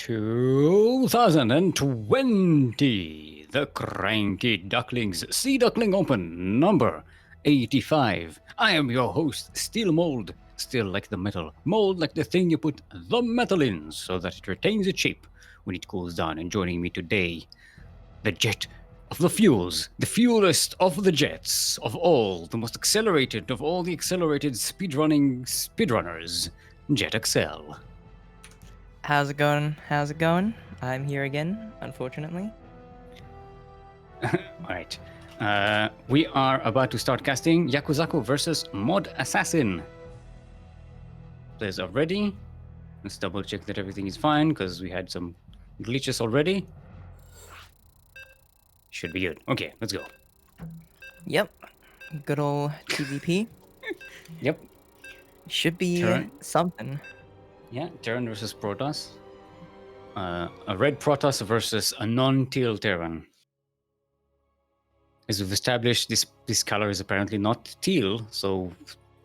2020, the CranKy Ducklings Sea Duckling Open, number 85. I am your host, Steelmold. Still like the metal, mold like the thing you put the metal in so that it retains its shape when it cools down. And joining me today, the jet of the fuels, the fuelest of the jets, of all, the most accelerated of all the accelerated speedrunners, JettAlyx. How's it going? How's it going? I'm here again, unfortunately. Alright. We are about to start casting Yakuzaku versus modASSASSIN. Players are ready. Let's double check that everything is fine because we had some glitches already. Should be good. Okay, let's go. Yep. Good old TVP. Yep. Should be something. Yeah, Terran versus Protoss. A red Protoss versus a non-teal Terran. As we've established, this color is apparently not teal, so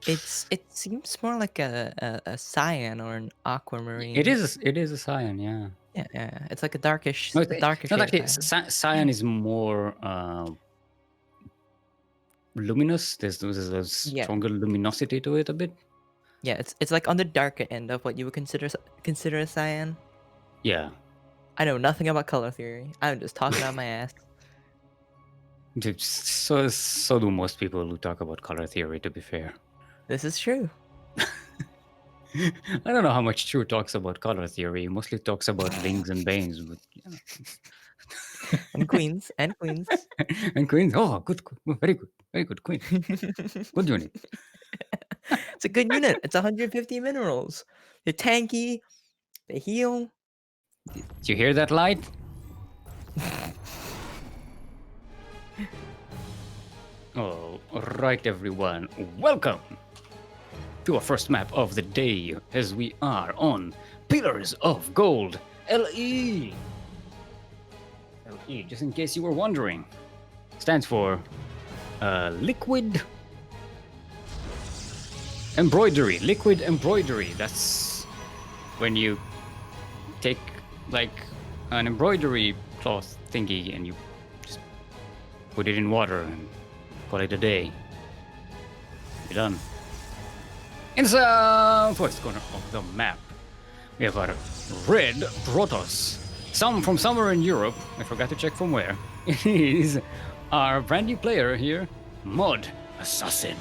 it seems more like a cyan or an aquamarine. It is a cyan, yeah. Yeah. It's like a darkish. No, darkish. Not actually. Cyan is more luminous. There's a stronger luminosity to it a bit. Yeah, it's like on the darker end of what you would consider a cyan. Yeah. I know nothing about color theory. I'm just talking out my ass. So do most people who talk about color theory, to be fair. This is true. I don't know how much True talks about color theory. He mostly talks about Lings and Banes, but yeah. And queens. And queens. And queens. Oh, good. Very good queen. Good unit. It's a good unit. It's 150 minerals. They're tanky. They heal. Did you hear that light? All right, everyone. Welcome to our first map of the day as we are on Pillars of Gold LE. LE, just in case you were wondering, stands for liquid embroidery. Liquid embroidery. That's when you take like an embroidery cloth thingy and you just put it in water and call it a day. You're done. In the southwest corner of the map, we have our red Protoss. Some from somewhere in Europe. I forgot to check from where. It is our brand new player here, modASSASSIN.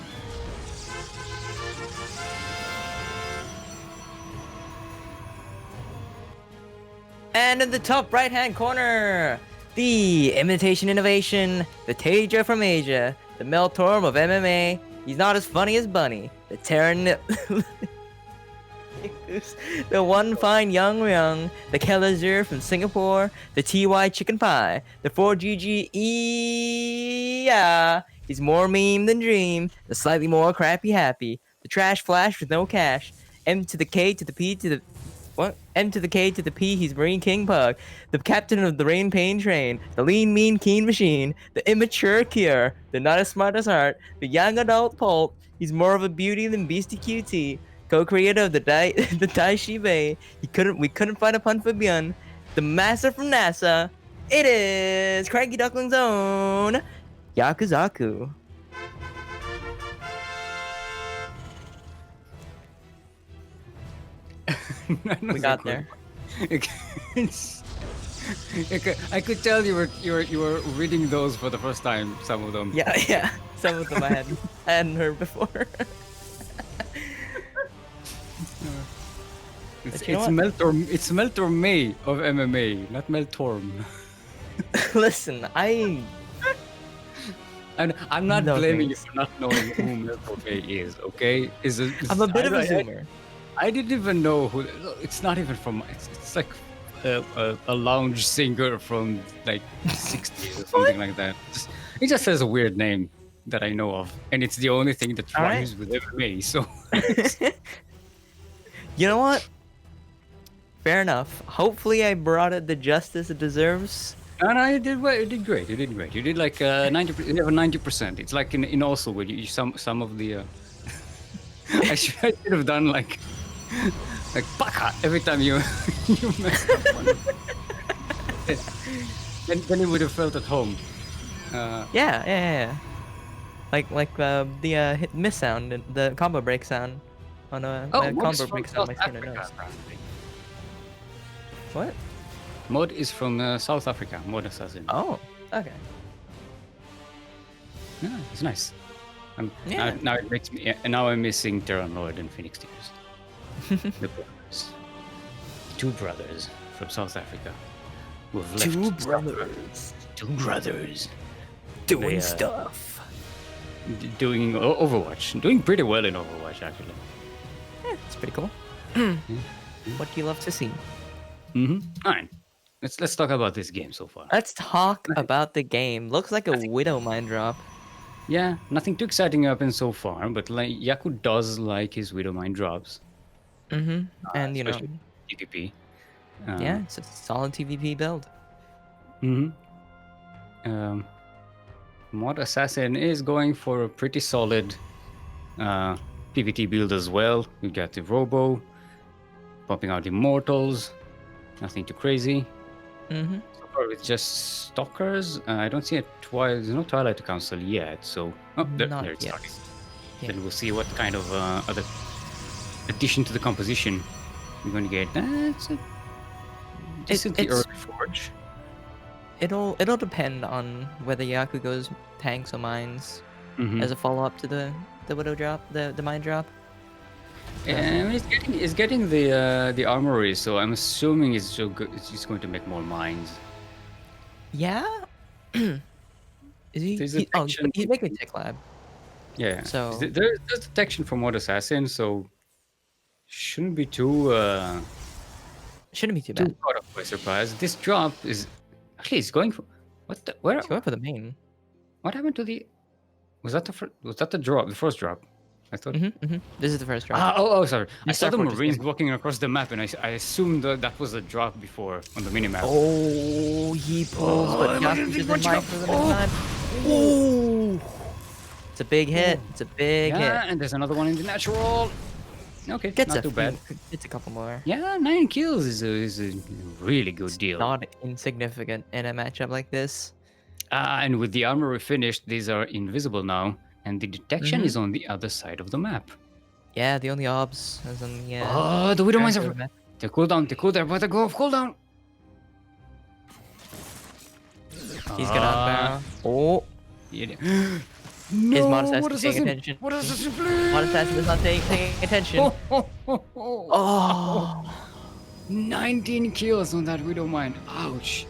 And in the top right-hand corner, the Imitation Innovation, the Taja from Asia, the Meltorm of MMA. He's not as funny as Bunny. The Terran, the One Fine Young, the Kelazir from Singapore, the TY Chicken Pie, the 4GG yeah. He's more meme than dream, the slightly more crappy happy, the Trash Flash with no cash, M to the K to the P to the what? M to the K to the P, he's Marine King Pug, the captain of the Rain Pain Train, the lean, mean, keen machine, the immature cure, the not as smart as heart, the young adult pulp, he's more of a beauty than Beastie QT, co-creator of the Dai Shibe, we couldn't find a pun for Bjorn, the master from NASA, it is Cranky Duckling's own Yakuzaku. We got there. I could tell you were reading those for the first time. Some of them. Yeah. Some of them I hadn't heard before. It's Meltorm. It's Meltorm of MMA, not Meltorm. Listen, I'm not blaming you for not knowing who Meltorm is. Okay, I'm a bit of a zoomer. I didn't even know who. It's not even from. It's like a lounge singer from like 60s or something like that. It just has a weird name that I know of, and it's the only thing that rhymes with MMA. So, you know what? Fair enough. Hopefully, I brought it the justice it deserves. No, you did well. You did great. You did great. You did like 90%. You have a 90%. It's like in also where you some of the. I should have done like like baka every time you you mess up one. Then he would have felt at home. Yeah. The hit miss sound, and the combo break sound on a Mod is combo from break sound South makes kind of Africa, noise. apparently. What? Mod is from South Africa. modASSASSIN. Oh, okay. Yeah, it's nice. Yeah. Now it makes me. Now I'm missing Terran Lord and Phoenix Tears. The brothers. Two brothers from South Africa. Who have left Two StarCraft. brothers Two brothers. doing They, stuff. Doing Overwatch. Doing pretty well in Overwatch, actually. Yeah, it's pretty cool. What do you love to see? Alright. Let's talk about this game so far. Let's talk about the game. Looks like a Widow Mine drop. Yeah, nothing too exciting happened so far, but like Yaku does like his Widow Mine drops. And you know, Especially PvP. yeah, it's a solid TVP build. modASSASSIN is going for a pretty solid PvT build as well. We got the Robo, popping out Immortals, nothing too crazy. So far it's just Stalkers. I don't see there's no Twilight Council yet, so there Not it's yet. starting. Yeah. Then we'll see what kind of other addition to the composition we're going to get. It's a decently it's- early forge. It'll depend on whether Yaku goes tanks or mines Mhm. as a follow up to the Widow drop, the mine drop. Yeah, I mean, it's getting the armory, so I'm assuming it's just going to make more mines. Yeah. Is he? There's He's making a tech lab. Yeah. So- there's detection from modASSASSIN, so shouldn't be too Shouldn't be too bad. caught up by surprise. This drop is actually it's going for where He's going for the main. what happened to the was that the drop, the first drop? I thought. This is the first drop. Sorry. I These saw the Star Fortress Marines games. walking across the map, and I assumed that was a drop before on the minimap. Oh, he pulls, but Yaku just in mine for the next time. Oh, it's a big hit. It's a big Yeah, hit. and there's another one in the natural. Okay, Gets not too bad. It's a couple more. Yeah, 9 kills is a really good deal. Not insignificant in a matchup like this. And with the armory finished, these are invisible now, and the detection is on the other side of the map. Yeah, the only obs is on the. The Widow Mines side are. of the map. The cooldown, about to go off cooldown. He's gonna unbarrel. Oh, Yeah. is modASSASSIN what is paying this? attention? modASSASSIN, please? modASSASSIN is not paying attention. Oh. 19 kills on that Widow Mine. Ouch.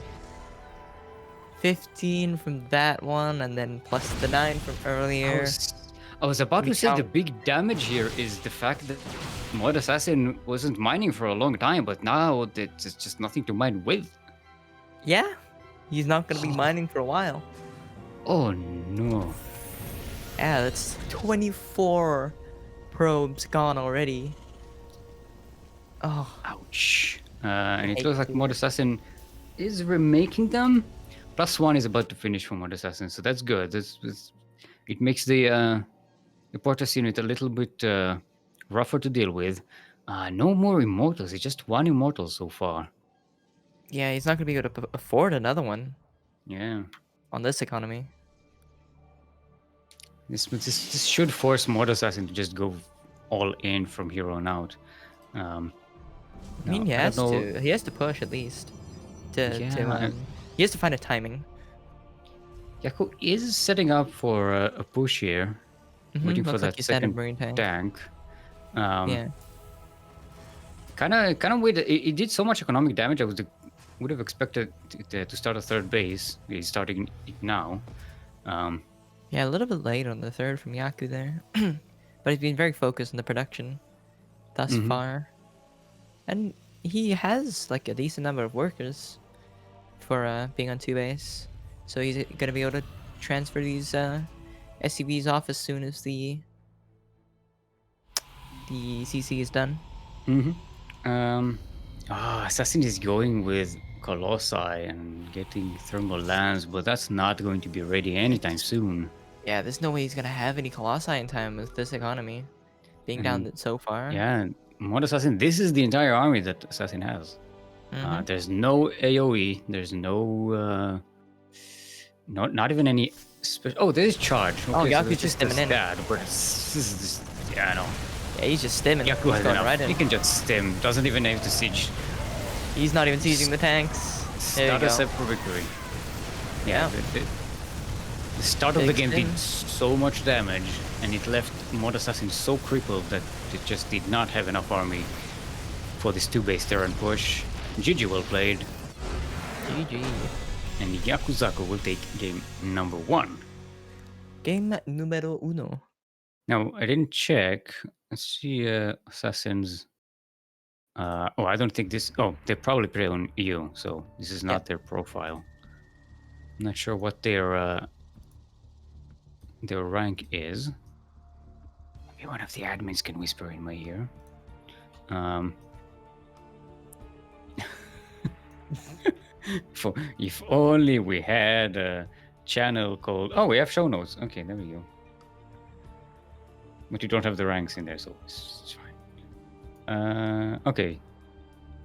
15 from that one, and then plus the 9 from earlier. I was about We to say the count- big damage here is the fact that modASSASSIN wasn't mining for a long time, but now it's just nothing to mine with. Yeah, he's not gonna be mining for a while. Oh no. Yeah, that's 24 probes gone already. Oh, Ouch. And it looks like modASSASSIN is remaking them. +1 is about to finish for modASSASSIN, so that's good. It makes the Portas unit a little bit rougher to deal with. No more Immortals. It's just 1 Immortal so far. yeah, he's not gonna be able to afford another one Yeah. on this economy. This should force modASSASSIN to just go all in from here on out. I mean, he I has don't know. to. He has to push at least. Yeah. He has to find a timing. Yaku is setting up for a push here, waiting for Looks like that he said a second marine tank. tank. Yeah. Kind of weird. It did so much economic damage. Would have expected it to start a third base. He's starting it now. Yeah, a little bit late on the third from Yaku there. But he's been very focused on the production thus far. And he has like a decent number of workers for being on 2 base. So he's going to be able to transfer these SCVs off as soon as the CC is done. Assassin is going with Colossi and getting thermal lands, but that's not going to be ready anytime soon. Yeah, there's no way he's going to have any Colossi in time with this economy being down so far. Yeah, modASSASSIN, this is the entire army that Assassin has. Mhm. There's no AoE. There's no, not even any. Oh, there is charge. Oh, Okay, so Yaku's this just is stimming in. that, but this is yeah, I know. Yeah, he's just stimming. Yaku He's has going enough. right in. He can just stim. Doesn't even have to siege. He's not even sieging the tanks. There you Start a go. set for victory. Yeah. Yeah. The start of the Big game stim. did so much damage, and it left modASSASSIN so crippled that it just did not have enough army for this 2-base Terran push. GG well played, GG. and Yakuzaku will take game number 1. Game numero uno. Now, I didn't check. Let's see Assassins. Oh, I don't think this... Oh, they probably play on EU, so this is not their profile. I'm not sure what their rank is. Maybe one of the admins can whisper in my ear. If only we had a channel called... Oh, we have show notes. Okay, there we go. But you don't have the ranks in there, so it's fine. Okay.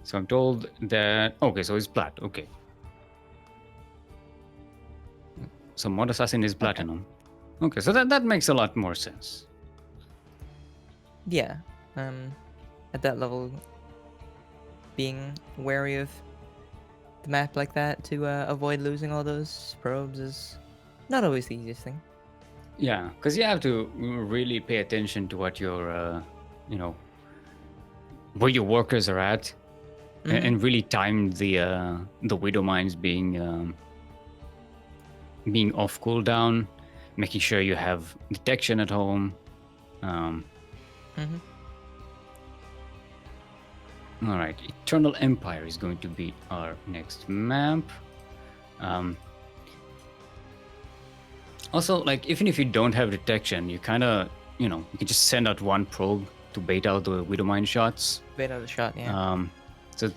So I'm told that... Okay, so it's plat. Okay. So modASSASSIN is platinum. Okay, so that makes a lot more sense. Yeah. At that level, being wary of the map like that to avoid losing all those probes is not always the easiest thing. Yeah, because you have to really pay attention to what your, where your workers are at, and really time the widow mines being off cooldown, making sure you have detection at home. All right, Eternal Empire is going to be our next map. Also, like, even if you don't have detection, you kind of, you can just send out one probe to bait out the Widowmine shots. Bait out the shot, yeah. So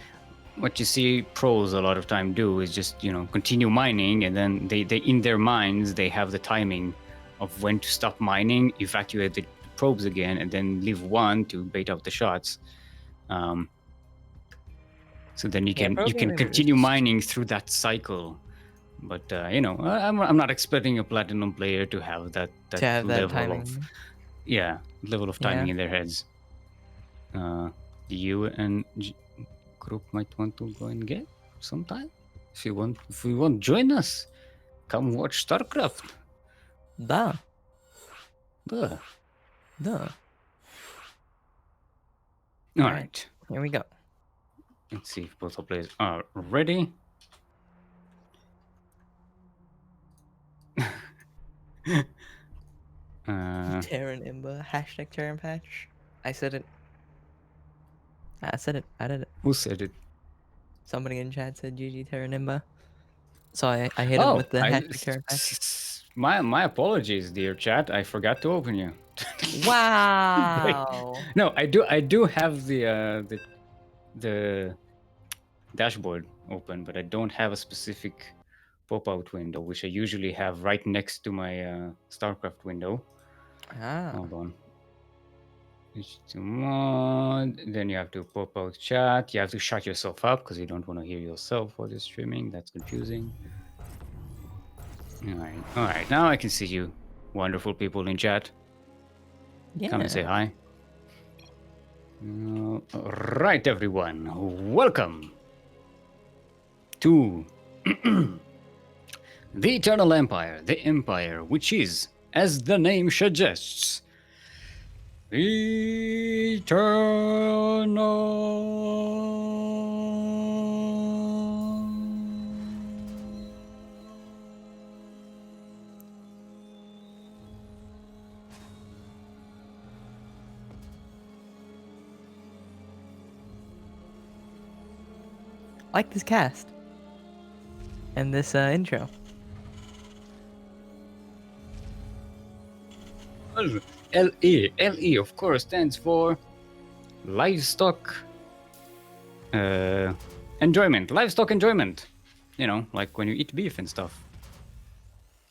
what you see pros a lot of time do is just, continue mining, and then they in their minds, they have the timing of when to stop mining, evacuate the probes again, and then leave one to bait out the shots. So then you can continue mining through that cycle. But I'm not expecting a platinum player to have that level of timing in their heads. You and group might want to go and get sometime. If you want, join us. Come watch StarCraft. Da. Duh. All right. Here we go. Let's see if both our players are ready. Terran Imba, hashtag Terran Patch. I said it. I said it. I did it. Who said it? Somebody in chat said GG Terran Imba. So I hit him with the hashtag Terran Patch. My apologies, dear chat. I forgot to open you. Wow. No, I do have the dashboard open, but I don't have a specific pop-out window, which I usually have right next to my StarCraft window. Hold on. Mod. Then you have to pop out chat. You have to shut yourself up because you don't want to hear yourself while you're streaming. That's confusing. All right. Now I can see you, wonderful people in chat. Yeah. Come and say hi. Right, everyone. Welcome to the Eternal Empire. The Empire, which is, as the name suggests, eternal. I like this cast. And this intro. LE. LE, of course, stands for livestock enjoyment. Livestock enjoyment. Like when you eat beef and stuff.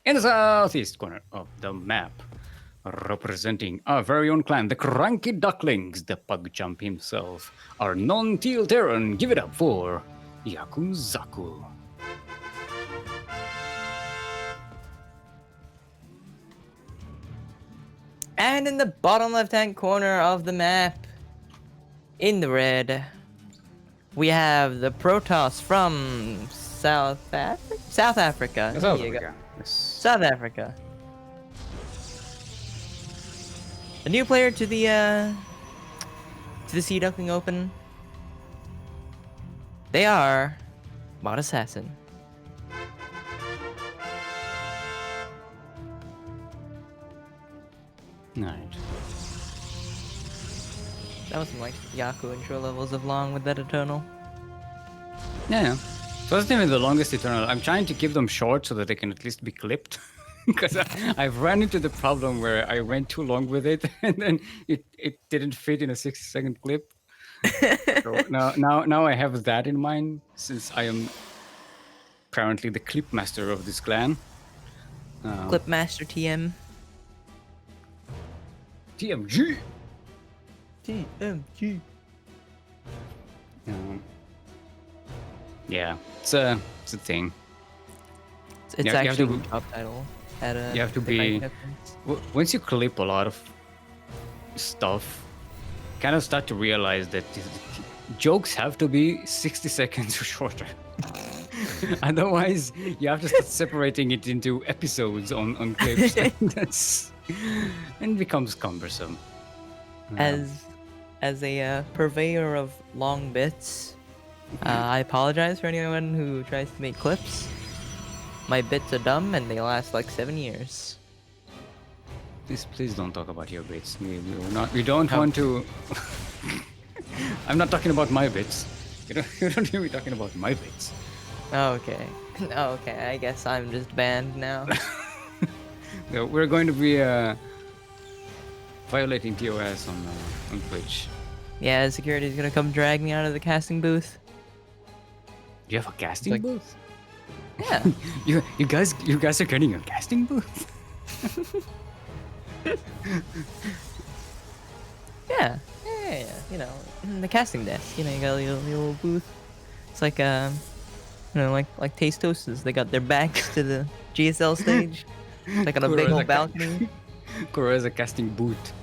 In the southeast corner of the map. Representing our very own clan, the CranKy Ducklings, the pug jump himself, our non-teal Terran. Give it up for Yakuzaku. And in the bottom left-hand corner of the map, in the red, we have the Protoss from South Africa. South There you go. Africa. Yes. South Africa. A new player to the Sea Duckling Open. They are modASSASSIN. Alright. That was some like Yaku intro levels of long with that Eternal. Yeah. So wasn't even the longest Eternal. I'm trying to keep them short so that they can at least be clipped. Because I've run into the problem where I went too long with it and then it didn't fit in a 60-second clip. So now I have that in mind since I am apparently the clip master of this clan. Clip Master TM. TMG. TMG. Yeah, it's a thing. It's You have actually to- a job title. At a you have to be- Once you clip a lot of stuff, kind of start to realize that jokes have to be 60 seconds or shorter. Otherwise, you have to start separating it into episodes on clips. And it becomes cumbersome. As a purveyor of long bits, I apologize for anyone who tries to make clips. My bits are dumb and they last like 7 years. Please don't talk about your bits. We don't want to. I'm not talking about my bits. You don't hear me talking about my bits. Okay. Okay, I guess I'm just banned now. No, we're going to be violating TOS on Twitch. Yeah, security's gonna come drag me out of the casting booth. Do you have a casting Like- booth? Yeah. You guys are getting a casting booth? Yeah. You know, the casting desk. You know, you got your little booth. It's like you know, like Taste Toasters. They got their backs to the GSL stage. It's like on a Kuro big is old a balcony. Kuro has a casting booth.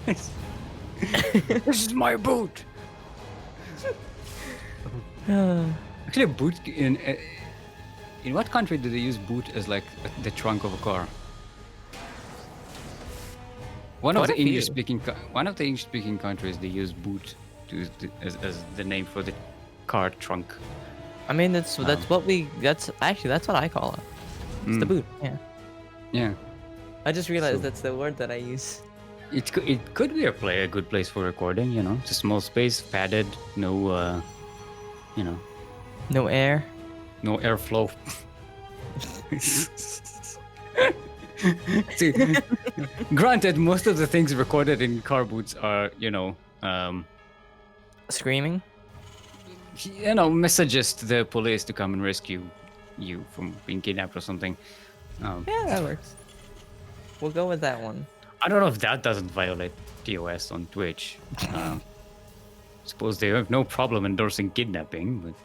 This is my boot. Actually, a boot in what country do they use boot as like the trunk of a car? One of Quite the a few. English-speaking countries they use boot as the name for the car trunk. I mean, that's what that's what I call it. It's the boot. Yeah. Yeah, I just realized So- that's the word that I use. it could be a good place for recording. You know, it's a small space, padded, no, No air. no airflow. See, granted, most of the things recorded in car boots are, Screaming. messages to the police to come and rescue you from being kidnapped or something. Yeah, that works. We'll go with that one. I don't know if that doesn't violate TOS on Twitch. Suppose they have no problem endorsing kidnapping, but.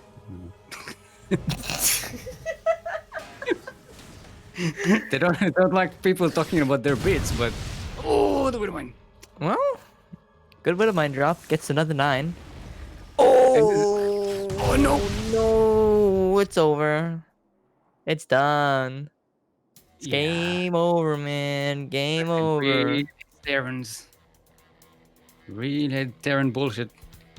They don't like people talking about their bits, but oh, the Widowmine. Well, good bit of mine drop gets another 9. Oh no. no! It's over. It's done. It's Yeah. game over, man. Game over. Really, Terrans. Really Terran bullshit.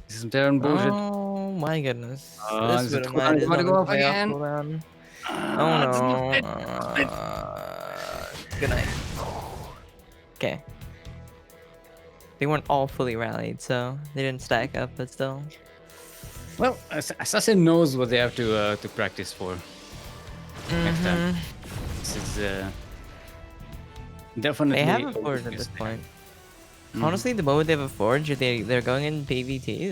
This is some Terran bullshit. Oh my goodness. Is This it bit of mine is wanna on go its off way off again? cooldown. Ah, Oh it's no. not it. Good night. Okay. They weren't all fully rallied, so they didn't stack up, but still. Well, Assassin knows what they have to practice for next time. This is definitely. They have a forge at this point. Honestly, the moment they have a forge, if they're going in PvT,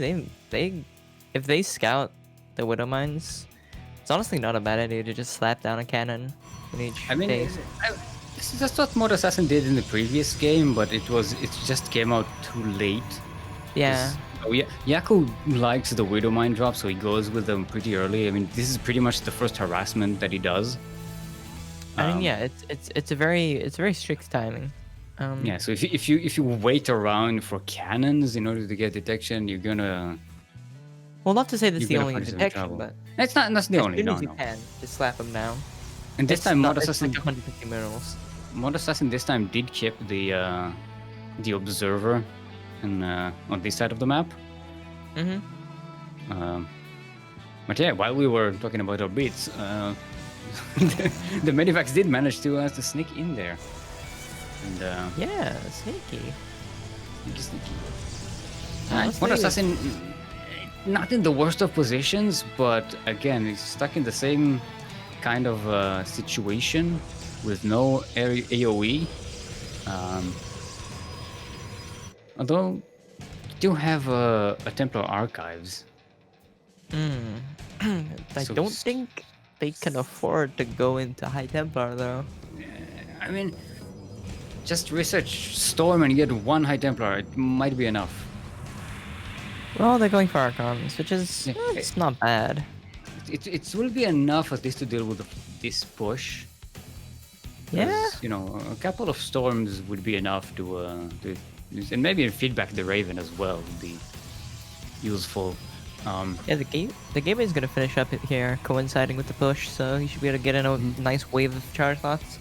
they if they scout the Widow Mines, It's honestly not a bad idea to just slap down a cannon in each I mean, base. this is just what modASSASSIN did in the previous game, but it just came out too late. Yeah. Oh yeah, Yaku likes the Widow Mine drop, so he goes with them pretty early. I mean, this is pretty much the first harassment that he does. I mean, yeah, it's a very strict timing. Yeah, so if you wait around for cannons in order to get detection, you're gonna Well, not to say that's the only find yourself in detection, trouble. but It's not. That's the as only. soon No, as you no. can, just slap them down. And this It's time, not, it's like modASSASSIN 150 minerals. this time did keep the observer on this side of the map. Mm-hmm. But yeah, while we were talking about our beats, the medivacs did manage to sneak in there. And Yeah, sneaky. sneaky. Honestly, modASSASSIN, not in the worst of positions, but again, he's stuck in the same kind of situation with no AoE. Although, you do have a Templar Archives. I So don't think they can afford to go into High Templar though. I mean, just research Storm and get one High Templar. It might be enough. Well, they're going for Archons, which is it's not bad. It will be enough at least to deal with this push. Yeah. You know, a couple of storms would be enough to and maybe feedback the Raven as well would be useful. Yeah, the game is gonna finish up here, coinciding with the push, so you should be able to get in a nice wave of charge slots.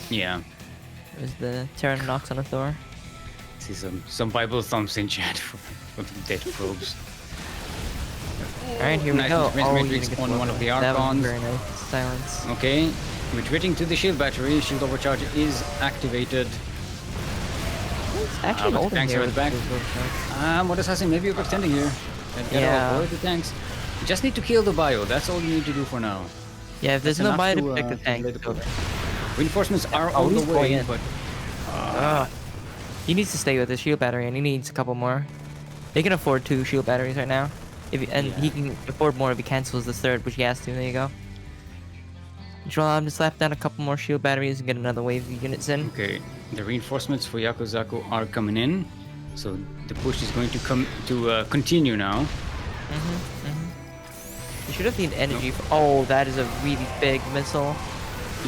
Yeah. There's the Terran knocks on a Thor. See some Bible thumbs in chat for the dead probes. Alright, here we Nice go. Matrix on one of the Archons. Very nice. Silence. Okay, retreating to the shield battery. Shield overcharge is activated. It's actually but holding tanks here are at with the back. those little tanks. modASSASSIN maybe overextending here. And get Yeah. avoid the tanks. You just need to kill the bio. That's all you need to do for now. Yeah, if there's That's no enough buy to to, protect the tank, delay the it's over. Reinforcements are Oh, on the he's going way, in. but He needs to stay with his shield battery, and he needs a couple more. He can afford 2 shield batteries right now. He can afford more if he cancels the third, which he has to. There you go. Draw him to slap down a couple more shield batteries and get another wave of units in. okay. The reinforcements for Yakuzaku are coming in, so the push is going to continue now. You should have the energy. Oh, that is a really big missile.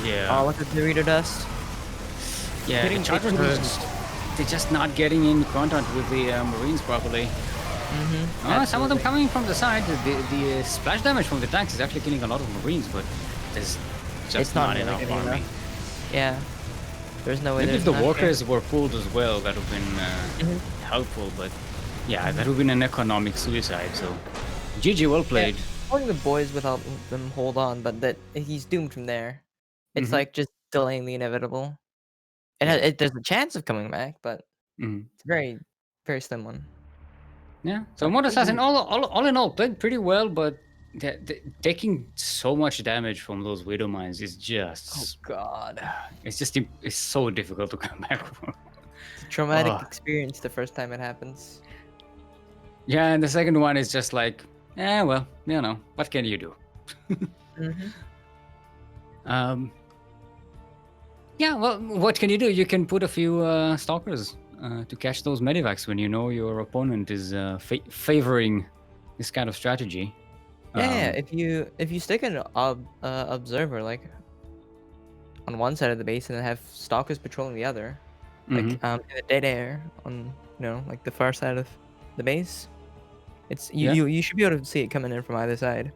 Yeah. Oh, look at the Dorito dust. Yeah, Hitting the Chargers first. they're just not getting in contact with the Marines properly. Some of them coming from the side. The splash damage from the tanks is actually killing a lot of Marines, but there's just It's not enough really army. Yeah. There's no way. Maybe if there's the not workers were pulled as well, that would have been helpful, but yeah, that would have been an economic suicide, so GG, well played. Pulling the boys without them hold on, but that he's doomed from there. It's like just delaying the inevitable. There's a chance of coming back, but it's a very, very slim one. Yeah, so modASSASSIN all in all played pretty well, but taking so much damage from those Widow Mines is just... God. It's so difficult to come back from. It's a traumatic experience the first time it happens. Yeah, and the second one is just like, well, you know, what can you do? Yeah, well, what can you do? You can put a few stalkers to catch those medivacs when you know your opponent is favoring this kind of strategy. Yeah, if you stick an observer like on one side of the base and then have stalkers patrolling the other, like in the dead air on like the far side of the base, you should be able to see it coming in from either side.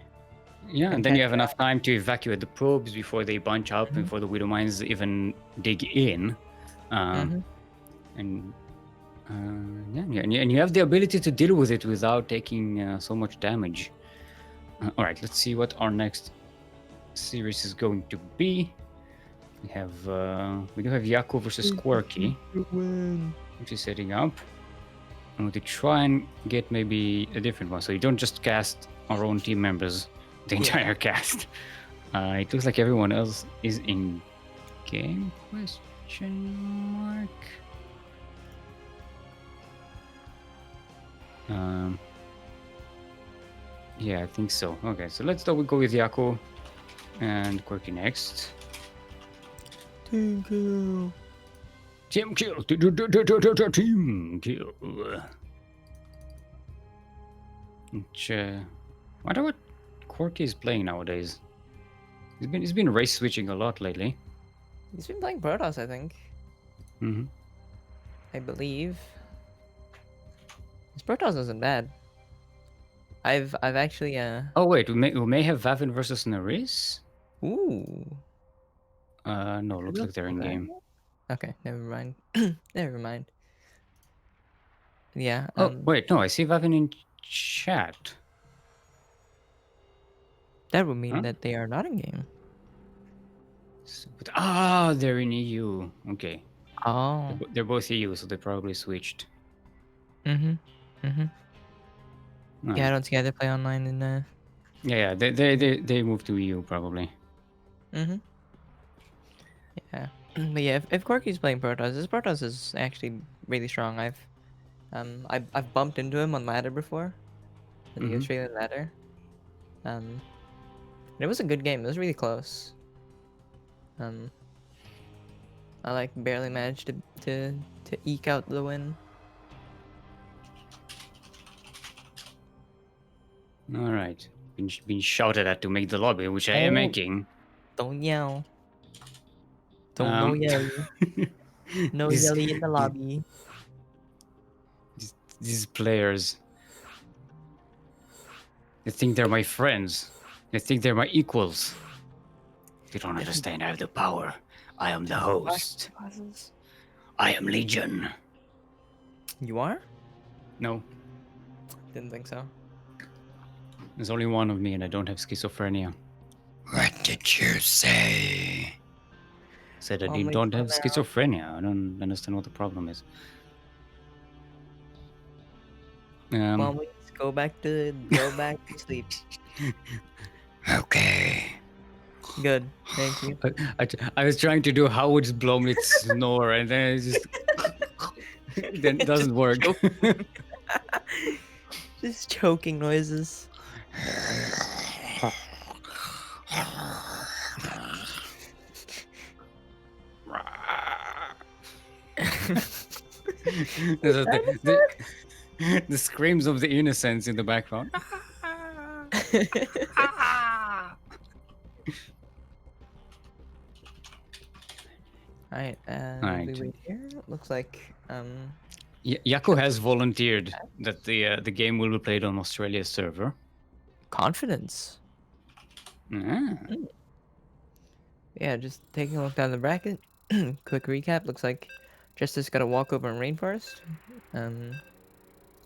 Yeah, and then you have enough time to evacuate the probes before they bunch up, before the Widow Mines even dig in. And you have the ability to deal with it without taking so much damage. All right, let's see what our next series is going to be. We do have Yaku versus Quirky, which is setting up. I'm going to try and get maybe a different one, so you don't just cast our own team members, the entire cast. It looks like everyone else is in game? Question mark. Yeah, I think so. Okay, so let's go with Yaku and Quirky next. Team kill. Team kill. Team kill. Which, wonder what Quirky is playing nowadays. He's been race switching a lot lately. He's been playing Protoss, I think. Mm-hmm. I believe. His Protoss isn't bad. I've actually Oh wait, we may have Vavin versus Nerys. Ooh. No, looks like they're in game. Okay, never mind. Never mind. Yeah. Oh wait, no, I see Vavin in chat. That would mean Huh? that they are not in game. They're in EU. Okay. Oh. They're both EU, so they probably switched. Mm-hmm. Mm-hmm. All Yeah, I right. don't see how they play online in Yeah, they moved to EU probably. Mm-hmm. Yeah. But yeah, if Quirky's playing Protoss, his Protoss is actually really strong. I've bumped into him on ladder before. In the Australian ladder. And it was a good game. It was really close. I like barely managed to eke out the win. All right. Been shouted at to make the lobby, which I am making. Don't yell. No yelly. No yelly in the lobby. These players, they think they're my friends. They think they're my equals. They don't understand. I have the power. I am the host. I am Legion. You are? No, Didn't think so. there's only one of me, and I don't have schizophrenia. What did you say? Said that you don't have schizophrenia. I don't understand what the problem is. Mom, let's go back to sleep. Okay. Good, thank you. I was trying to do Howard's Blomlitz snore, and then it just then it doesn't work. Just choking noises. The screams of the innocence in the background. Alright, we wait here. Looks like Yaku has volunteered that the game will be played on Australia's server. confidence. Yeah, just taking a look down the bracket. Quick recap. Looks like Justice got a walkover in Rainforest.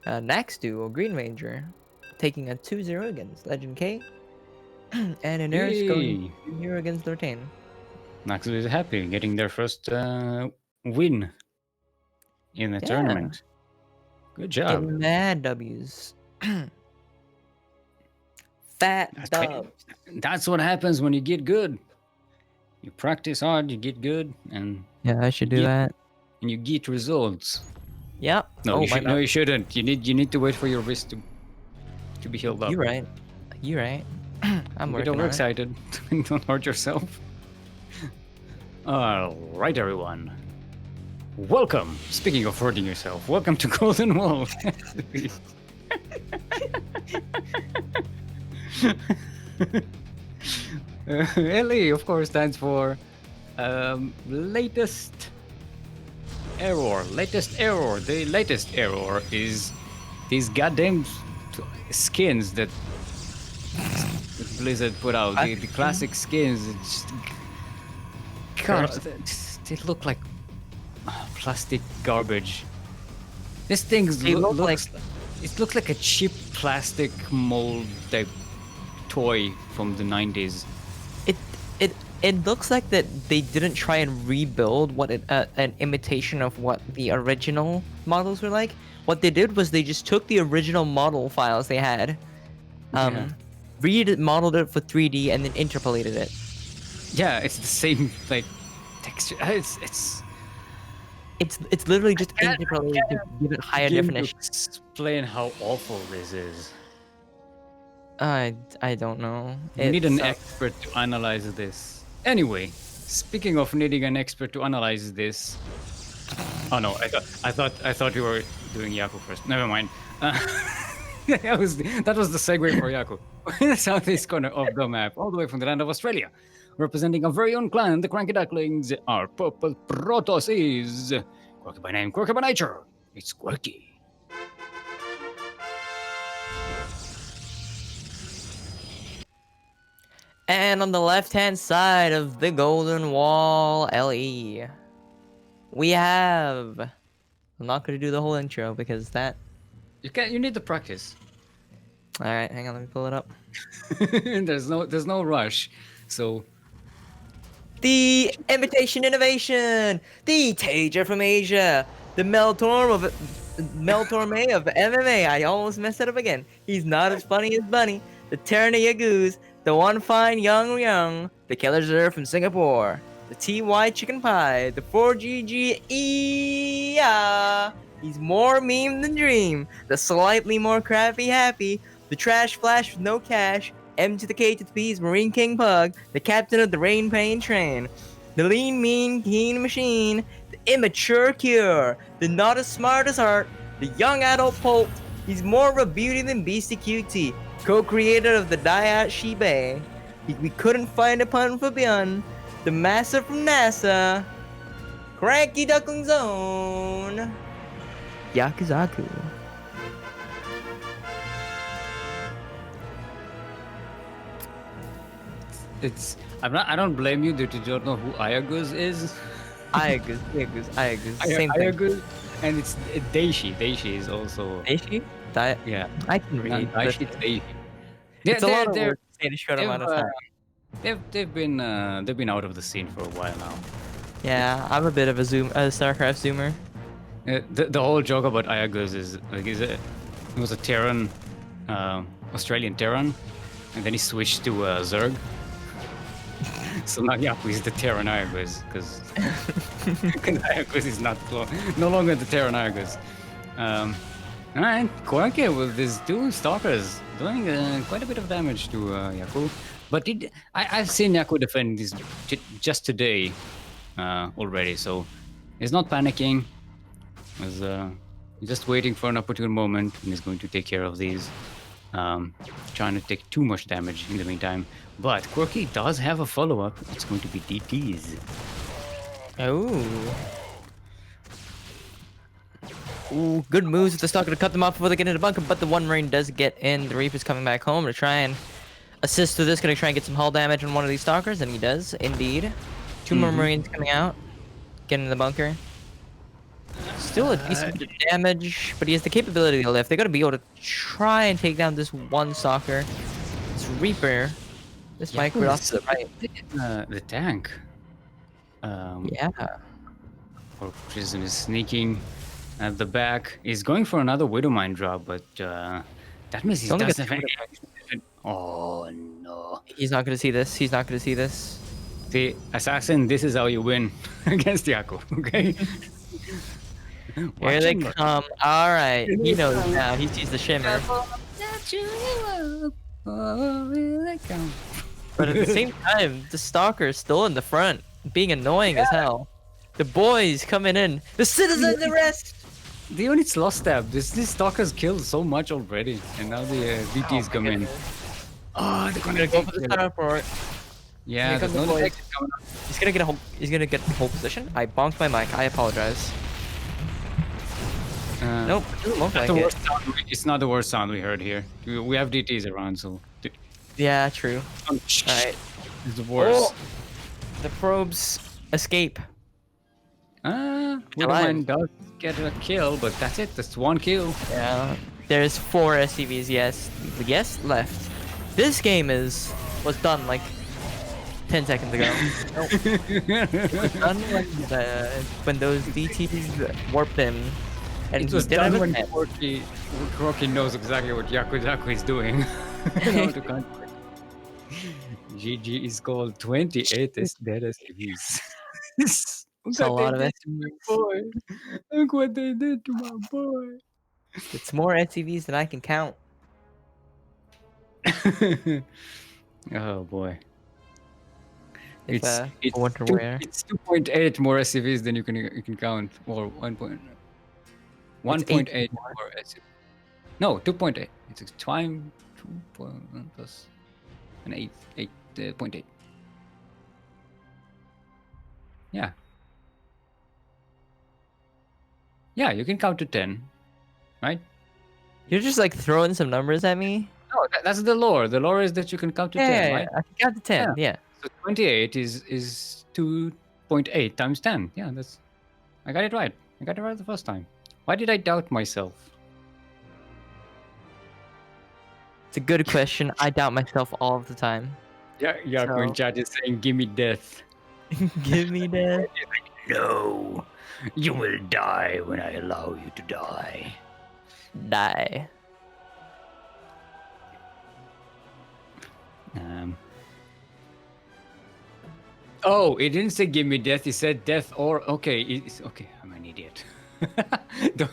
NaxDu or Green Ranger taking a 2-0 against Legend K. And Ineris going 2-0 against Lortain. NaxDu is happy getting their first win in the tournament. Good job. Getting mad W's. Fat dub. That's what happens when you get good. You practice hard, you get good, and yeah, I should do that. And you get results. Yep. No, you shouldn't. You need to wait for your wrist to be healed up. You're right. You're right. I'm working on it. Get overexcited. Don't hurt yourself. All right, everyone. Welcome. Speaking of hurting yourself, welcome to Golden Wall. LE, of course, stands for latest error. Latest error. The latest error is these goddamn skins that Blizzard put out. The classic skins. It's just, God, they look like plastic garbage. This thing looks like a cheap plastic mold type toy from the 90s. It looks like that they didn't try and rebuild what an imitation of what the original models were like. What they did was they just took the original model files they had, remodeled it for 3D, and then interpolated it. Yeah, it's the same like texture. It's literally just interpolated to give it higher definition. Explain how awful this is. I don't know. We need an It's expert to analyze this. Anyway, speaking of needing an expert to analyze this. Oh no, I thought you were doing Yaku first. Never mind. That was the segue for Yaku. In the southeast corner of the map, all the way from the land of Australia, representing our very own clan, the CranKy Ducklings. Our purple Protoss is Quirky by name, Quirky by nature. It's Quirky. And on the left-hand side of the Golden Wall LE, we have. I'm not gonna do the whole intro because that. You need the practice. All right, hang on, let me pull it up. there's no rush. So The Imitation Innovation, the Tager from Asia, the Meltorm of MMA. I almost messed it up again. He's not as funny as Bunny. The Terran Yaguz, the One Fine Young, the Killer Zer from Singapore, the TY Chicken Pie, the 4GG He's more meme than dream. The slightly more crappy happy, the Trash Flash with no cash, M to the K to the P's Marine King Pug, the captain of the Rain Pain Train, the lean, mean, keen machine, the immature cure, the not as smart as heart, the young adult pulp. He's more of a beauty than Beastie Cutie, co-creator of the Diat Shibe. We couldn't find a pun for Beyond. The master from NASA, Cranky Duckling Zone, Yakuzaku. I don't blame you that you don't know who Ayaguz is. Ayaguz, same thing. Ayaguz, and it's Daishi. Daishi is also. Daishi? Yeah. I can read. Daishi, it's Daishi. It's a lot of words to say in a short amount of time. They've been out of the scene for a while now. Yeah, I'm a bit of a StarCraft zoomer. The whole joke about Ayaguz is like he was a Terran, Australian Terran, and then he switched to Zerg. So now Yaku is the Terran Ayaguz because Ayaguz is no longer the Terran Ayaguz. Alright, Quirky with his two stalkers doing quite a bit of damage to Yaku. But I've seen Yaku defend this just today already, so he's not panicking. He's just waiting for an opportune moment, and he's going to take care of these. Trying to take too much damage in the meantime. But Quirky does have a follow-up. It's going to be DTs. Oh. Ooh, good moves with the stalker to cut them off before they get into the bunker, but the one Marine does get in. The Reaper's coming back home to try and assist with this. Gonna try and get some hull damage on one of these stalkers, and he does, indeed. Two more Marines coming out. Get into the bunker. Still a decent bit of damage, but he has the capability to lift. They're gonna be able to try and take down this one stalker. This Reaper. This might go off to the right. The tank. Yeah. Or Prism is sneaking at the back. He's going for another Widowmine drop, but that means he doesn't have any. Oh no. He's not gonna see this. He's not gonna see this. See, Assassin, this is how you win against Yaku, okay? Here they come. Alright. He knows now. He sees the shimmer. But at the same time, the stalker is still in the front, being annoying as hell. The boys coming in. The citizens arrest! The unit's lost stab. This stalker's killed so much already, and now the DTs come in. Oh, they're gonna go for the setup for it. Yeah, there's no detection coming up. He's gonna get hold position. I bonked my mic. I apologize. Nope, it doesn't look like it. It's not the worst sound we heard here. We have DTs around, so. Yeah, true. Alright. It's the worst. Oh, the probes escape. Widowmine does get a kill, but that's it. That's one kill. Yeah. There's 4 SCVs, yes, left. This game was done like 10 seconds ago. It was done when those DTs warped him. And it was done when Quirky knows exactly what Yakuzaku is doing. GG is called 28 is dead SCVs. It's a lot of SCVs. Look what they did to my boy. It's more SCVs than I can count. Oh boy. If It's I it's wonder where. it's 2.8 more SCVs than you can count, or 1.8 more. more SCVs. No, 2.8. It's a time 2 plus an 8.8. Yeah. Yeah, you can count to 10, right? You're just like throwing some numbers at me. No, that's the lore. The lore is that you can count to 10, Yeah, right? I can count to 10. Yeah. Yeah. So 28 is 2.8 times 10. Yeah, that's. I got it right. I got it right the first time. Why did I doubt myself? It's a good question. I doubt myself all of the time. Yeah, Yaku in chat is saying, "Give me death." Give me that. No, you will die when I allow you to die. Die. Oh, it didn't say give me death. It said death or okay. It's okay. I'm an idiot. don't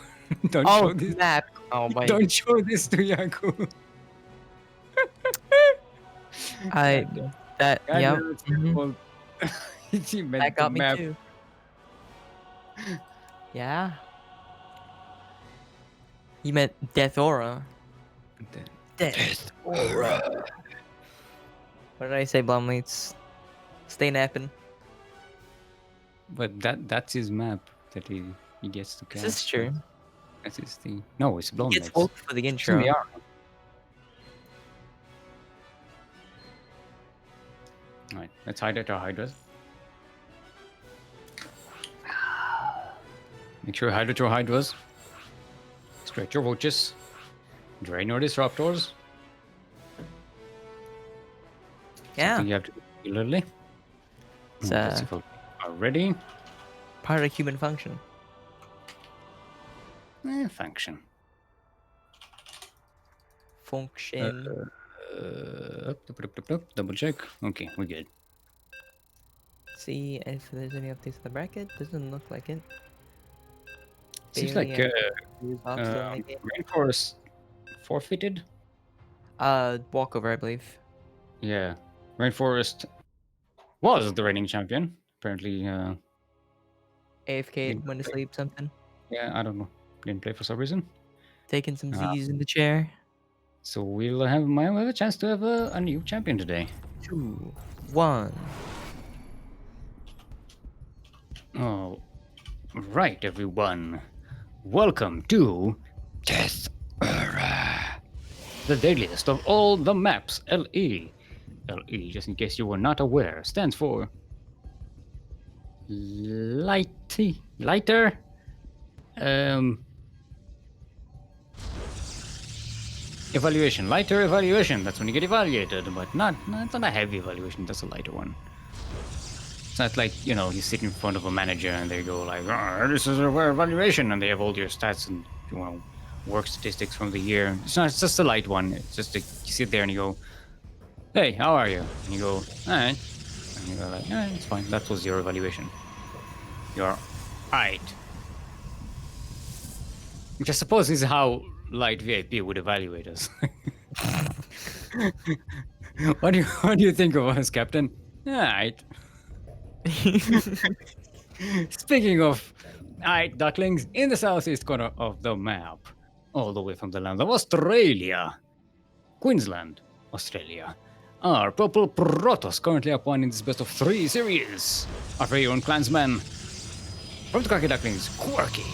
don't Oh, show this. snap. Oh, wait. Don't show this to Yaku. I that God, yep. no, it's mhm. terrible. He meant That the got me map. too. Yeah. You meant Death Aura. Death Aura. What did I say, Blumleets? Stay napping. But that's his map that he gets to cast. This is true. That's his thing. No, it's He blown. gets woke for the It's in the intro. arm. Alright, let's hide at our hydras. Make sure you hide at your hydras. Stretch your watches. Drain your disruptors. Yeah. Something you have to do regularly. It's Let's see if we are ready. part of human function. Function. Function. Double check. Okay, we're good. See if there's any updates to the bracket. Doesn't look like it. Seems Bailey like and Bob still make it. Rainforest forfeited. Walkover, I believe. Yeah, Rainforest was the reigning champion. Apparently, AFK went to sleep, something. yeah, I don't know. Didn't play for some reason. Taking some Z's in the chair. So we'll might have a chance to have a new champion today. 2, 1. Oh, right, everyone. Welcome to Death Era, the deadliest of all the maps. LE. LE, just in case you were not aware, stands for lighter. Evaluation, lighter evaluation. That's when you get evaluated, but not a heavy evaluation. That's a lighter one. It's not like, you know, you sit in front of a manager and they go like, oh, this is a evaluation, and they have all your stats and, you know, work statistics from the year. It's not. It's just a light one. It's just you sit there and you go, hey, how are you? And you go, all right. And you go like, yeah, it's fine. That was your evaluation. You're right. Which I suppose is how light VIP would evaluate us. What do you think of us, Captain? Alright. Speaking of alright, Ducklings, in the southeast corner of the map, all the way from the land of Australia, Queensland, Australia, our purple Protoss currently up one in this best of 3 series. Our very own clansman from the CranKy Ducklings, Quirky.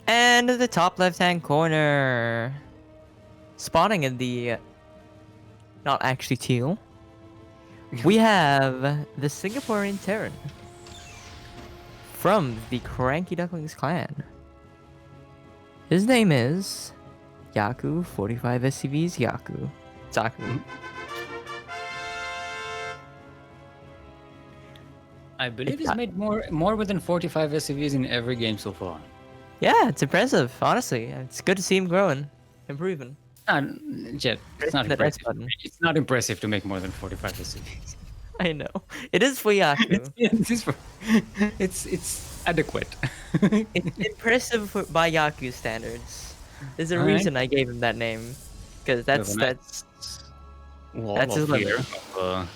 And at the top left-hand corner, spawning in the not actually teal, we have the Singaporean Terran from the CranKy Ducklings clan. His name is Yaku, 45 SCVs, Yaku. Zaku. I believe he's made more than 45 SCVs in every game so far. Yeah, it's impressive, honestly. It's good to see him growing, improving. Jet, it's not impressive. It's not impressive to make more than 45 SCVs. I know. It is for Yaku. It's adequate. It's impressive by Yaku standards. There's a Alright. reason I gave him that name, because We have a that's nice wall that's his of limit. here.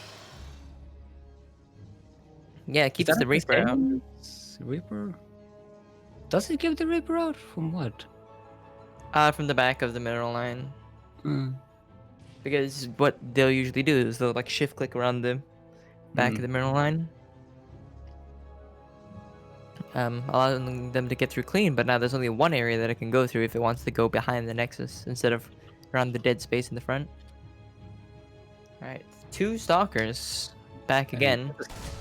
Yeah, it keeps the Reaper out. Reaper? Does it give the Reaper out? From what? From the back of the mineral line. Mm. Because what they'll usually do is they'll like shift click around the back of the mineral line. Allowing them to get through clean, but now there's only one area that it can go through if it wants to go behind the Nexus instead of around the dead space in the front. Alright, 2 Stalkers back again.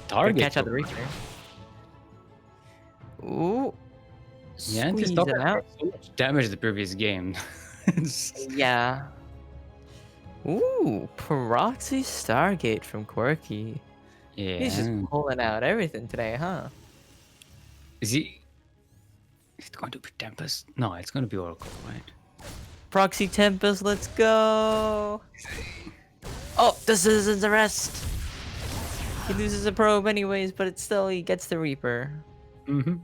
Target. Catch out the Reaper. Ooh. Yeah, Squeeze this it out. so much damage the previous game. Yeah. Ooh, Proxy Stargate from Quirky. Yeah. He's just pulling out everything today, huh? Is he? Is it going to be Tempest? No, it's going to be Oracle, right? Proxy Tempest, let's go! Oh, the Citizen's Arrest! He loses a probe anyways, but it's still, he gets the Reaper. Mm-hmm.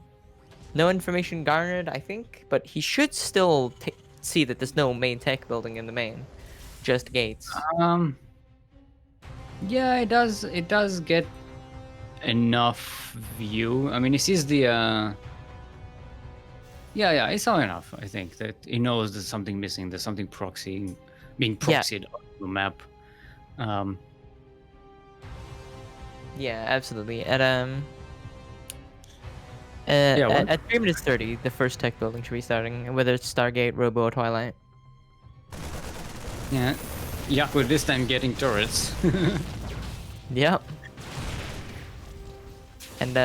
No information garnered, I think, but he should still see that there's no main tech building in the main. Just gates. Yeah, it does. It does get enough view. I mean, he sees the. Yeah, he saw enough. I think that he knows there's something missing. There's something being proxied on the map. Yeah, absolutely. At Yeah, at 3 minutes 30, the first tech building should be starting, whether it's Stargate, Robo, or Twilight. Yeah, Yaku this time getting turrets. Yep. And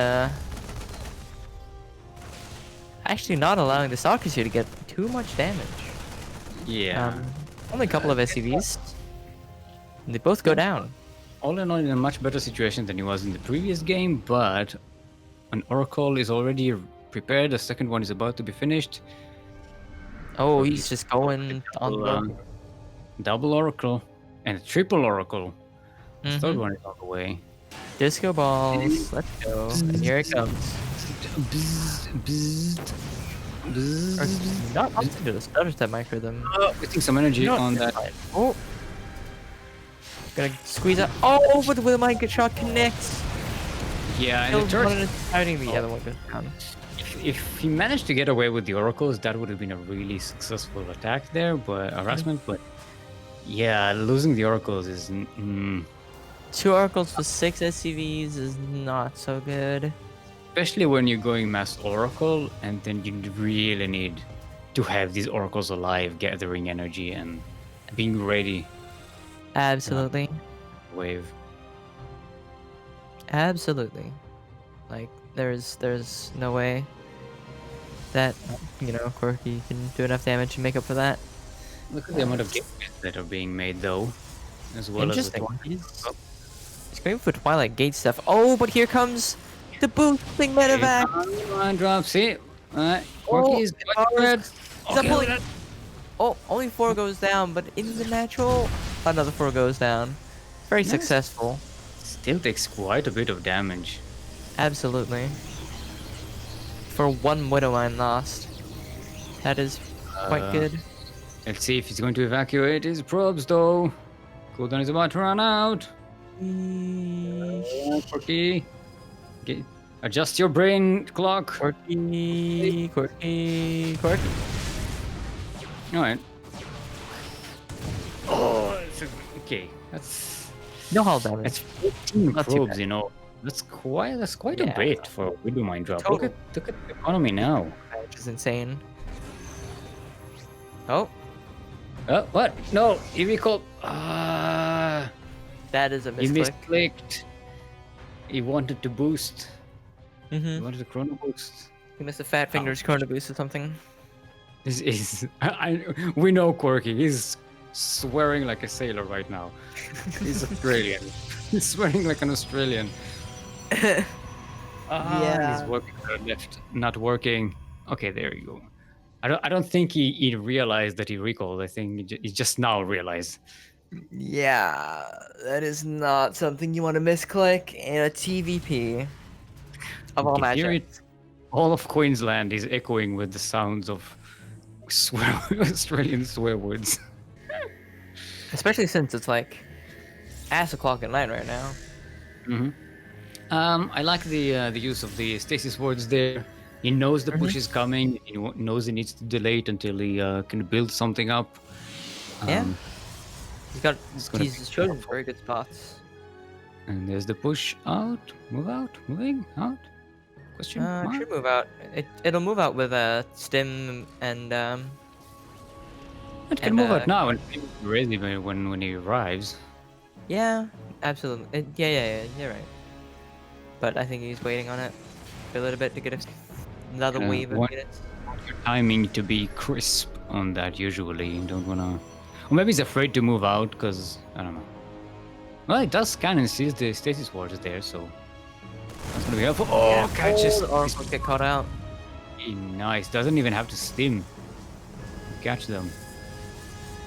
actually not allowing the Stalkers here to get too much damage. Yeah. Only a couple of SCVs. And they both go down. All in all, in a much better situation than he was in the previous game, but an Oracle is already prepared. The second one is about to be finished. Oh, he's just going on the road. Double Oracle and a triple Oracle. The third one is on the way. Disco balls. Let's go. And here it comes. Not opposite to the stutter step micro them. Wasting some energy on that. Oh. Gonna squeeze out. Oh, but the mic shot connects. Yeah, and the turret. The other one goes down. If he managed to get away with the Oracles, that would have been a really successful attack there, but harassment. But yeah, losing the Oracles is. 2 Oracles for 6 SCVs is not so good. Especially when you're going mass Oracle, and then you really need to have these Oracles alive, gathering energy and being ready. Absolutely. Wave. Absolutely. Like, there's no way that, Quirky can do enough damage to make up for that. Look at the amount of games that are being made, though, as well as the He's going for Twilight Gate stuff. Oh, but here comes the boosting medevac. Come on, drops it. Quirky's Oh, only 4 goes down, but in the natural, another 4 goes down. Very successful. Still takes quite a bit of damage. Absolutely. For 1 Widow Mine lost. That is quite good. Let's see if he's going to evacuate his probes, though. Cooldown is about to run out. Quirky. Adjust your brain clock. Quirky. Alright. Oh, okay. That's no hull damage. That's 14 Not too probes, bad. you know. That's quite a Yeah. bit for a Widow Mine drop. Total. Look at the economy now. Which is insane. Oh, What? No, he recalled. that is a He misclick. misclicked. He wanted to boost. He Mm-hmm. wanted a chrono boost. He missed a Fat Fingers Chrono Boost or something. This is. We know Quirky. He's swearing like a sailor right now. He's Australian. He's swearing like an Australian. Yeah. He's working to the left, not working. Okay, there you go. I don't think he realized that he recalled. I think he just now realized. Yeah, that is not something you want to misclick in a TVP of all You can hear matches. All of Queensland is echoing with the sounds of Australian swear words. Especially since it's like ass o'clock at night right now. I like the use of the stasis words there. He knows the push is coming. He knows he needs to delay it until he can build something up. Yeah. gonna He's be chosen very good spots. And there's the push out, moving out. Question It mark? should move out. It'll move out with stim and It can move out now and ready when he arrives. yeah, absolutely. Yeah, you're right. But I think he's waiting on it for a little bit to get another wave of want units. your timing to be crisp on that usually. You don't wanna, or maybe he's afraid to move out because I don't know. Well, it does scan and sees the stasis wards there, so that's gonna be helpful. Oh, Yeah, catches! Oracles get caught out. Nice. Doesn't even have to stim. Catch them.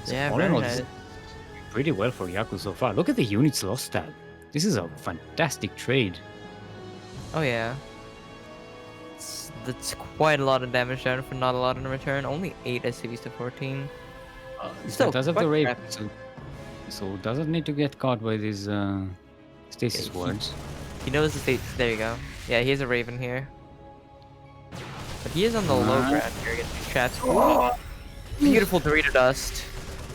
So Yeah, all in very all, nice. this is pretty well for Yaku so far. Look at the units lost tab. This is a fantastic trade. Oh yeah. That's quite a lot of damage done for not a lot in return. Only 8 SCVs to 14. Still, Does have quite the Raven, crappy. so doesn't need to get caught by these stasis Yeah, wards. He knows the state. There you go. Yeah, he has a Raven here. But he is on the low ground here against these traps. Beautiful Dorito dust.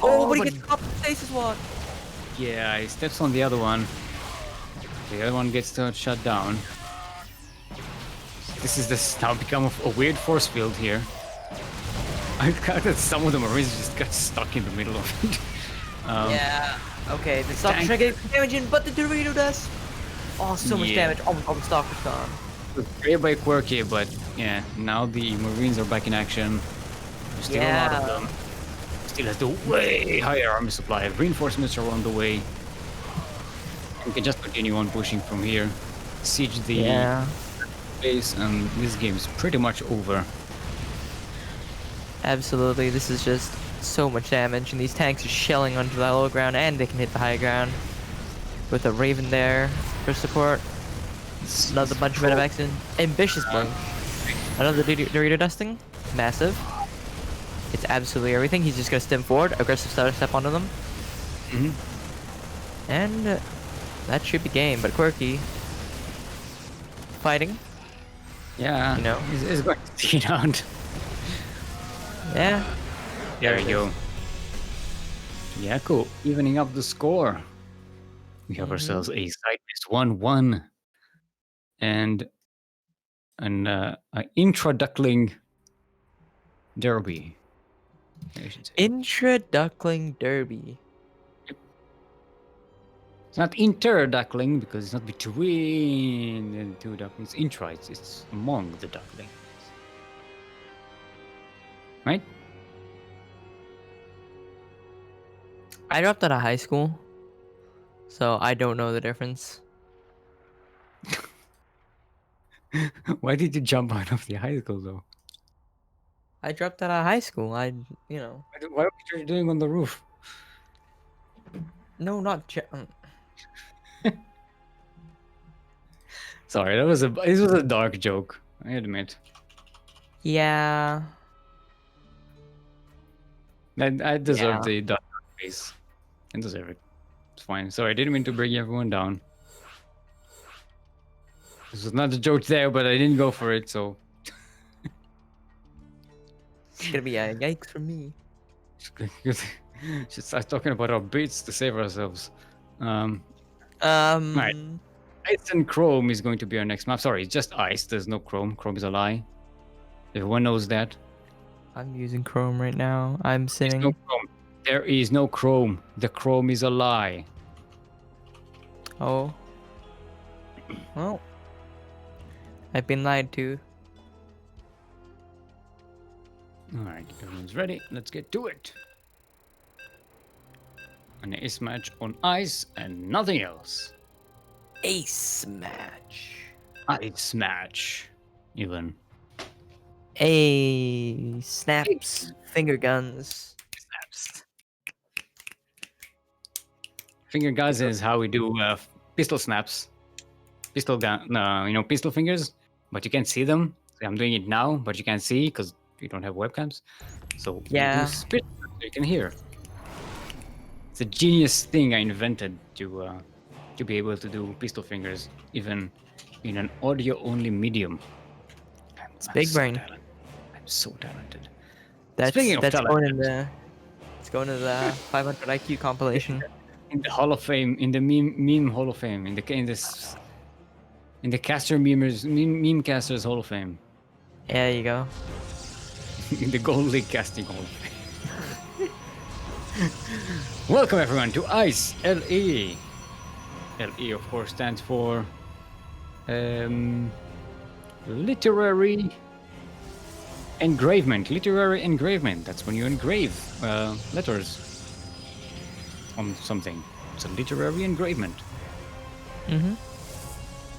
Oh, but he gets caught with the stasis ward. Yeah, he steps on the other one. The other one gets shut down. This is now become a weird force field here. I got that some of the Marines just got stuck in the middle of it. Yeah. Okay, the Stalker's trying to get damage in, but the Dorito dust. Oh, so much damage. Oh my god, the Stalker's gone. Great by Quirky, but yeah, now the Marines are back in action. There's still a lot of them. Still has the way higher army supply. Reinforcements are on the way. We can just continue on pushing from here. Siege the base, and this game is pretty much over. Absolutely, this is just so much damage, and these tanks are shelling onto the low ground, and they can hit the high ground. With a Raven there for support. Another bunch of medevacs in. Ambitious blink. Another Dorito dusting. Massive. It's absolutely everything. He's just gonna stem forward, aggressive stutter step onto them. And that should be game, but Quirky fighting. Yeah, You know? he's going to take it out. Yeah. There you go. Yaku evening up the score. We have ourselves a side-based 1-1 and an intra-duckling derby. I should say. Intra-duckling derby. It's not inter-duckling because it's not between the two ducklings. Intra, it's among the ducklings. Right? I dropped out of high school, so I don't know the difference. Why did you jump out of the high school though? I dropped out of high school. What were you doing on the roof? No, not Sorry, this was a dark joke. I admit. Yeah. I deserve the dark face. I deserve it. It's fine. Sorry, I didn't mean to bring everyone down. This was not a joke there, but I didn't go for it, so. It's gonna be a yikes for me. Should start talking about our bits to save ourselves. Right. Ice and Chrome is going to be our next map. Sorry, it's just ice. There's no Chrome. Chrome is a lie. Everyone knows that. I'm using Chrome right now. I'm sitting. No Chrome. There is no Chrome. The Chrome is a lie. Oh. Well. I've been lied to. Alright, everyone's ready. Let's get to it. An ace match on ice and nothing else. Ace match. Ice match. Even. Snaps. Finger guns. Snaps. Finger guns is how we do pistol snaps. Pistol gun, pistol fingers, but you can't see them. I'm doing it now, but you can't see because we don't have webcams. So Yeah. we do spit so you can hear. It's a genius thing I invented to be able to do pistol fingers even in an audio-only medium. It's I'm big so brain. talented. I'm so talented. That's Speaking of talent, going in the. It's going to the 500 IQ compilation. in the Hall of Fame, in the meme Hall of Fame, in the caster meme casters Hall of Fame, There you go. in the Gold League casting Hall of Fame. Welcome everyone to ICE LE. LE of course stands for literary engravement. Literary engravement. That's when you engrave letters on something. It's a literary engravement. Mm-hmm.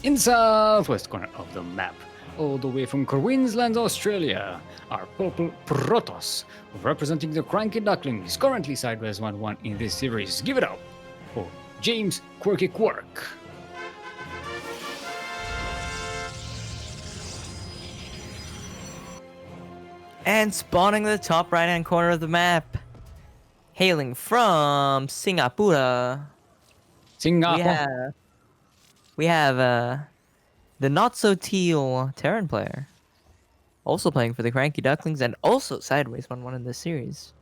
In the southwest corner of the map, all the way from Queensland, Australia, are purple Protoss, representing the CranKy Ducklings, currently sideways 1-1 in this series. Give it up for James Quirky Quirk. And spawning in the top right-hand corner of the map, hailing from Singapore, Singapore. we have the not so teal Terran player, also playing for the CranKy Ducklings and also sideways 1-1 in this series.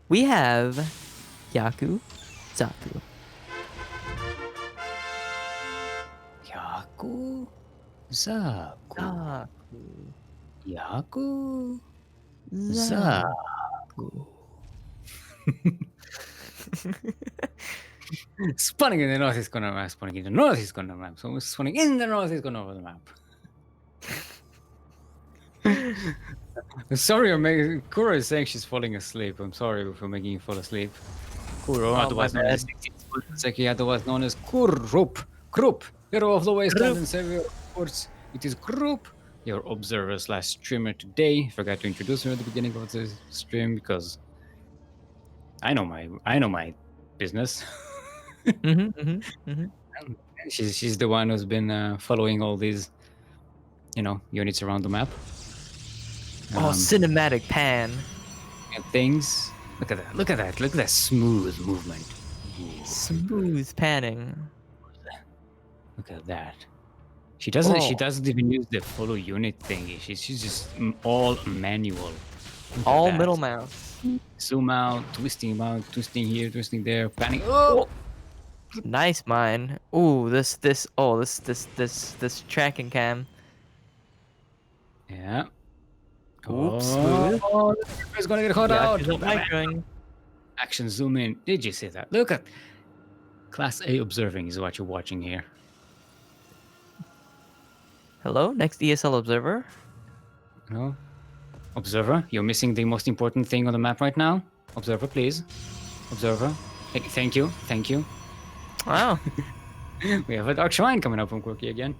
We have Yakuzaku. Yakuzaku. Yakuzaku. Spawning in the northeast corner of the map, spawning in the northeast corner of the map, so spawning in the northeast corner of the map. Sorry, Kuro is saying she's falling asleep. I'm sorry for making you fall asleep. Kuro, otherwise known as Seki, otherwise known as Krup, hero of the wasteland and savior of sports. It is Krup, your observer slash streamer today. Forgot to introduce her at the beginning of the stream because I know my business. She's the one who's been following all these, units around the map. Cinematic pan. And things. Look at that smooth movement. Smooth panning. Look at that. She doesn't even use the follow unit thingy. She's just all manual. All middle mouse. Zoom out, twisting here, twisting there, panning. Oh! Nice mine. Ooh, this tracking cam. Yeah. Oops, smooth. Oh, it's gonna get caught out. Action zoom in. Did you see that? Look at Class A observing is what you're watching here. Hello, next ESL observer. No. Observer, you're missing the most important thing on the map right now. Observer, please. Observer. Hey, thank you. Wow. We have a Dark Shrine coming up from Quirky again.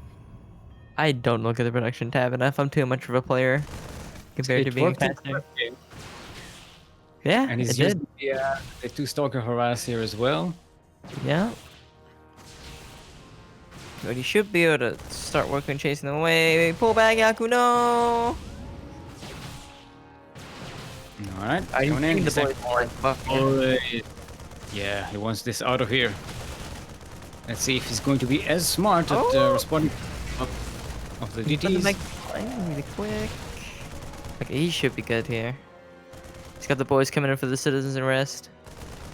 I don't look at the production tab enough. I'm too much of a player compared to being a caster. Yeah, and he's using the 2 Stalker harass here as well. Yeah. But he should be able to start working chasing them away. Pull back, Yaku, no! Alright, I think the boys yeah, he wants this out of here. Let's see if he's going to be as smart at responding of the DTs. Really quick. Okay, he should be good here. He's got the boys coming in for the citizens arrest.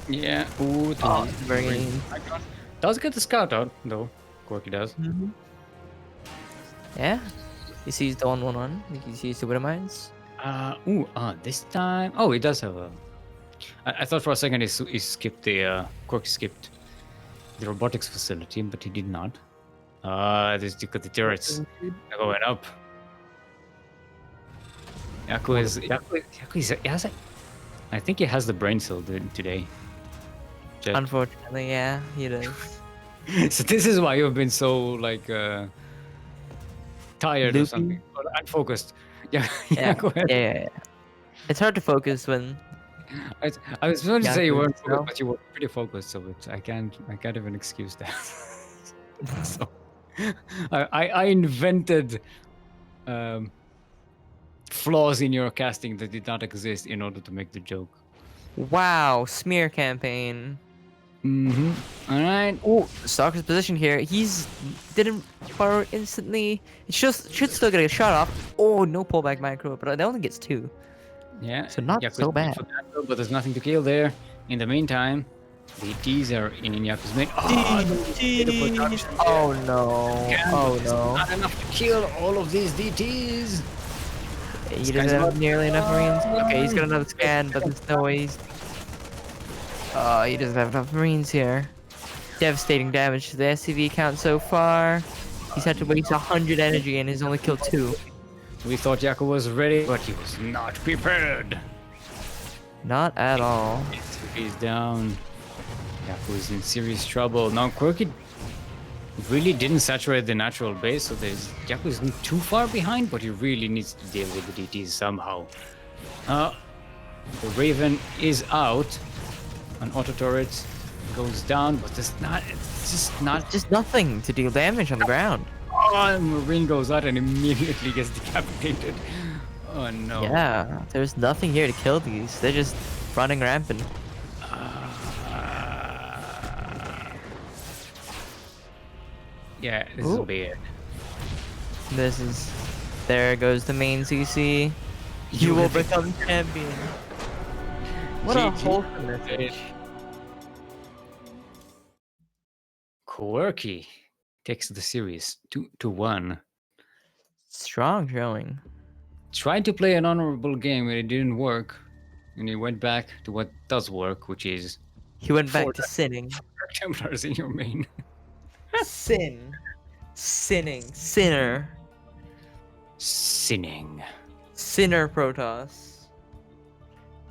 Yeah. Ooh, does get the scout out though. Quirky does. Yeah. He sees the 1-1-1. He sees the Widow Mines. This time. Oh, he does have a. I thought for a second he skipped the Quirky skipped the robotics facility, but he did not. This got the turrets going up. Yaku is. I think he has the brain cell today. Jett. Unfortunately, yeah, he does. So this is why you've been so tired or something, or unfocused. Yeah, go ahead. Yeah. It's hard to focus when. I was going to say you weren't focused, but you were pretty focused, so I can't even excuse that. So I invented flaws in your casting that did not exist in order to make the joke. Wow, smear campaign. All right. Oh, Stalker's position here. He's didn't fire instantly. It should still get a shot off. Oh, no pullback micro, but it only gets 2. Yeah. So not Yakuza so bad. for that, but there's nothing to kill there. In the meantime, the T's are in Yakuza's main. Oh no. Oh no. Not enough to kill all of these DTs. He doesn't have nearly enough Marines. Okay, he's got another scan, but there's no way he's... he doesn't have enough Marines here. Devastating damage to the SCV count so far. He's had to waste 100 energy and he's only killed 2. We thought Yaku was ready, but he was not prepared. Not at all. He's down. Yaku is in serious trouble. Now Quirky really didn't saturate the natural base, so Yaku isn't too far behind, but he really needs to deal with the DTs somehow. The Raven is out. An auto turret goes down, but it's just nothing to deal damage on the ground. Oh, Marine goes out and immediately gets decapitated. Oh no. Yeah, there's nothing here to kill these. They're just running rampant. Yeah, this is weird. There goes the main CC. You will become champion. What a wholesome message. Quirky takes the series 2-1. Strong showing. Tried to play an honorable game and it didn't work. And he went back to what does work, which is... He went back to sinning. Templars in your main. Sin. Sinning. Sinner. Sinning. Sinner Protoss.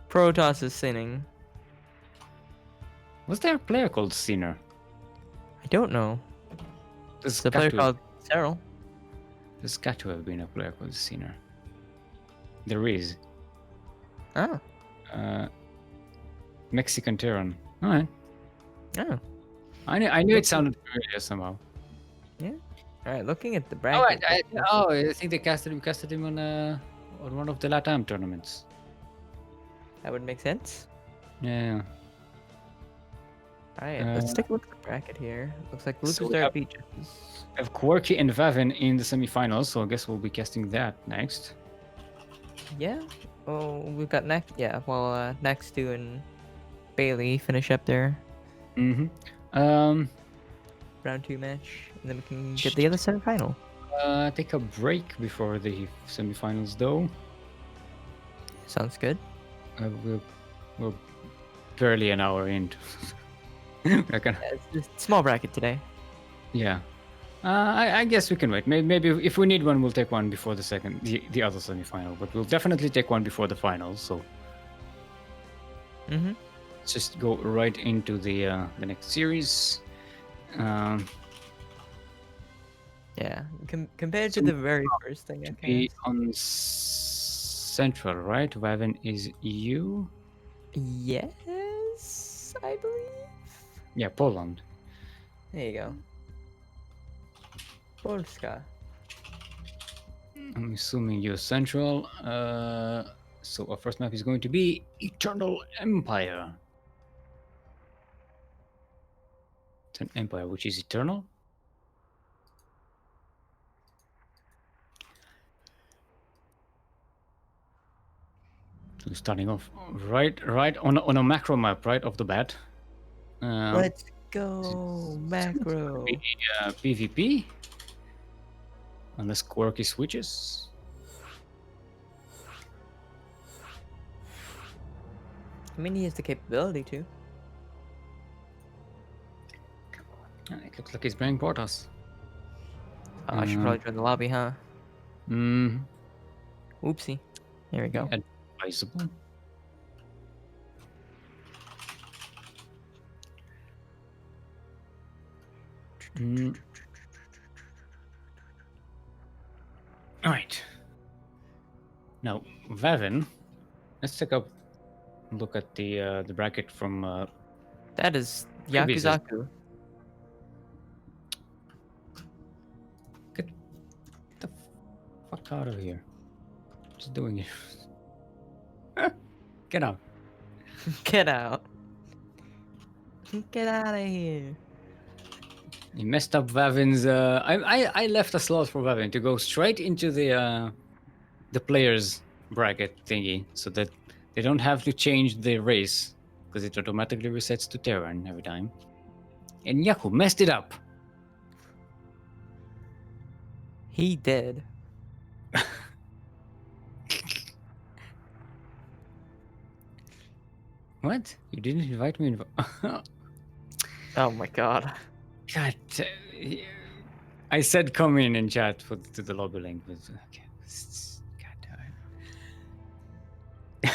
Protoss is sinning. Was there a player called Sinner? I don't know. There's a player called Cyril. There's got to have been a player called Sinner. There is. Oh. Mexican Terran. Alright. Oh. I knew it sounded familiar somehow. Yeah. Alright, looking at the bracket. I think they casted him on one of the LATAM tournaments. That would make sense. Yeah. Alright, let's take a look at the bracket here. Looks like Lucasdart beat We have Quirky and Vavin in the semifinals, so I guess we'll be casting that next. Yeah. Oh, we've got NaxDu and Bailey finish up there. Mm-hmm. Round 2 match, and then we can get the other semifinal. Take a break before the semifinals, though. Sounds good. We're barely an hour in. It's just small bracket today. Yeah. I guess we can wait. Maybe if we need one, we'll take one before the other semifinal. But we'll definitely take one before the final. So. Let's just go right into the next series. Yeah, compared to the very first thing I be on Central, right? Vavin is EU. Yes, I believe. Yeah, Poland. There you go. Polska. I'm assuming you're Central. So our first map is going to be Eternal Empire. It's an empire which is eternal. So starting off right on a macro map right off the bat. Let's go macro. PvP. Unless Quirky switches. I mean, he has the capability to. It looks like he's playing Portas. Oh, I should probably join the lobby, huh? Oopsie. There we go. Advisable. All right. Now, Vavin. Let's take a look at the bracket from. That is Yakuzaku. Get the fuck fuck out of here. Just doing it. Get out. Get out. Get out of here. You messed up Vavin's. I left a slot for Vavin to go straight into the players bracket thingy, so that they don't have to change the race because it automatically resets to Terran every time. And Yaku messed it up. He did. What? You didn't invite me? Oh my god. God, I said come in chat to the lobby link, but okay. God damn it.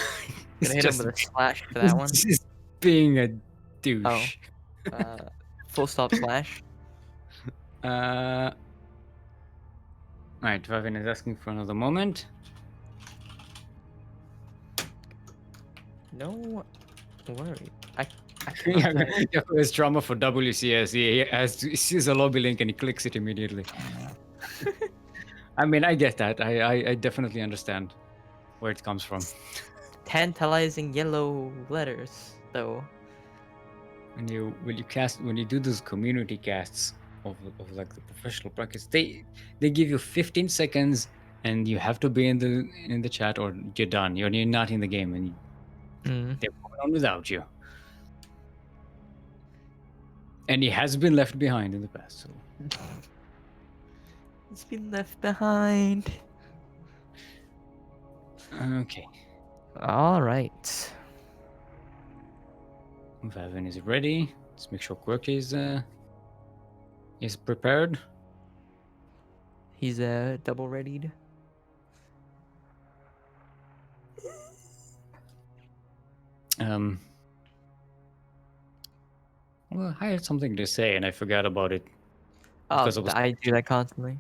Gonna hit him with a slash for that one. Just being a douche. Full stop slash. Alright, Vavin is asking for another moment. No worry. I Yaku has trauma for WCS. He sees a lobby link and he clicks it immediately. I mean, I get that. I definitely understand where it comes from. Tantalizing yellow letters, though. When you do those community casts of like the professional brackets, they give you 15 seconds and you have to be in the chat or you're done. You're not in the game and they're moving on without you. And he has been left behind in the past. So He's been left behind. okay, All right. Vavin is ready. Let's make sure Quirky is prepared. He's double readied. Well, I had something to say and I forgot about it. Oh, Because it was- I do that constantly.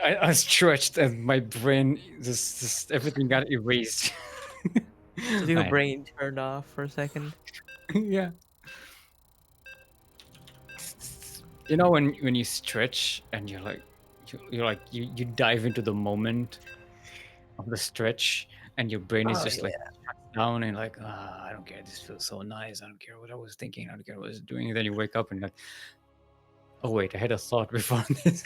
I stretched and my brain just everything got erased. So your Right. brain turned off for a second. Yeah. You know when you stretch and you're like you dive into the moment of the stretch and your brain is just like shut down and like I don't care, this feels so nice, I don't care what I was thinking, I don't care what I was doing, and then you wake up and like, oh wait, I had a thought before this.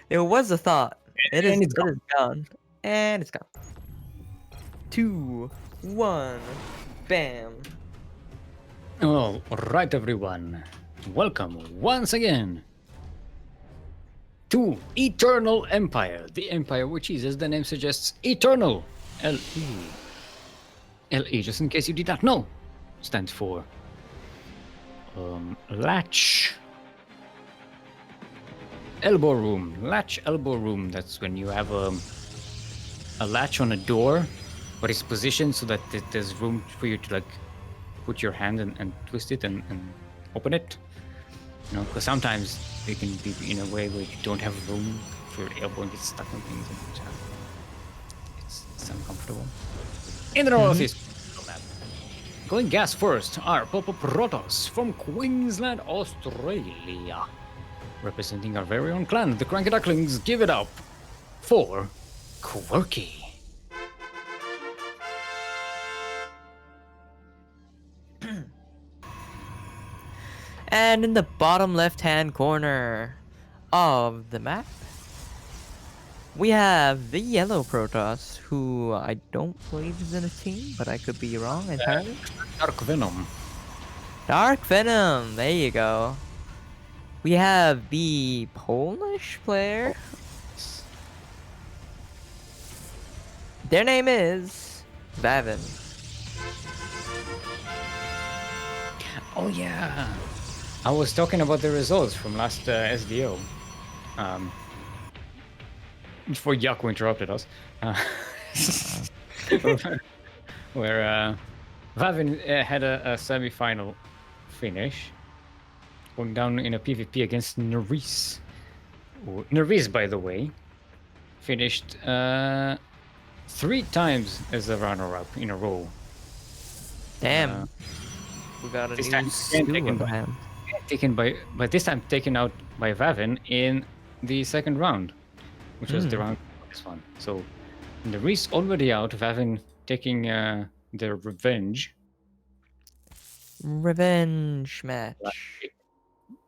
There was a thought. It is gone. gone. And it's gone. 2, 1, bam. All right, everyone. Welcome once again to Eternal Empire. The Empire which is, as the name suggests, eternal. L-E. L-E, just in case you did not know, stands for latch. Elbow room. Latch elbow room. That's when you have a latch on a door, but it's positioned so that there's room for you to like put your hand and twist it and open it. You know, because sometimes they can be in a way where you don't have room for your elbow and get stuck on things. And it's uncomfortable. In the northeast map, going gas first are Popo Protoss from Queensland, Australia. Representing our very own clan, the CranKy Ducklings. Give it up for Quirky. And in the bottom left-hand corner of the map, we have the yellow Protoss, who I don't believe is in a team, but I could be wrong entirely. Dark Venom. Dark Venom, there you go. We have the Polish player. Their name is Vavin. Oh yeah, I was talking about the results from last SDO. Before Yaku interrupted us, where Vavin had a semi-final finish, going down in a PvP against Nerys. Nerys, by the way, finished 3 times as a runner-up in a row. Damn. We got a this new time taken by this time taken out by Vavin in the second round, which was the round this one. So the Reese already out. Vavin taking their revenge. Revenge match.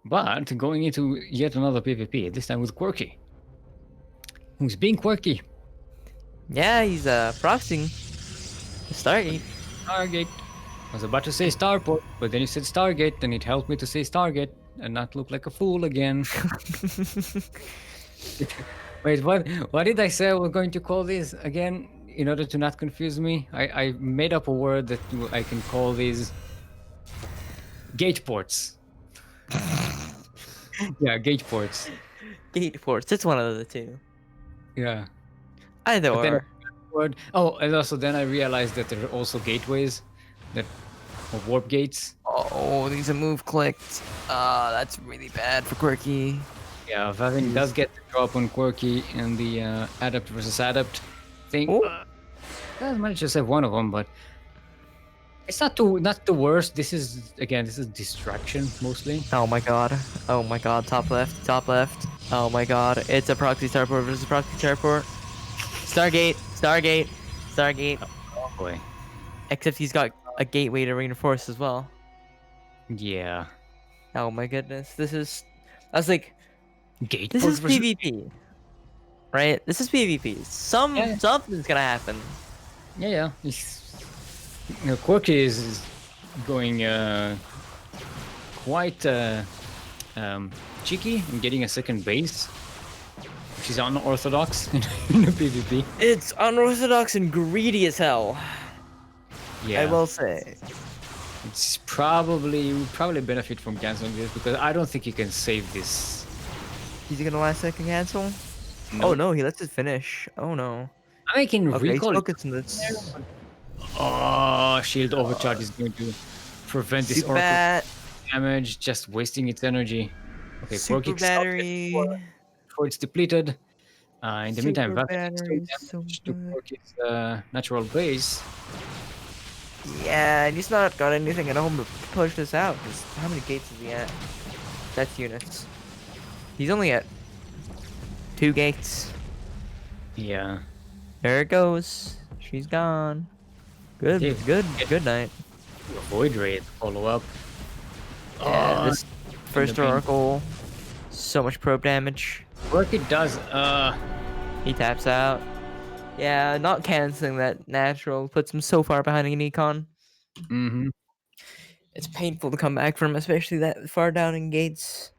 But going into yet another PvP, this time with Quirky. Who's being quirky? Yeah, he's proxying the Stargate. Stargate. I was about to say Starport, but then you said Stargate, and it helped me to say Stargate and not look like a fool again. Wait, what did I say I was going to call these again in order to not confuse me? I made up a word that I can call these gate ports. Yeah, gate ports. Gate force. It's one of the two. Yeah. Either But then or. word. Oh, and also then I realized that there are also gateways that or warp gates. Oh, these a move clicked. That's really bad for Quirky. Yeah, Vavin does get the drop on Quirky in the adapt versus adapt thing. Oh. I managed to save one of them, but it's not the worst. This is distraction mostly. Oh my god. Oh my god. Top left. Top left. Oh my god. It's a proxy starport versus proxy starport. Stargate. Stargate. Stargate. Oh boy. Except he's got a gateway to reinforce as well. Yeah. Oh my goodness. I was like, Gate this port is versus- PvP. Right? This is PvP. Something's gonna happen. Yeah. Quirky is going quite cheeky and getting a second base, which is unorthodox in the PvP. It's unorthodox and greedy as hell. Yeah. I will say. It's probably benefit from canceling this because I don't think he can save this. He's gonna last second cancel? No. Oh no, he lets it finish. Oh no. I mean, he can Okay, he's recall it. focusing this. Oh, shield overcharge is going to prevent this Super oracle bat, damage, just wasting its energy. Okay, super Quirky battery. before it's depleted. In the meantime, Super Vavin is battery, still so damage to good. Quirky's natural base. Yeah, and he's not got anything at home to push this out. 'Cause how many gates is he at? That's units. He's only at 2 gates. Yeah. There it goes. She's gone. Good, Dude, good night. Void Raid follow up. Yeah, this first the mean- oracle. So much probe damage. Quirky does. He taps out. Yeah, not canceling that natural puts him so far behind an econ. Mm-hmm. It's painful to come back from, especially that far down in gates,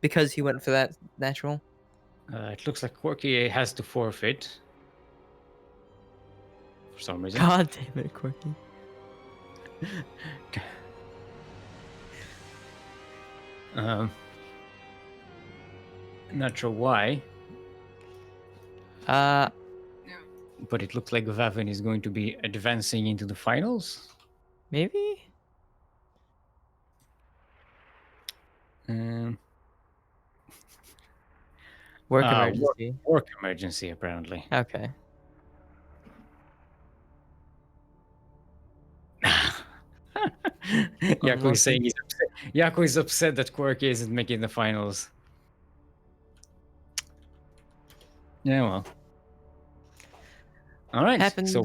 because he went for that natural. It looks like Quirky has to forfeit for some reason. God damn it, Quirky. Not sure why, Uh, but it looks like Vavin is going to be advancing into the finals. maybe. Um, Work uh, emergency. Work emergency, apparently. Okay. Yaku is saying he's upset. Yaku is upset that Quirky isn't making the finals. Yeah, well. All right. Happens. So,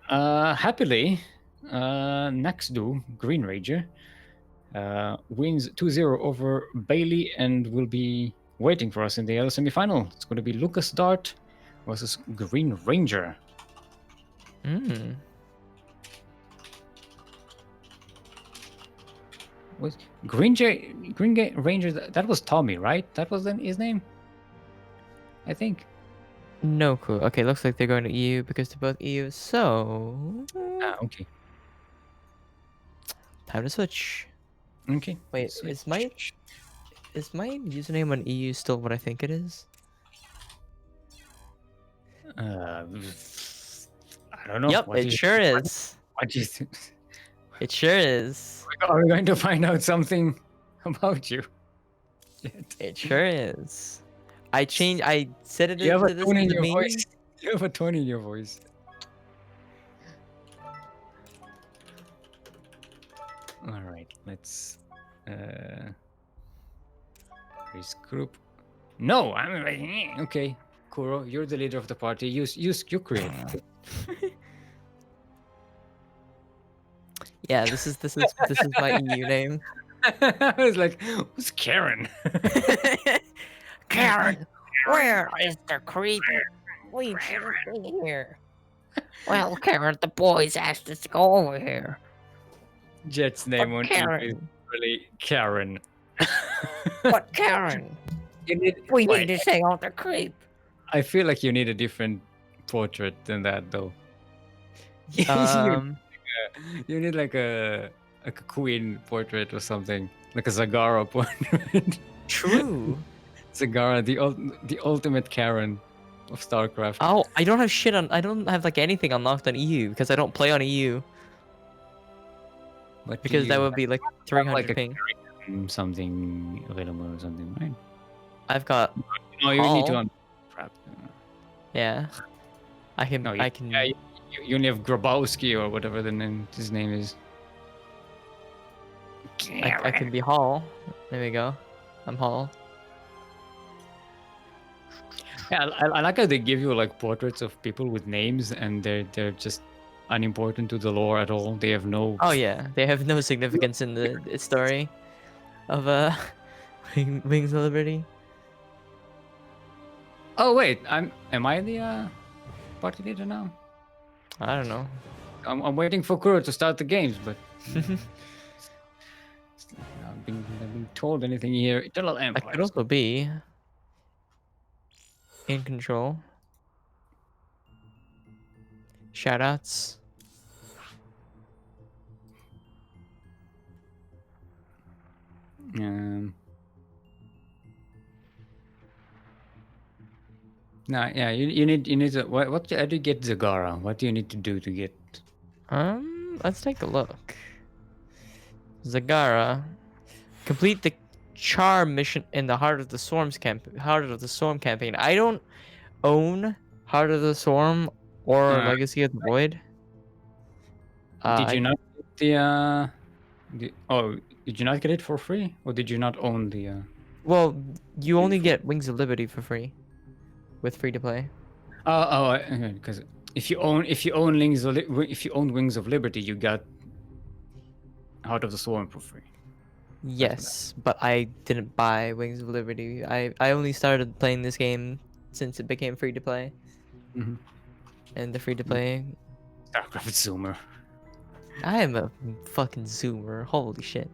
happily, NaxDu, Green Ranger, wins 2-0 over Bailey and will be waiting for us in the other semifinal. It's going to be Lucasdart versus Green Ranger. Mm. Was Ranger? That was Tommy, right? That was his name, I think. No clue. Okay, looks like they're going to EU because they're both EU. So Okay. time to switch. Okay. Wait, is my username on EU still what I think it is? I don't know. Yep, What it do you- sure is. What do you think? It sure is. Are we going to find out something about you? It sure is. I set it You have a into this tone in as a your meme. voice. You have a tone in your voice. All right, let's risk group. No, I'm okay. Kuro, you're the leader of the party. Use you create. Yeah, this is my EU name. I was like, who's Karen? Karen, where is the creep? We shouldn't be here. Well, Karen, the boys asked us to go over here. Jet's name But on EU is Karen, really Karen. but Karen, You need, we wait, need to stay on the creep. I feel like you need a different portrait than that, though. Um, You need like a queen portrait or something, like a Zagara portrait. true. Zagara, the ultimate Karen of StarCraft. Oh, I don't have shit on. I don't have like anything unlocked on EU because I don't play on EU. But Because that you would be like have 300 like a ping. something available or something, right? I've got. No, you need to Hall. crap. Yeah. I can. No, I can. Yeah, you only have Grabowski or whatever his name is. I can be Hall. There we go. I'm Hall. Yeah, I like how they give you like portraits of people with names, and they're just unimportant to the lore at all. They have no. Oh yeah, they have no significance in the story of Wings of Liberty. Oh wait, am I the party leader now? I don't know. I'm waiting for Kuro to start the games, but I've been told anything here. Eternal I Empire. could also be in control. Shoutouts. No, yeah, you need to what how do you get Zagara? What do you need to do to get? Let's take a look. Zagara, complete the charm mission in the Heart of the Storm campaign. I don't own Heart of the Storm or Legacy of the Void. Did you not get did you not get it for free, or did you not own the? Well, you only get Wings of Liberty for free, with free to play. Because if you own Wings of Liberty, you got Heart of the Swarm for free. Yes, but I didn't buy Wings of Liberty. I only started playing this game since it became free to play. Mhm. And the free to play, StarCraft Zoomer. I am a fucking zoomer. Holy shit.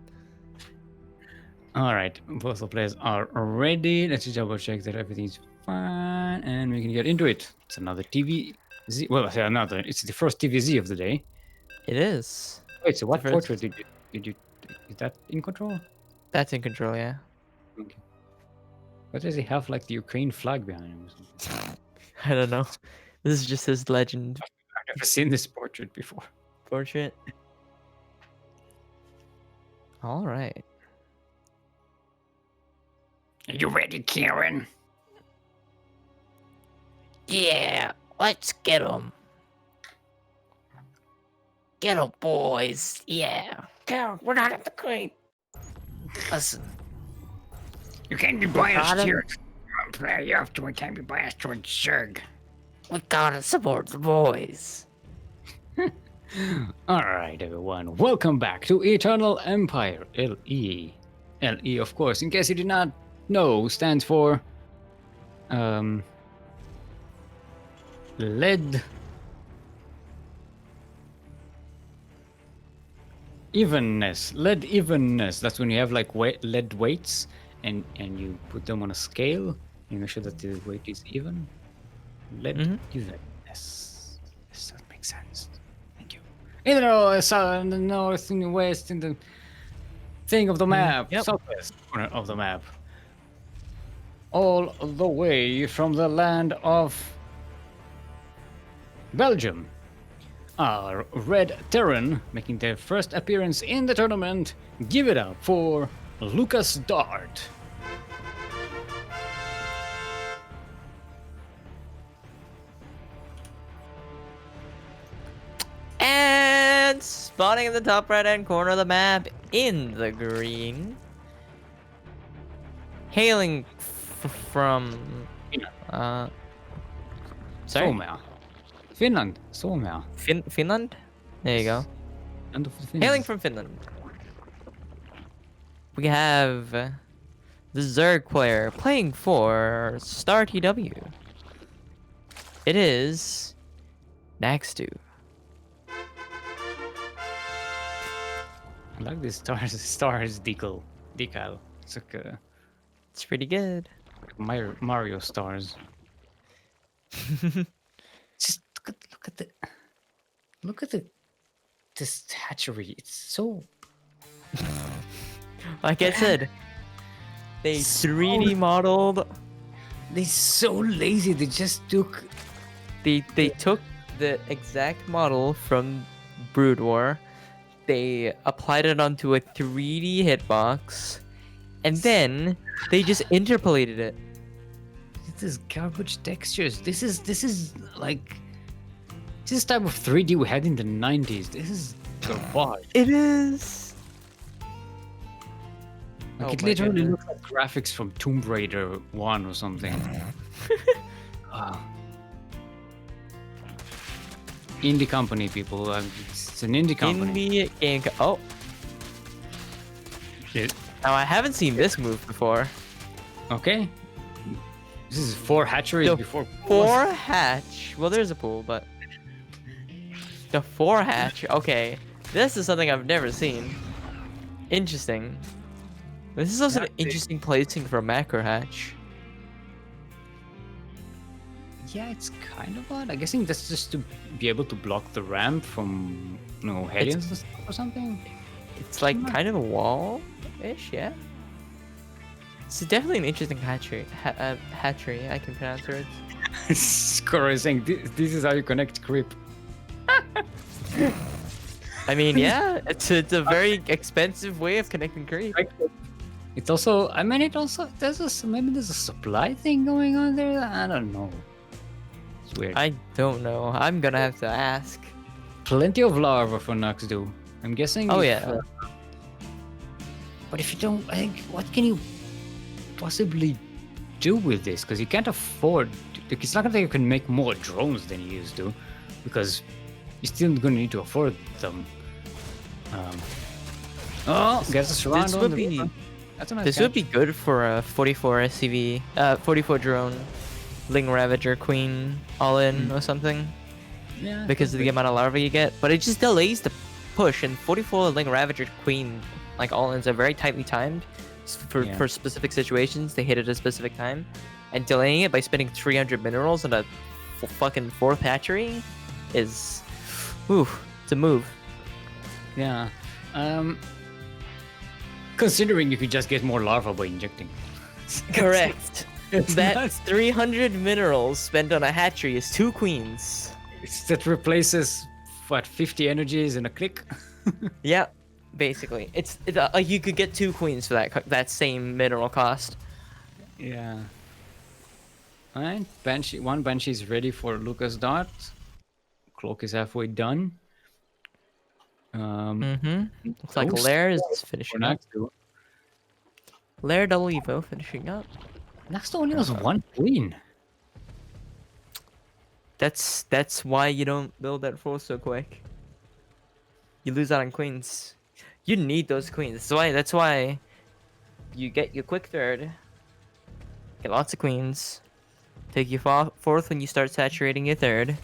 All right, both the players are ready. Let's just double check that everything's fine, and we can get into it. It's another TVZ. Well, I say another. It's the first TVZ of the day. It is. Wait, so what first- portrait did you? Is that in control? That's in control, yeah. Okay. What does he have like the Ukraine flag behind him? Or something? I don't know. This is just his legend I've never seen this portrait before. portrait. All right. Are you ready, Karen? Yeah, let's get 'em. Get 'em, boys. Yeah. Karen, we're not at the creep. Listen, You can't be got biased him. here. You have to. Can't be biased towards Zerg. we gotta support the boys. All right, everyone. Welcome back to Eternal Empire. LE. LE, of course. In case you did not know, stands for lead evenness. Lead evenness. That's when you have like lead weights and you put them on a scale. You make sure that the weight is even. Lead evenness. Yes, that makes sense. Thank you. In the south, in the north, in the west, in the thing of the map, yep. southwest corner of the map. All the way from the land of Belgium. Our Red Terran making their first appearance in the tournament. Give it up for Lucasdart. And spawning in the top right hand corner of the map in the green. Hailing from Sorry? Suomea. Finland. Suomea. Finland? There you go. Land of the Finns. Hailing from Finland. We have the Zerg player playing for StarTW. It is NaxDu. I like this stars decal. It's like It's pretty good. Mario stars. Just look at this hatchery. It's so Like I said, they 3D modeled. they're so lazy. They just took They took the exact model from Brood War. They applied it onto a 3D hitbox, and then they just interpolated it. this garbage textures. This is like this type of 3D we had in the 90s. This is garbage. It is. Like Oh it my literally goodness. looks like graphics from Tomb Raider 1 or something. Indie company, people. It's an indie company. Indie game. Oh, Shit. now I haven't seen this move before. Okay. This is 4 hatcheries The before. 4 hatch. Well, there's a pool, but the 4 hatch. Okay, this is something I've never seen. Interesting. This is also an interesting placing for a macro hatch. Yeah, it's kind of odd. I'm guessing that's just to be able to block the ramp from, Hellions or something. It's like kind of a wall-ish, yeah. It's definitely an interesting hatchery. Hatchery, I can pronounce words. Skoro is saying this is how you connect creep. I mean, yeah, it's a very expensive way of connecting creep. It's also, maybe there's a supply thing going on there. I don't know. It's weird. I don't know. I'm gonna have to ask. Plenty of larva for NaxDu. I'm guessing. Oh, if, yeah. But if you don't, I think, what can you possibly do with this? Because you can't afford. It's not like you can make more drones than you used to, because you're still gonna need to afford them. Gets us around. This would be. That's a nice This would be good for a 44 SCV, 44 drone, Ling Ravager Queen all in or something, yeah, because of the amount of larvae you get. But it just delays the push, and 44 Ling Ravager Queen like all ins are very tightly timed for specific situations. They hit at a specific time, and delaying it by spending 300 minerals on a fucking 4th hatchery is, it's a move. Yeah. Considering you could just get more larvae by injecting. Correct. It's That nuts. 300 minerals spent on a hatchery is 2 queens. That replaces what 50 energies in a click. Yeah, basically, it's you could get 2 queens for that same mineral cost. Yeah. Alright, one Banshee is ready for Lucasdart. Cloak is halfway done. Looks like Ghost Lair is for finishing up. NaxDu. Lair double Evo finishing up. NaxDu only has 1 queen. That's why you don't build that 4 so quick. You lose out on queens. You need those queens. That's why you get your quick 3rd. Get lots of queens. Take your 4th when you start saturating your 3rd.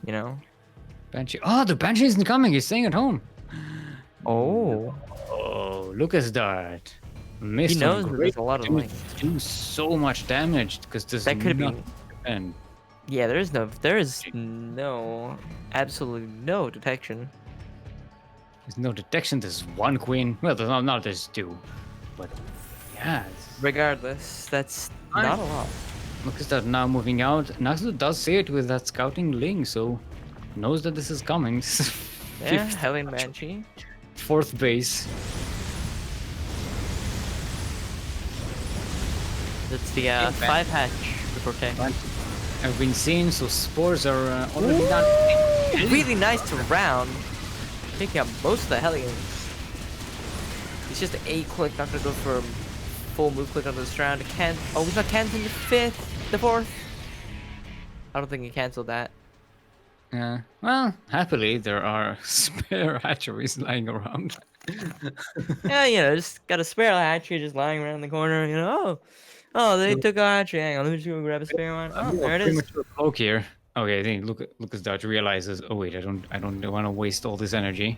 You know. Banshee. Oh, the Banshee isn't coming. He's staying at home. Oh. Oh, Lucasdart. Missed He knows on that great there's a lot of do- length. do so much damage because there's That could be. nothing to defend. Yeah, there is absolutely no detection. There's no detection. There's 1 queen. Well, there's 2, but yeah. Regardless, that's not a lot. Lucasdart now moving out. NaxDu does see it with that scouting link, so knows that this is coming. Yeah, 5th, Helen Banshee. 4th base. That's the 5 hatch to protect. Have been seen, so spores are already done. Really nice to round. Taking out most of the Hellions. It's just a click, not gonna go for full move click on this round. He's not canceling the 5th, the 4th. I don't think he canceled that. Well, happily there are spare hatcheries lying around. Yeah, you know, just got a spare hatchery just lying around the corner. You know, oh, they took a hatchery. Hang on, let me just go grab a spare one. Oh, there it is. Premature cloak here. Okay, I think Lucasdart realizes. Oh wait, I don't want to waste all this energy.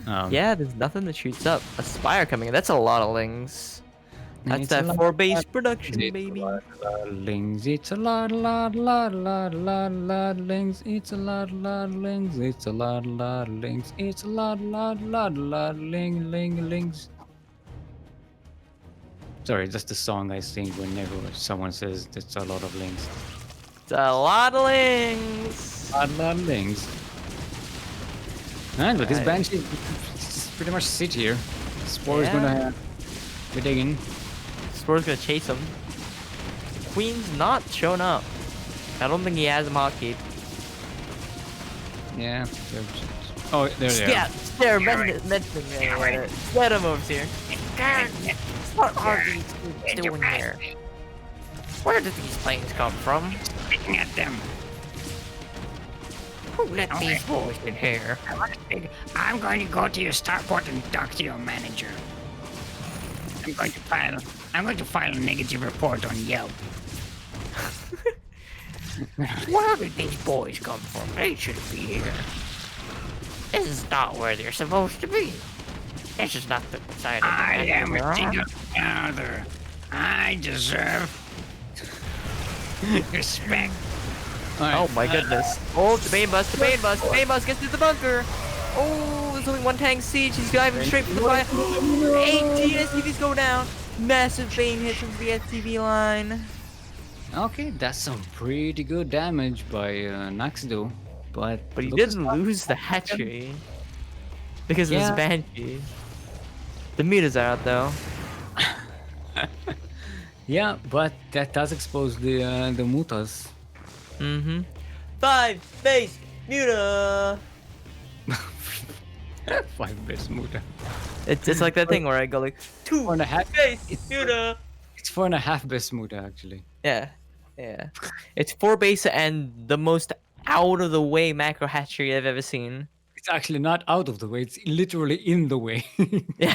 Yeah, there's nothing that shoots up. A spire coming in. That's a lot of lings. That's It's that a lot 4-base of production, It's baby. a lot of lings. It's a lot of lings. It's a lot of lings. It's a lot of lings. It's a lot lings. Sorry, that's the song I sing whenever someone says it's a lot of lings. It's a lot of lings. A lot of lings. And but this Right. Banshee just pretty much sit here. Spore is gonna be digging. Spore's gonna chase him. Queen's not showing up. I don't think he has him hotkeyed. Yeah. Oh, there they are. Yeah, there, mentioning it. Let him over here. What are these kids doing here? Where did these planes come from? Looking at them. Who let these boys in here? I'm going to go to your starport and talk to your manager. I'm going to file a negative report on Yelp. Where did these boys come from? They shouldn't be here. This is not where they're supposed to be. This is not the side of the I am a manager. single father. I deserve respect. Oh my goodness. Oh, the main bus, the main bus, the main bus gets to the bunker. Oh, there's only one tank siege. He's diving straight for the fire. 18 SCVs go down. Massive Bane hits into the SCV line. Okay, that's some pretty good damage by NaxDu, but He Lucas- didn't lose the hatchery because of Yeah. his Banshee. The meters are out though. Yeah, but that does expose the mutas. Mm-hmm. 5 base muta. 5 base muta. It's like that thing where I go like 2 4.5 base muta. It's 4.5 base muta actually. Yeah, yeah. It's 4 base and the most out of the way macro hatchery I've ever seen. It's actually not out of the way. It's literally in the way. Yeah.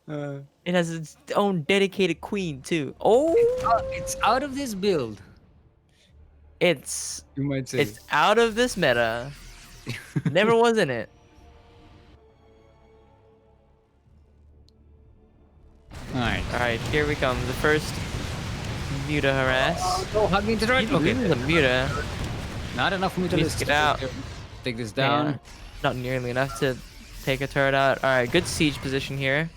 uh, It has its own dedicated queen too. Oh, it's out of this build. it's You might say. out of this meta. Never was in it. All right. All right, here we come. The first muta harass. Oh, hugging the right. Okay, Okay. the muta. Not enough Please mutalisks. get out. Take this Yeah, down. not nearly enough to take a turret out. All right, good siege position here.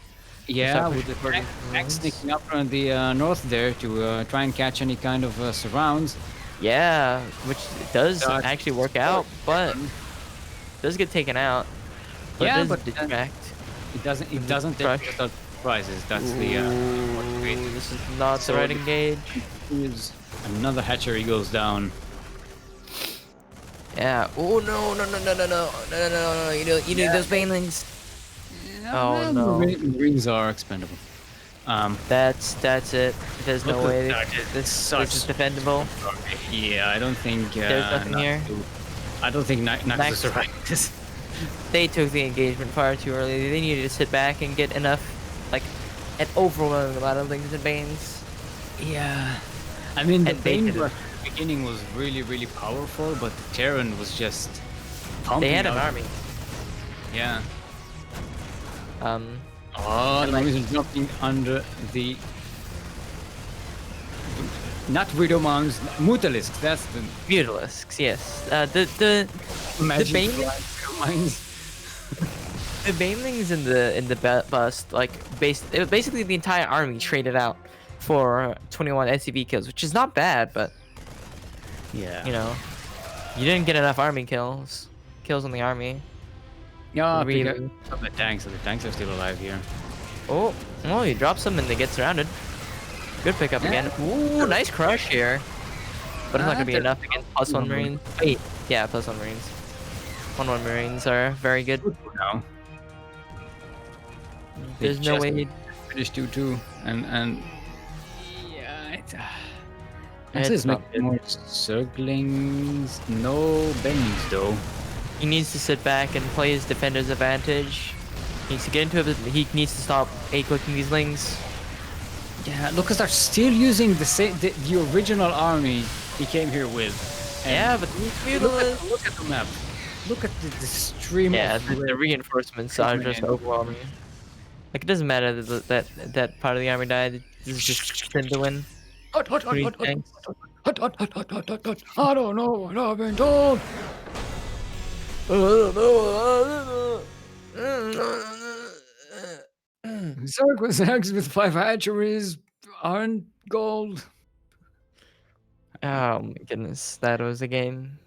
Yeah, What's with up the with the Max Ducklings? sneaking up from the north there to try and catch any kind of surrounds. Yeah, which does Dodge. actually work out, but does get taken out. But Yeah, it does but detract. It doesn't take Crush. without surprises. That's the Ooh, this is not So the right the- engage. is another hatchery goes down. Yeah. Oh no no no no no no no no no! You need those banelings. Oh, well, no. Marines are expendable. That's it. There's no Look at way that, this such- is defendable. Yeah, I don't think. There's nothing here. I don't think Nax Nax- survived this. They took the engagement far too early. They needed to sit back and get enough, like, an overwhelming amount of things and banes. Yeah. I mean, the And they Bane did it. rush at the beginning was really powerful, but the Terran was just pumping They had an out- army. Yeah. Um, Oh, the like- Marines are jumping under the... Not Widow Mounds, Mutalisks, that's the Mutalisks, yes. The magic Bane- mines. The banelings in the bust, like, basically the entire army traded out for 21 SCV kills, which is not bad, but, Yeah. you know, you didn't get enough army kills on the army. Yeah, Really? pick up the tanks, so the tanks are still alive here. Oh, well, he drops them and they get surrounded. Good pickup Yeah. again. Ooh, nice crush here. But it's not gonna be they're- enough against +1 Marines. Wait, yeah, +1 Marines. 1/1 Marines are very good. Good for now. There's no just- way. Finished 2-2, and This is not not good. more circlings, no bendings though. He needs to sit back and play his defender's advantage. He needs to get into it. He needs to stop A-clicking these lings. Yeah, Lucasdart still using the original army he came here with. And Yeah, but look at the map. Look at the stream. yeah, of the reinforcements are just Man. overwhelming. Like, it doesn't matter that part of the army died. This is just him to win. Hot. Three tanks. Hot. I don't know what I've been told. Zergs with 5 hatcheries aren't gold. Oh my goodness, that was a game.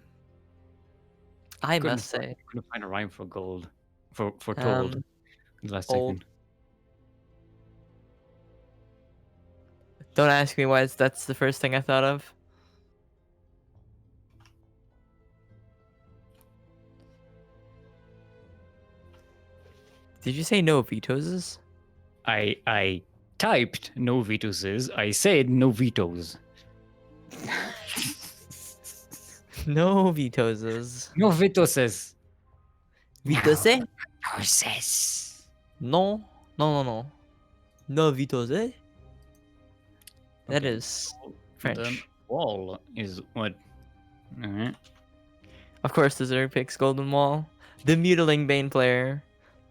I must say. Couldn't find a rhyme for gold. For told. Last old. second. Don't ask me why that's the first thing I thought of. Did you say no vetoes? I typed no vetoes. I said no vetoes. No vetoes. No vetoes. Vitose? Process. No. No. No vitose? That Okay. is French. The wall is what? Alright. Of course, the Zerg picks Golden Wall. The Mutiling Bane player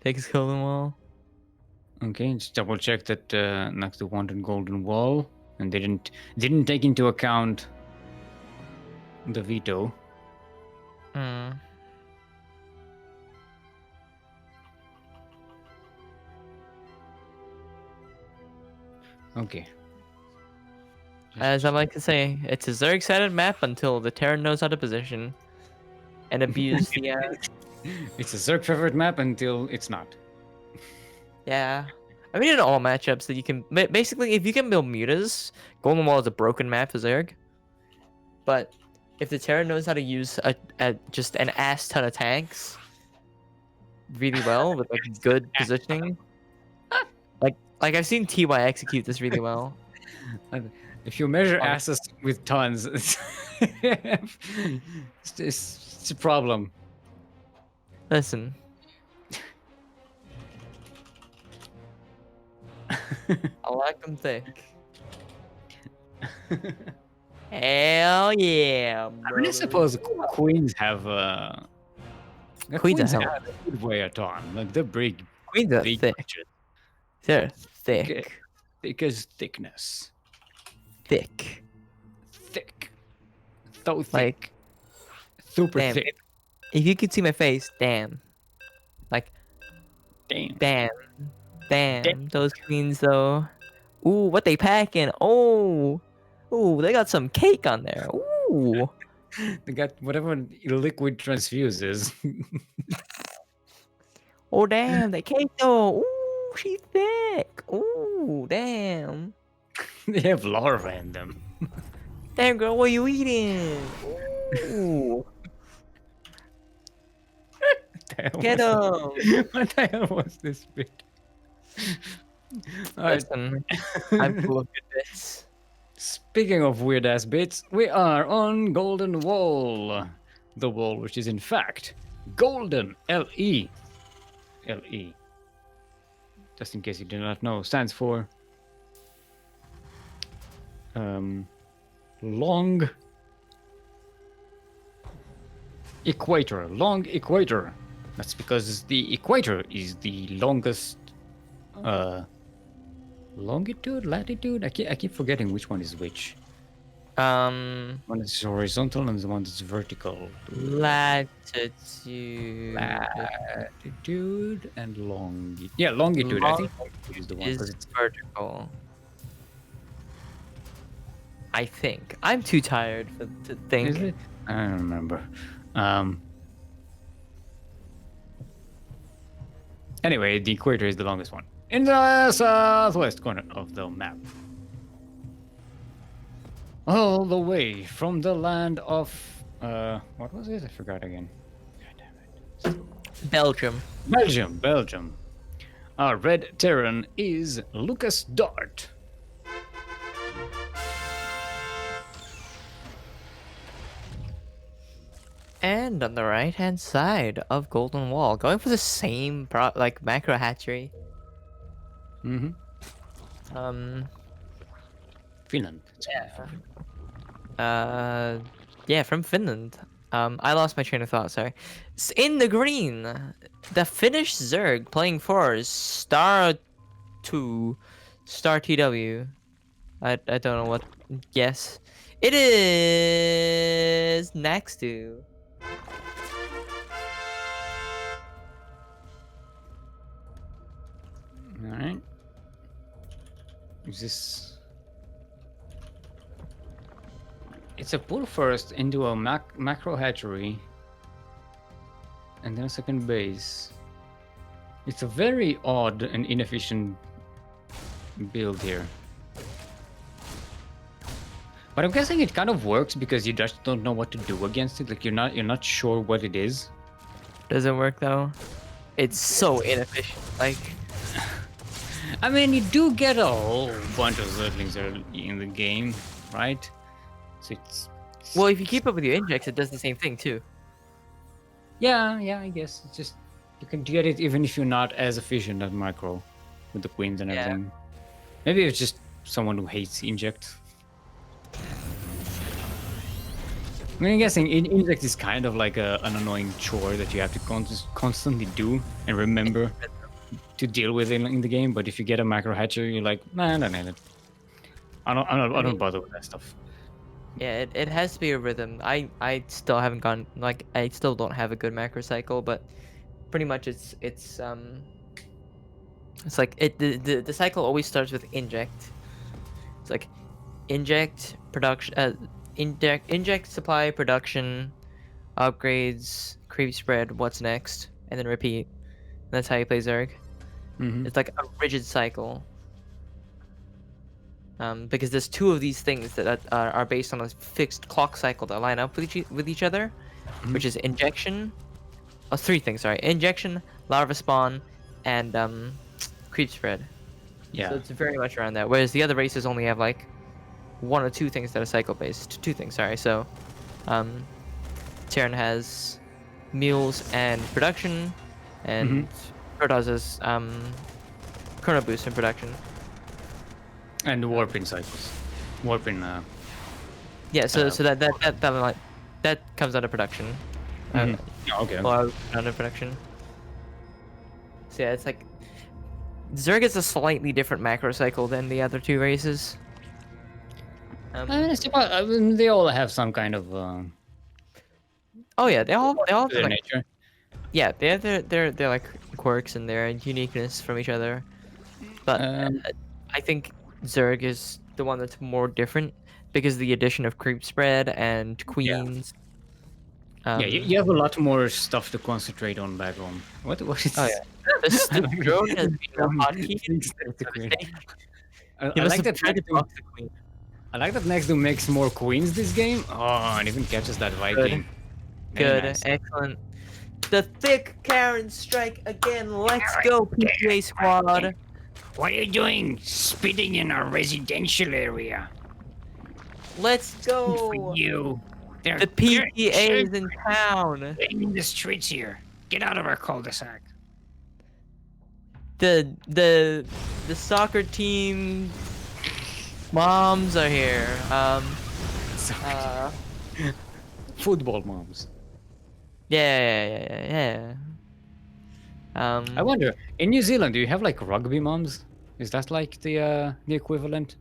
picks Golden Wall. Okay, just double check that NaxDu wanted golden wall and they didn't take into account the veto. Hmm. Okay. As I like to say, it's a Zerg-sided map until the Terran knows how to position and abuse the. It's a Zerg favorite map until it's not. Yeah. I mean, in all matchups that you can basically, if you can build mutas, Golden Wall is a broken map for Zerg. But if the Terran knows how to use just an ass ton of tanks really well with like good positioning, like I've seen TY execute this really well. If you measure Oh. asses with tons, it's a problem. Listen. I like them thick. Hell yeah, I mean, I brother. suppose queens have Queens are have a good way at on. Like they're big, Queens are big thick. creatures. They're thick. Thick as thickness. Thick. Thick. So thick. Like, Super damn. thick. If you could see my face, damn. Like, Damn. damn. Those queens, though. Ooh, what they packing? Oh. Ooh, they got some cake on there. Ooh. They got whatever liquid transfuses. Oh, damn. That cake, though. Ooh, she's thick. Ooh, damn. They have larvae in them. Damn, girl, what you eating? Ooh. Get him. What the hell was this bit? Alright, Listen, I'm full of good bits. speaking of weird ass bits, we are on Golden Wall. The wall which is in fact Golden LE. LE. Just in case you did not know, stands for long equator. Long equator. That's because the equator is the longest longitude, latitude. I keep forgetting which one is which. One is horizontal and the one is vertical. Latitude Latitude and longitude. Yeah, longitude. I think longitude is the one because is it's vertical. I think. I'm too tired to think. Is it? I don't remember. Anyway, the equator is the longest one. In the southwest corner of the map. All the way from the land of... what was it? I forgot again. God damn it. Belgium. Belgium. Our red Terran is Lucasdart. And on the right-hand side of Golden Wall, going for the same macro hatchery. Mm-hmm. Um, Finland. yeah, from Finland. I lost my train of thought. Sorry. In the green, the Finnish Zerg playing for Star TW. I don't know what. Yes, it is NaxDu. All right. Is this? It's a pull first into a macro hatchery, and then a second base. It's a very odd and inefficient build here. But I'm guessing it kind of works because you just don't know what to do against it. Like you're not sure what it is. Doesn't work though. It's so inefficient. Like, I mean, you do get a whole bunch of Zerglings in the game, right? So it's well, if you keep up with your injects, it does the same thing too. yeah, I guess it's just you can get it even if you're not as efficient as macro with the queens and Yeah. everything. Maybe it's just someone who hates inject. I mean, I'm guessing inject is kind of like an annoying chore that you have to constantly do and remember to deal with in the game. But if you get a macro hatcher, you're like, man, I need it. I don't bother with that stuff. Yeah, it has to be a rhythm. I still haven't gone like I still don't have a good macro cycle, but pretty much it's like the cycle always starts with inject. It's like inject production, inject supply production, upgrades, creep spread, what's next, and then repeat. And that's how you play Zerg. Mm-hmm. It's like a rigid cycle. Because there's two of these things that are based on a fixed clock cycle that line up with each other, which is injection. Oh, three things. Sorry, injection, larva spawn, and creep spread. Yeah. So it's very much around that. Whereas the other races only have like one or two things that are cycle based. Two things. Sorry. So, Terran has mules and production, and Protoss has chrono boost and production. And warping cycles. Warping. Yeah, so that comes under production. Yeah, okay. Or under production. So yeah, it's like Zerg is a slightly different macro cycle than the other two races. I mean, they all have some kind of Oh yeah, they all have their like, nature. yeah, they have their like quirks and their uniqueness from each other. But I think Zerg is the one that's more different because of the addition of creep spread and queens. Yeah, you have a lot more stuff to concentrate on back home. What is? Oh yeah, the drone has been a hotkey. I like that. Queen. I like that NaxDu makes more queens this game. Oh, and even catches that Viking. Very Good, nice. excellent. The thick Karen strike again. Let's go, PGA squad. What are you doing? Spitting in our residential area. Let's go. For you. They're, The PGA is in town. they're in the streets here. Get out of our cul-de-sac. The soccer team moms are here. Football moms. Yeah. I wonder, in New Zealand, do you have like rugby moms? Is that like the equivalent?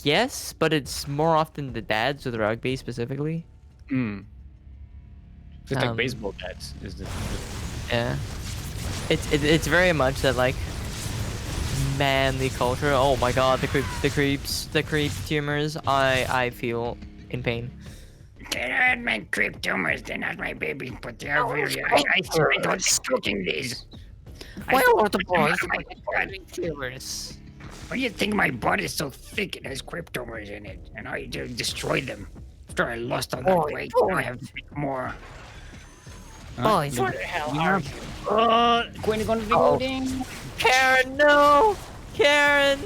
Yes, but it's more often the dads with rugby specifically. Just like baseball dads is the Yeah. It's very much that like manly culture. Oh my god, the creep tumors. I feel in pain. They're not my creep tumors. They're not my babies, but they're very. I don't stroking these. Why are the boys tumors? Why do you think my butt is so thick it has creep tumors in it, and I destroy them after I lost all that weight? I have more. boys? Where the hell are you? Quinn is gonna be loading. Karen, no! Karen!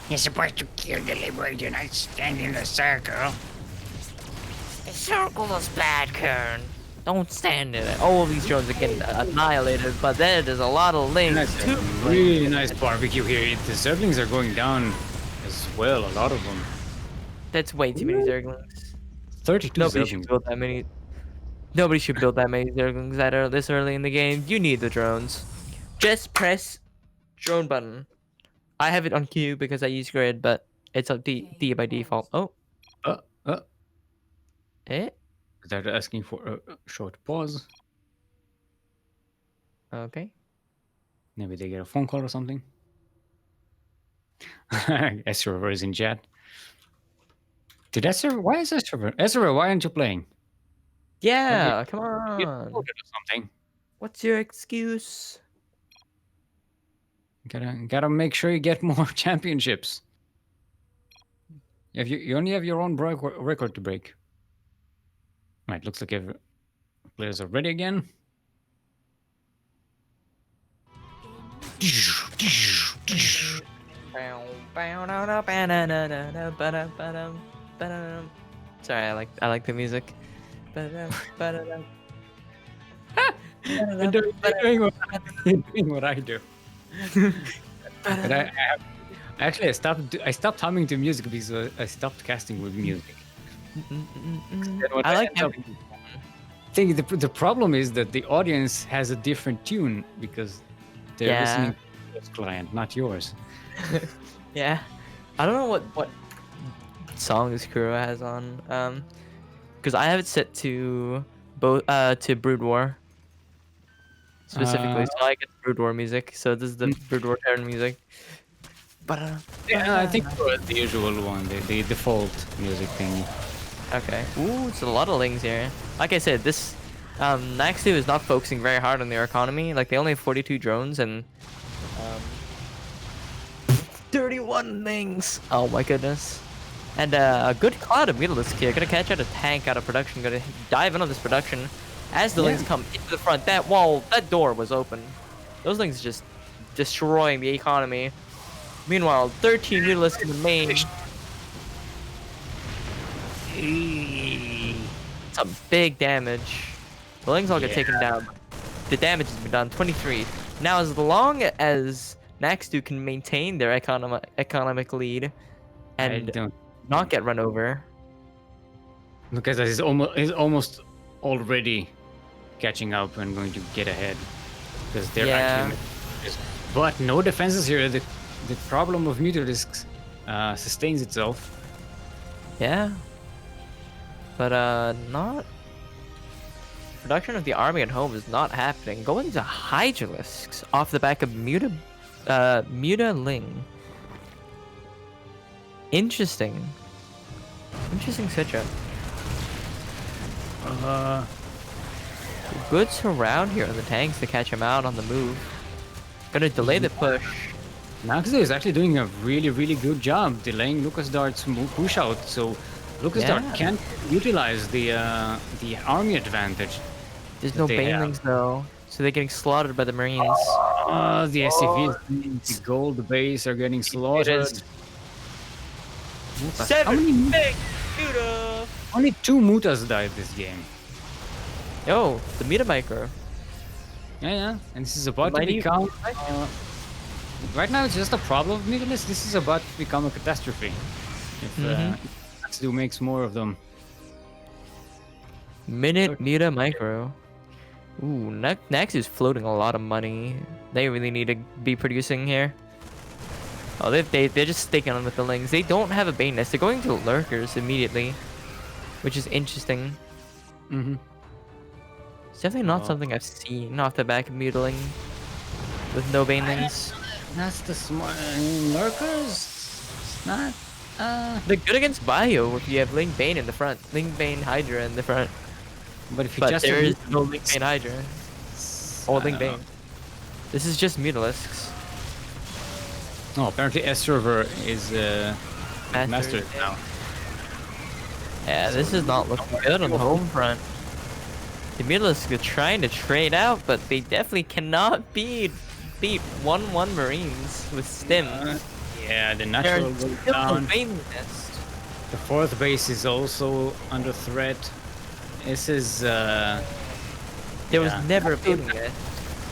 You're supposed to kill the liberator, not stand in a circle. The circle is bad, Kern. Don't stand in it. All of these drones are getting annihilated, but there's a lot of links That's too. a really nice barbecue here. The Zerglings are going down as well, a lot of them. That's way too many Zerglings. 32 Nobody should Zerglings. build that many. Nobody should build that many Zerglings this early in the game. You need the drones. Just press drone button. I have it on Q because I use grid, but it's on D by default. Oh, Uh, eh? they're asking for a short pause. Okay. Maybe they get a phone call or something. Esrover is in chat. Did Esrover? Why is Esrover? Esrover, why aren't you playing? Yeah, come Get on. promoted or something. What's your excuse? Gotta make sure you get more championships. You only have your own record to break. Right, looks like every players are ready again. Sorry, I like the music. You're doing what I do. But actually I stopped humming to music because I stopped casting with music. I like how I think the problem is that the audience has a different tune because they're listening to this client, not yours. yeah. I don't know what songs Kuro has on. Because I have it set to both to Brood War specifically, so I get Brood War music. So this is the Brood War turn music. Yeah, I think the usual one, the default music thing. Okay. Ooh, it's a lot of lings here. Like I said, this NaxDu is not focusing very hard on their economy. Like they only have 42 drones and 31 lings. Oh my goodness. And a good cloud of Mutalisks here. Gonna catch out a tank out of production. Gonna dive into this production as the lings come into the front. That door was open. Those lings just destroying the economy. Meanwhile, 13 Mutalisks in the main. Some big damage. The lings all get taken down. The damage has been done. 23. Now, as long as NaxDu can maintain their economic lead and not get run over. Because he's almost already catching up and going to get ahead. Because they're actually... But no defenses here. The problem of Mutalisks sustains itself. Yeah. But not... Production of the army at home is not happening. Going to Hydralisks off the back of Mutaling. Interesting. Interesting setup. Good surround here on the tanks to catch him out on the move. Gonna delay the push. NaxDu is actually doing a really good job delaying Lucasdart's push out, so Lucasdart can't utilize the army advantage. There's no banelings though, so they're getting slaughtered by the Marines. The SCVs, the gold base are getting slaughtered. 7 big Muta! Only 2 Mutas died this game. Yo, the Muta micro. Yeah, and this is about to become... right now it's just a problem of Mutalisks. This is about to become a catastrophe. If NaxDu makes more of them. Minute Muta micro. Ooh, Nax is floating a lot of money. They really need to be producing here. Oh, they're just sticking on with the lings. They don't have a bait nest. They're going to lurkers immediately, which is interesting. It's definitely not something I've seen off the back of Mutaling with no banelings. That's the smart lurkers. It's not. They're good against Bio if you have Ling Bane in the front. Ling Bane Hydra in the front. But if you just there is no Ling Bane Hydra. Or Ling Bane. This is just Mutalisks. Oh, apparently S-Server is mastered now. Yeah, this is not looking good on the home front. The Mutalisks are trying to trade out, but they definitely cannot beat 1-1 Marines with Stim. Yeah, the natural goes down. Bane nest. The fourth base is also under threat. This is There was yeah. never a building there.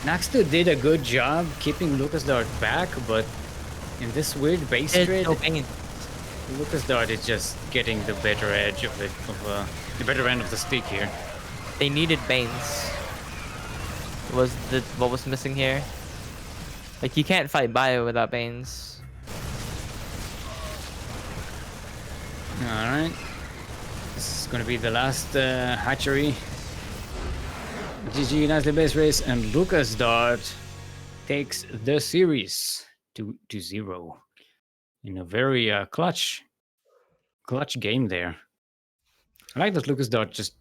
NaxDu did a good job keeping Lucasdart back, but in this weird base There's grid, no pain. Lucasdart is just getting the better edge of it, the better end of the stick here. They needed Banes. What was missing here? Like, you can't fight Bio without Banes. Alright. This is gonna be the last hatchery. GG, nicely base race, and Lucasdart takes the series 2-0 in a very clutch game there. I like that Lucasdart just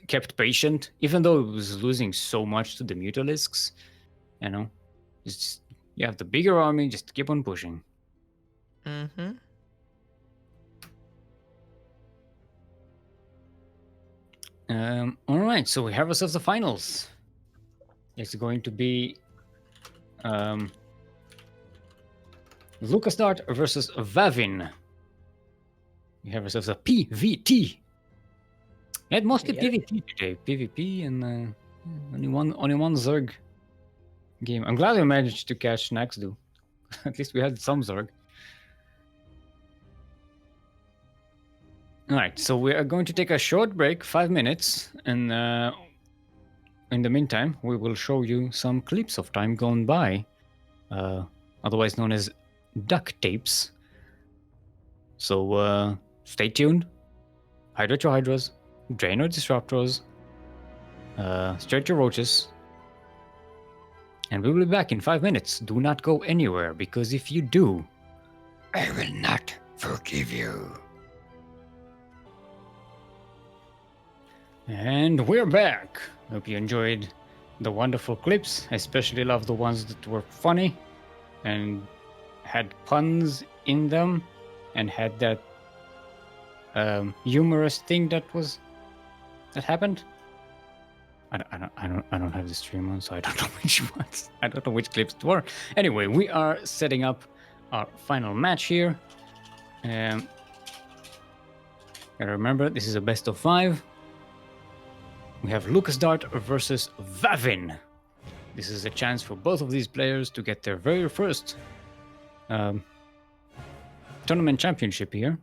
kept patient, even though it was losing so much to the Mutalisks. You know, just you have the bigger army, just keep on pushing. Mm-hmm. All right, so we have ourselves the finals. It's going to be Lucasdart versus Vavin. We have ourselves a PVT. We had mostly Yeah. PvP today. PvP and only one Zerg game. I'm glad we managed to catch NaxDu. At least we had some Zerg. Alright, so we are going to take a short break, 5 minutes, and in the meantime, we will show you some clips of time gone by, otherwise known as duck tapes. So stay tuned, hydrate your hydras, drain your disruptors, stretch your roaches, and we will be back in 5 minutes. Do not go anywhere, because if you do, I will not forgive you. And we're back. Hope you enjoyed the wonderful clips. I especially love the ones that were funny and had puns in them and had that humorous thing that happened. I don't have the stream on, so I don't know which ones. I don't know which clips it were. Anyway, we are setting up our final match here. Gotta remember, this is a best of 5. We have Lucasdart versus Vavin. This is a chance for both of these players to get their very first tournament championship here.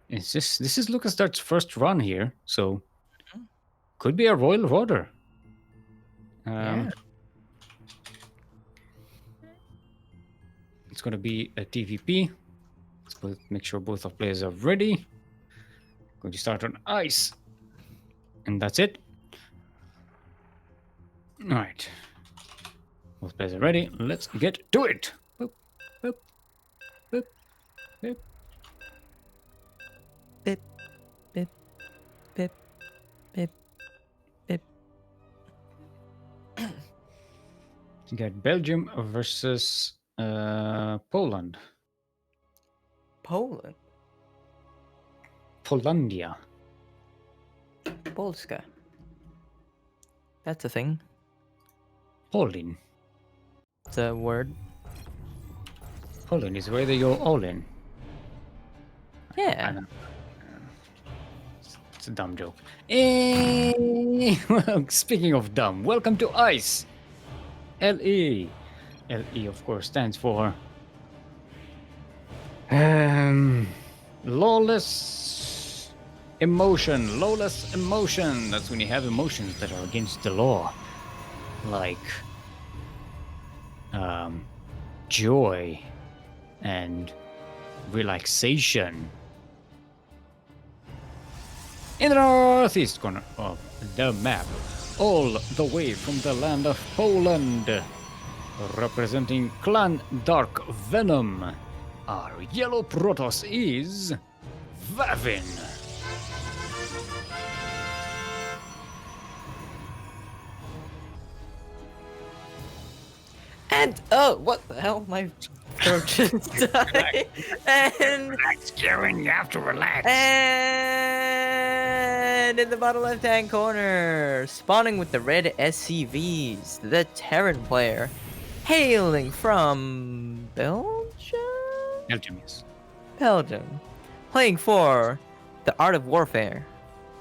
This is Lucasdart's first run here, so could be a royal roader. It's gonna be a TVP. Let's make sure both of players are ready. Going to start on ice. And that's it. All right. Both players are ready. Let's get to it. Boop, boop, boop, boop. Bip, bip, bip, bip, bip. You got Belgium versus Poland. Poland. Polandia. Polska. That's a thing. Polin. It's a word. Polin is where they go all in. I Yeah. know. It's a dumb joke. Well, speaking of dumb, welcome to ICE. LE. LE, of course, stands for lawless emotion. Lawless emotion. That's when you have emotions that are against the law, like joy and relaxation. In the northeast corner of the map, all the way from the land of Poland, representing Clan Dark Venom, our yellow Protoss is Vavin. And oh, what the hell? My throat just died. And Relax, Karen. You have to relax. and in the bottom left-hand corner, spawning with the red SCVs, the Terran player, hailing from Belgium. Belgium, yes. Belgium. playing for the Art of Warfare.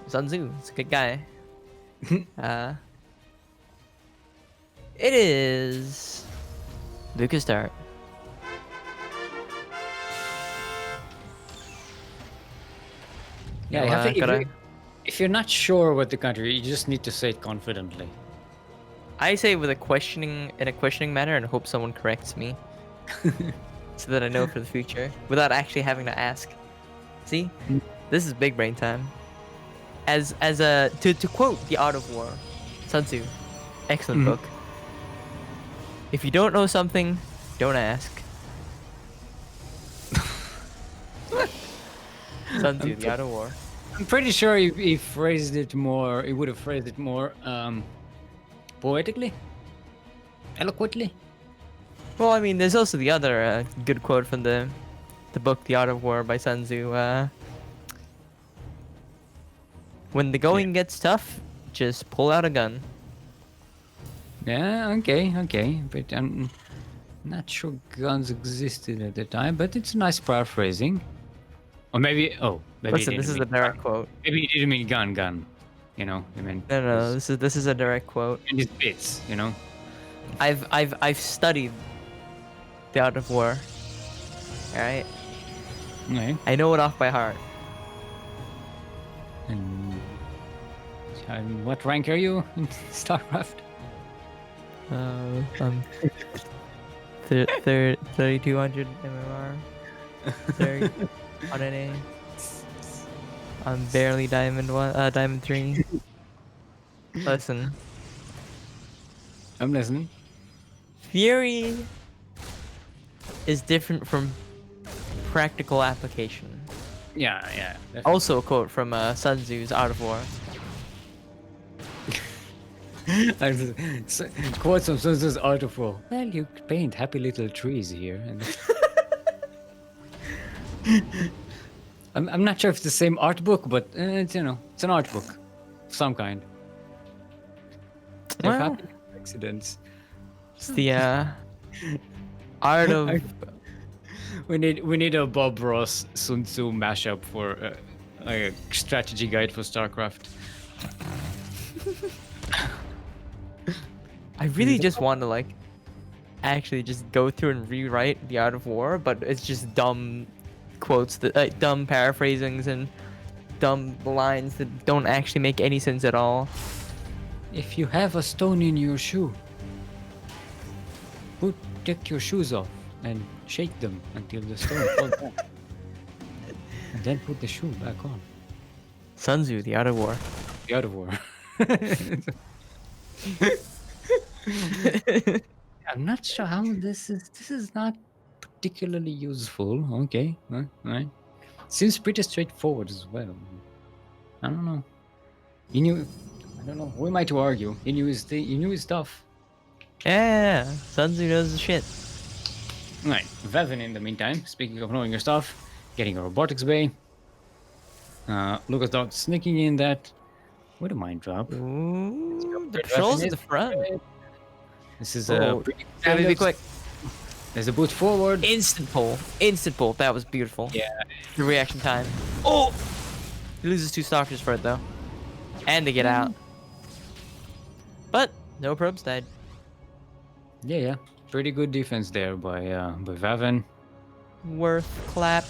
Sun Tzu, it's a good guy. It is Lucasdart. Yeah, you have to, if you're not sure what the country, you just need to say it confidently. I say with a questioning manner and hope someone corrects me, so that I know for the future without actually having to ask. See, this is big brain time. To quote The Art of War, Sun Tzu, excellent book. If you don't know something, don't ask. Sun Tzu, The Art of War. I'm pretty sure he phrased it more. He would have phrased it more poetically, eloquently. Well, I mean, there's also the other good quote from the book The Art of War by Sun Tzu. When the going gets tough, just pull out a gun. Yeah, okay, but I'm not sure guns existed at the time. But it's a nice paraphrasing. Or maybe maybe. Listen, this is a direct quote. Maybe he didn't mean gun. You know, I mean. No, this is a direct quote. And his bits, you know. I've studied The Art of War. All right. Okay. I know it off by heart. And what rank are you in StarCraft? I'm 3200 MMR. 30 on NA. I'm barely diamond 3. Listen. I'm listening. Theory is different from practical application. Yeah. Definitely. Also a quote from Sun Tzu's Art of War. Quotes from Sun Tzu's Art of War. Well, you paint happy little trees here. I'm not sure if it's the same art book, but it's it's an art book of some kind. They're Well, happy accidents. it's the art of. We need a Bob Ross Sun Tzu mashup for a strategy guide for StarCraft. I really just want to actually just go through and rewrite The Art of War, but it's just dumb quotes, dumb paraphrasings and dumb lines that don't actually make any sense at all. If you have a stone in your shoe, take your shoes off and shake them until the stone falls down. And then put the shoe back on. Sun Tzu, The Art of War. The Art of War. I'm not sure how this is not particularly useful. Okay, all right. Seems pretty straightforward as well. I don't know. He knew. I don't know. Who am I to argue? He knew his stuff. Yeah, Sun Tzu knows the shit. Right, Vavin in the meantime, speaking of knowing your stuff, getting a robotics bay. Lucasdart sneaking in that with a mind drop. Ooh, the patrols at the front. This is Gotta be quick. There's a boot forward. Instant pull. That was beautiful. Yeah. The reaction time. Oh! He loses 2 stalkers for it though. And they get out. But no probes died. Yeah. Pretty good defense there by Vavin. Worth clap.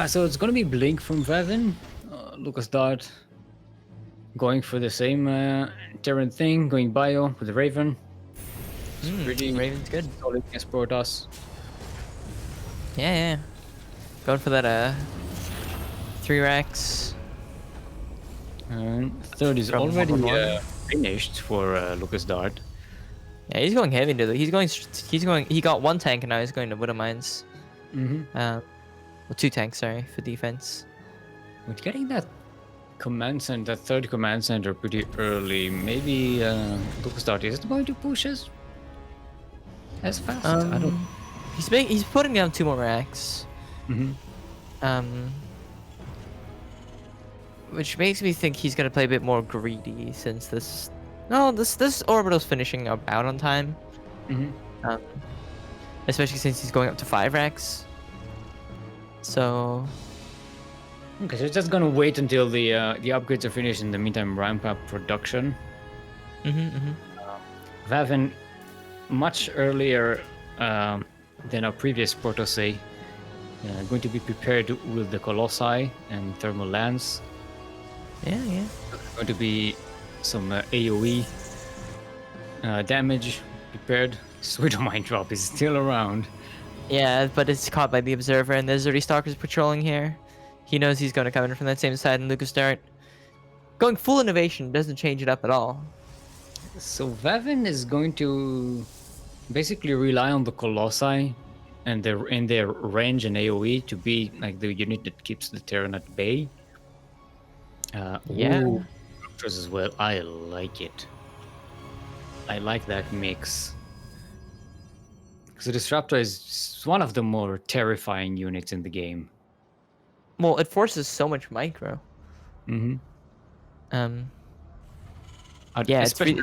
So it's gonna be Blink from Vavin. Lucasdart going for the same Terran thing, going bio with the Raven. Pretty Raven's good. solid against Protoss. Yeah. Going for that 3 racks. And third is From already one. finished for Lucasdart. Yeah, he's going heavy into the. He's going. He got 1 tank and now he's going to Widow Mines. Mm-hmm. Well, 2 tanks, sorry, for defense. With getting that third command center pretty early, maybe Lucasdart isn't going to push as fast. I don't. He's putting down 2 more racks. Mm-hmm. Which makes me think he's gonna play a bit more greedy since this orbital's finishing about on time. Mm-hmm. especially since he's going up to 5 racks. So Okay, so it's just gonna wait until the upgrades are finished. In the meantime, ramp up production. Vavin, much earlier than our previous Protosay, going to be prepared with the Colossi and Thermal Lance. yeah. Going to be some AoE damage prepared. Sweet Mind Drop is still around. Yeah, but it's caught by the Observer, and there's already Stalkers patrolling here. He knows he's going to come in from that same side in Lucasdart. Going full innovation doesn't change it up at all. So Vavin is going to basically rely on the Colossi and their range and AoE to be like the unit that keeps the Terran at bay. Yeah. Ooh, Raptors as well. I like it. I like that mix. Because the Disruptor is one of the more terrifying units in the game. Well, it forces so much micro. Mm-hmm. Yeah, Especially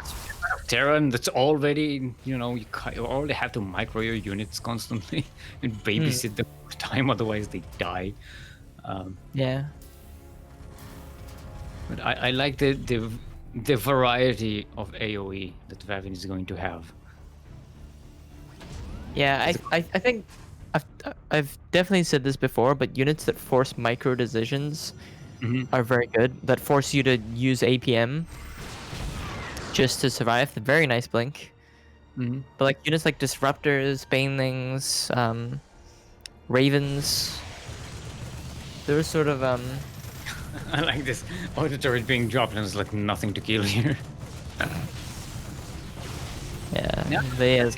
Terran that's already, you already have to micro your units constantly and babysit them all the time, otherwise they die. Yeah. But I like the variety of AoE that Vavin is going to have. Yeah, I think I've definitely said this before, but units that force micro decisions are very good. That force you to use APM just to survive. The very nice blink. But like units like Disruptors, Banelings, Ravens, they're sort of I like this. Auto turret being dropped and it's like nothing to kill here. yeah. But yeah,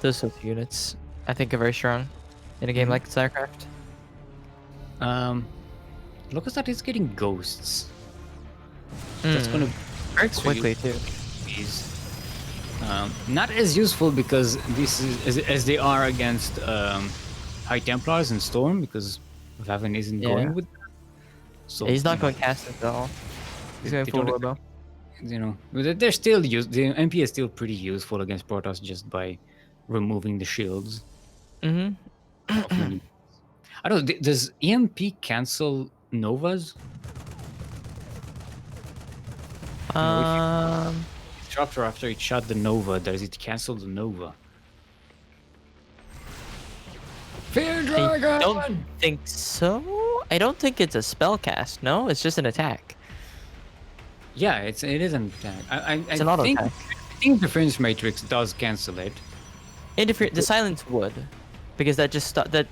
those sorts of units I think are very strong in a game like StarCraft. Lucasdart is getting ghosts. That's gonna Very quickly too. is not as useful because this is as they are against High Templars and Storm, because Vavin isn't going with that. So Yeah, he's not going cast at all. He's going they full don't- robo. They're still the MP is still pretty useful against Protoss just by removing the shields. Mm-hmm. I don't know, does EMP cancel Novas? Disruptor after it shot the Nova, does it cancel the Nova? Fear I Dragon! don't think so. I don't think it's a spell cast. No, it's just an attack. Yeah, it is an attack. It's an auto think, attack. I think Interference Matrix does cancel it. The silence would, because that just the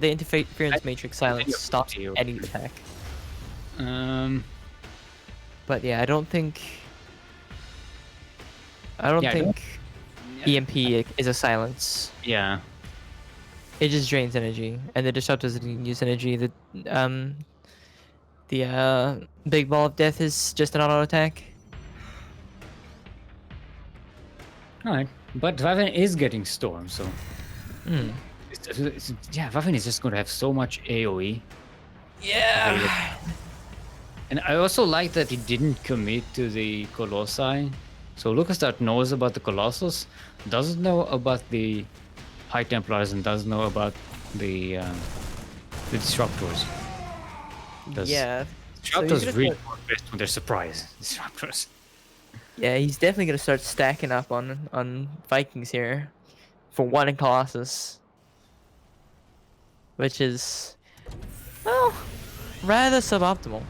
interference matrix silence stops you. any attack. But yeah, I don't think EMP is a silence. Yeah. It just drains energy, and the disruptor doesn't use energy. The big ball of death is just an auto attack. Alright. But Vavin is getting Storm, so. Vavin is just going to have so much AoE. Yeah. And I also like that he didn't commit to the Colossi. So Lucasdart knows about the Colossus, doesn't know about the High Templars, and doesn't know about the Disruptors. Yeah. Disruptors really work best when they're surprise Disruptors. Yeah, he's definitely gonna start stacking up on Vikings here for one in Colossus, which is, well, rather suboptimal.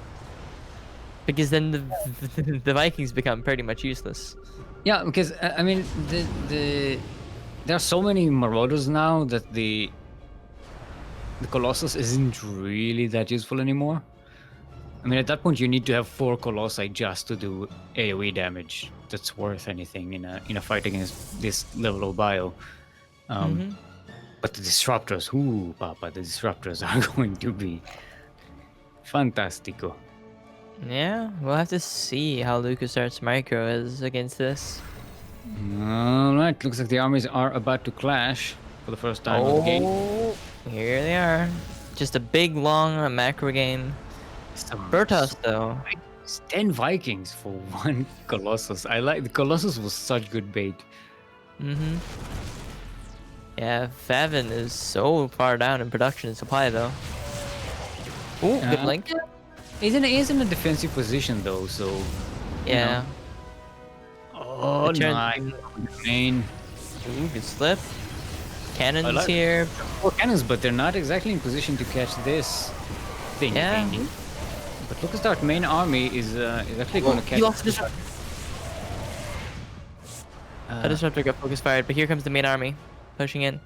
Because then the Vikings become pretty much useless. Yeah, because I mean there are so many Marauders now that the Colossus isn't really that useful anymore. I mean, at that point, you need to have 4 Colossi just to do AoE damage that's worth anything in a fight against this level of bio. But the Disruptors, the Disruptors are going to be fantastico. Yeah, we'll have to see how Lucasdart's micro is against this. Alright, looks like the armies are about to clash for the first time of the game. Here they are. Just a big, long macro game. Bertos, though. It's 10 Vikings for 1 Colossus. I like the Colossus was such good bait. Yeah, Vavin is so far down in production and supply though. Ooh, good link. He's in a defensive position though, so Yeah. oh The turn- nice. Main. Ooh, good slip. Cannons like- here. 4 cannons, but they're not exactly in position to catch this thing. Yeah. But Lucasdart main army is actually going to catch. He lost the disruptor. The disruptor got focus fired, but here comes the main army pushing in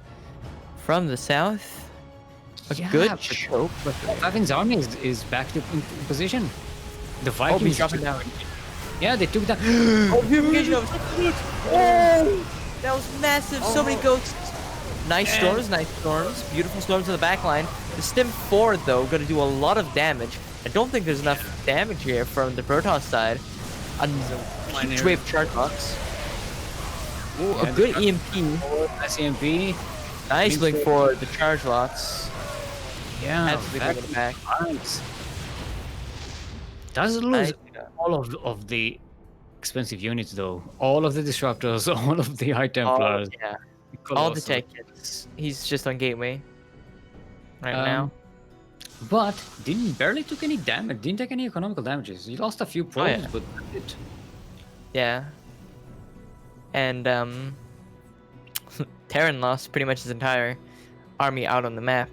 from the south. A good choke. But Vavin's army is back to in position. The Vikings he's dropping down. Yeah, they took down. Purification of oh, that was massive. So many ghosts. Nice storms, nice storms. Beautiful storms to the back line. The stim forward though, going to do a lot of damage. I don't think there's enough damage here from the Protoss side. A huge wave charge box. Ooh, Yeah, a good the- EMP. Nice EMP. Nice blink forward. The charge lots. Yeah, Absolutely bringing it back. Nice. Does lose Nice. all of the expensive units though. All of the disruptors, all of the High All, Templars. yeah. All the Colossus. tech kits. He's just on gateway right Um, now. But barely took any damage. Didn't take any economical damages. He lost a few probes, yeah. but that's it. Yeah. And Terran lost pretty much his entire army out on the map.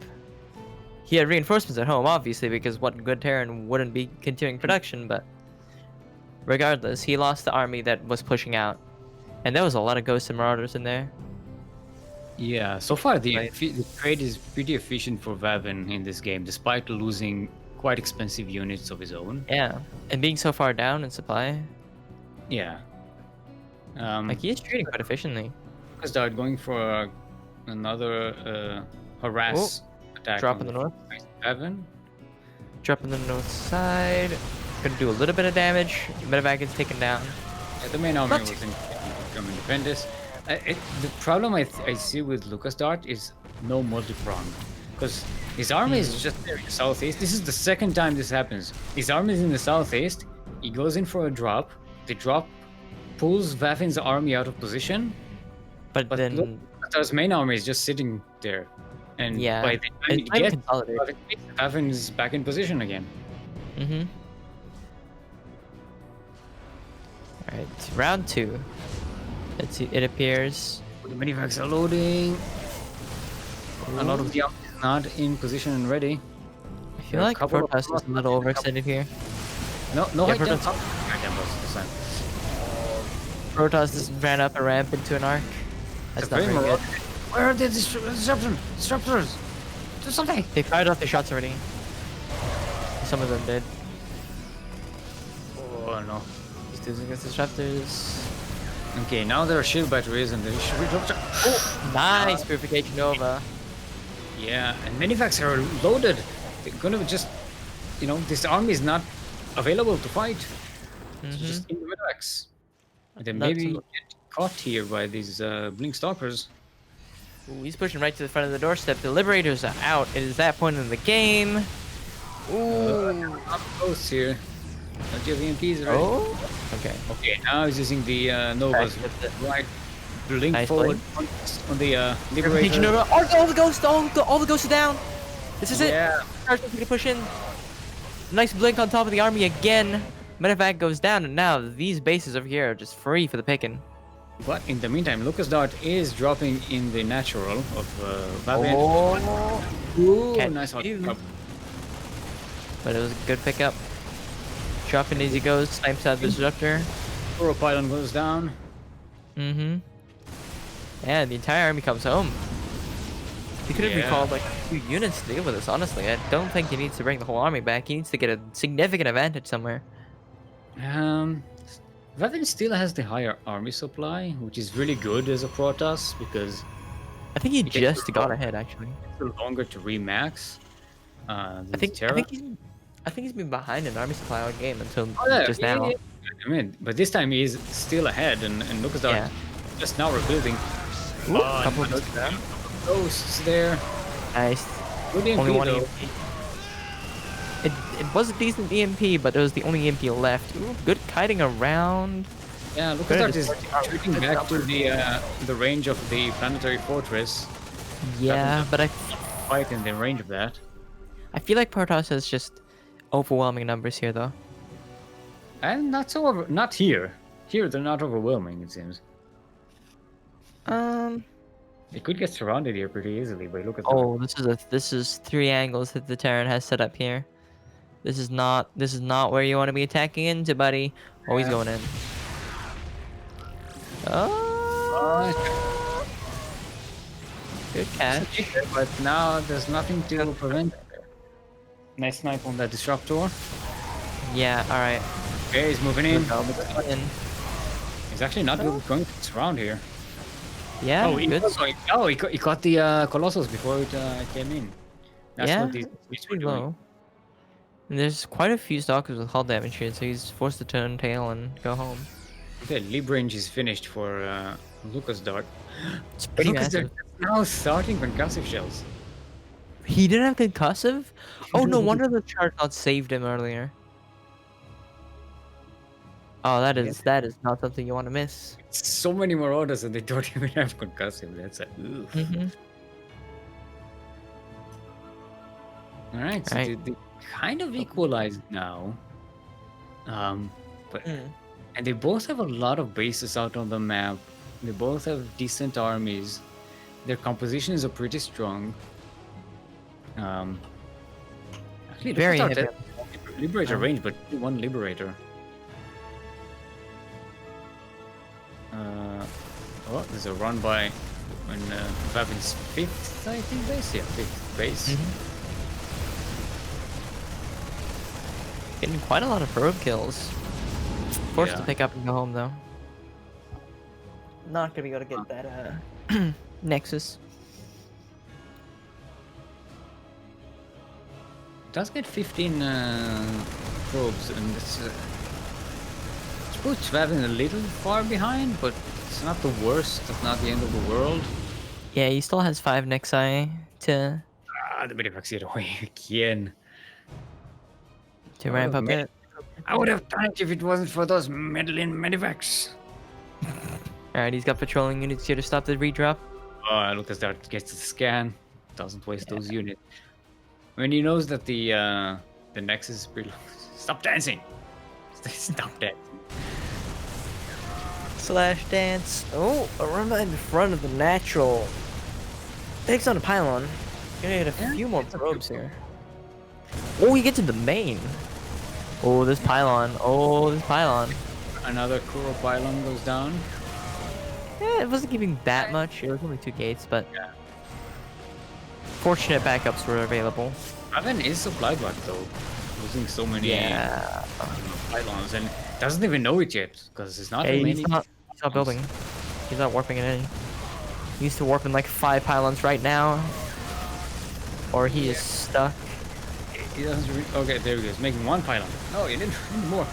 He had reinforcements at home, obviously, because what good Terran wouldn't be continuing production, but regardless, he lost the army that was pushing out. And there was a lot of Ghosts and Marauders in there. Yeah, so far the Right. the trade is pretty efficient for Vavin in this game, despite losing quite expensive units of his own. Yeah. And being so far down in supply, Yeah. like he is trading quite efficiently. Start going for another harass attack. Drop in the north. Vavin. Drop in the north side. Gonna do a little bit of damage. Medevac gets taken down. Yeah, the main army Not was too- in come and defend this. The problem I see with Lucasdart is no multi-prong. Because his army is just there in the southeast. This is the second time this happens. His army is in the southeast. He goes in for a drop. The drop pulls Vavin's army out of position. But then, Lucasdart's main army is just sitting there. And yeah, by the time it's he time to gets consolidate. Vavin is back in position again. Mm-hmm. Alright, round 2. Let's see, it appears. The minivacs are loading. A lot of the army is not in position and ready. I feel There are a like couple of Protoss is a little overextended here. No Yeah, high Protoss- tempo. High tempos this time. Protoss just ran up a ramp into an arc. That's It's not very very good. Where are the disruptors? Do something. They fired off their shots already. Some of them did. Oh no. He's doing against disruptors. Okay, now there are shield batteries and the Nice Purification Nova. Yeah, and minivacs are loaded. They're gonna just, this army is not available to fight. It's just in the minivacs. And then Not maybe too- get caught here by these blink stalkers. Ooh, he's pushing right to the front of the doorstep. The Liberators are out. It is that point in the game. Ooh. Up close here. Don't you have EMPs already? Oh. Okay. Okay, now he's using the Novas. Right. Blink Nice forward on the Purification Liberator. Nova. All the ghosts. All the ghosts are down. This is it. Yeah. Starts to push in. Nice blink on top of the army again. Medevac goes down, and now these bases over here are just free for the picking. But in the meantime, Lucasdart is dropping in the natural of Vavin. Oh. Ooh, Can't nice hot do. drop. But it was a good pickup. Dropping as he goes, snipes out the disruptor. Kuro pylon goes down. Mm-hmm. Yeah, the entire army comes home. He could have Yeah. recalled like a few units to deal with this, honestly. I don't think he needs to bring the whole army back. He needs to get a significant advantage somewhere. Vavin still has the higher army supply, which is really good as a Protoss because I think he gets just the- got ahead, actually. it's longer to remax. I think he's been behind in army supply all game until just now. Yeah. I mean, but this time he's still ahead, and Lucasdart Yeah. just now rebuilding. Couple of Ghosts there. Nice. Good EMP Only one though. EMP. It was a decent EMP, but it was the only EMP left. Ooh, good kiting around. Yeah, Lucasdart is shooting back to the range of the planetary fortress. Yeah, but Quite in the range of that. I feel like Protoss has just overwhelming numbers here, though. And not so not here. Here they're not overwhelming, it seems. They could get surrounded here pretty easily, but look at that. Oh, this is 3 angles that the Terran has set up here. This is not where you want to be attacking into, buddy. Oh, he's going in. Oh, good catch. But now there's nothing to prevent it. Nice snipe on that disruptor. Yeah, all right. Okay, he's moving in. In. He's actually not going to surround here. Yeah, Oh, good. He caught the Colossus before it came in. That's Yeah, what these it's were pretty doing. low. And there's quite a few stalkers with hull damage here, so he's forced to turn tail and go home. Okay, leap range is finished for Lucasdart. It's pretty Lucasdart massive. is now starting concussive shells. He didn't have concussive? Oh, no wonder the chart not saved him earlier. Oh, that is not something you want to miss. So many more orders and they don't even have concussive. That's a oof. Alright, so Right. they kind of equalized now. But and they both have a lot of bases out on the map. They both have decent armies. Their compositions are pretty strong. Actually, Very look at heavy. that Liberator range, but one Liberator. Oh, there's a run by when Vavin's 5th, I think, base. Yeah, 5th base. Getting quite a lot of probe kills. Forced to Yeah. pick up and go home, though. Not gonna be able to get that Nexus. Does get 15 probes, and it's puts Vavin a little far behind, but it's not the worst. It's not the end of the world. Yeah, he still has 5 Nexi to The Medivacs get away again. ramp up it. I would have done it if it wasn't for those meddling medivacs. Alright, he's got patrolling units here to stop the redrop. Lucasdart gets the scan. Doesn't waste those units. When he knows that the Nexus is pretty low. Stop dancing! Stop dancing. Slash dance. Oh, a run in front of the natural. Takes on a pylon. Gonna get a few more probes here. Oh, he gets in the main. Oh, this pylon. Oh, this pylon. Another Kuro pylon goes down. Yeah, it wasn't giving that much. It was only 2 gates, but fortunate backups were available. Vavin is supplied back though, losing so many pylons, and doesn't even know it yet because it's not Hey, remaining. he's not building. He's not warping in any. He needs to warp in like 5 pylons right now, or he is stuck. He doesn't. Okay, there he goes, making 1 pylon. No, you need more.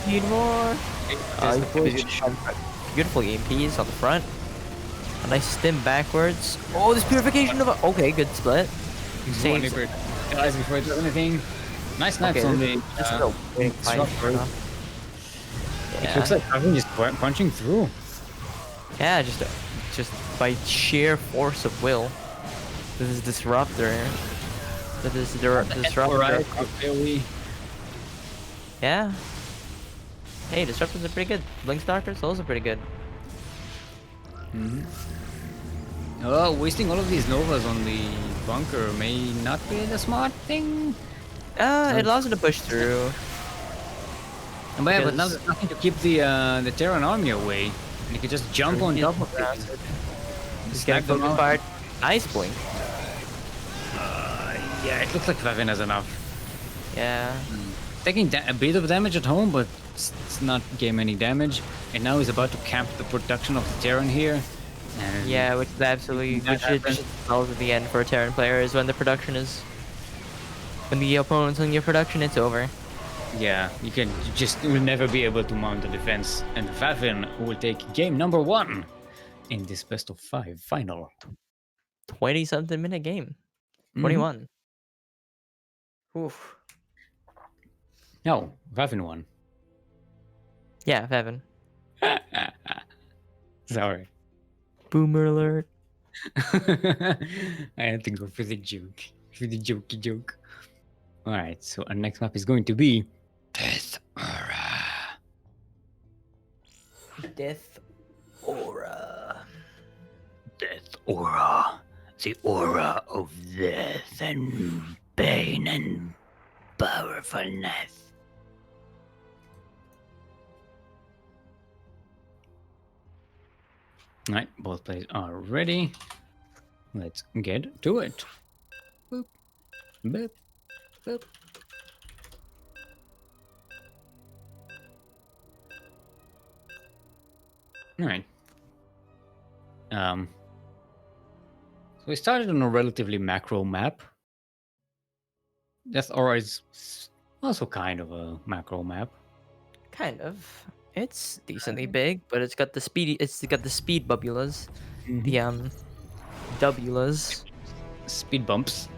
Need more. He's Beautiful EMPs on the front. A nice stim backwards. Oh, this purification of a... Okay, good split. Saves. Guys, before it does anything. Nice snaps Okay, on the. this is a winning fight. disruptor. It looks like Vavin just punching through. Yeah, just by sheer force of will. This is disruptor. This is disruptor. Right, really. Yeah. Hey, disruptors are pretty good. Blink stalkers, those are pretty good. Oh, wasting all of these novas on the bunker may not be the smart thing. It allows him to push through. But now there's nothing to keep the Terran army away. And you can just jump on top of it. Just getting them focus out. fired. Nice blink. Yeah, it looks like Vavin has enough. Yeah. Taking a bit of damage at home, but it's not game any damage. And now he's about to camp the production of the Terran here. And Yeah, which is absolutely That which happens. is spells at the end for a Terran player is when the production is when the opponent's on your production, it's over. Yeah, you will never be able to mount the defense. And Vavin will take game number 1 in this best of 5 final. 20-something minute game. Mhm. 21. Oof. No, Vavin won. Yeah, Vavin. Sorry. Boomer alert. I had to go for the joke. For the jokey joke. Alright, so our next map is going to be Death Aura. Death aura. Death Aura. The aura of death and pain and powerfulness. Alright, both players are ready. Let's get to it. Boop, boop, boop. Alright. So we started on a relatively macro map. Death Aura is also kind of a macro map. Kind of. It's decently big, but it's got the speedy. It's got the speed bubulas, the Wulas. Speed bumps.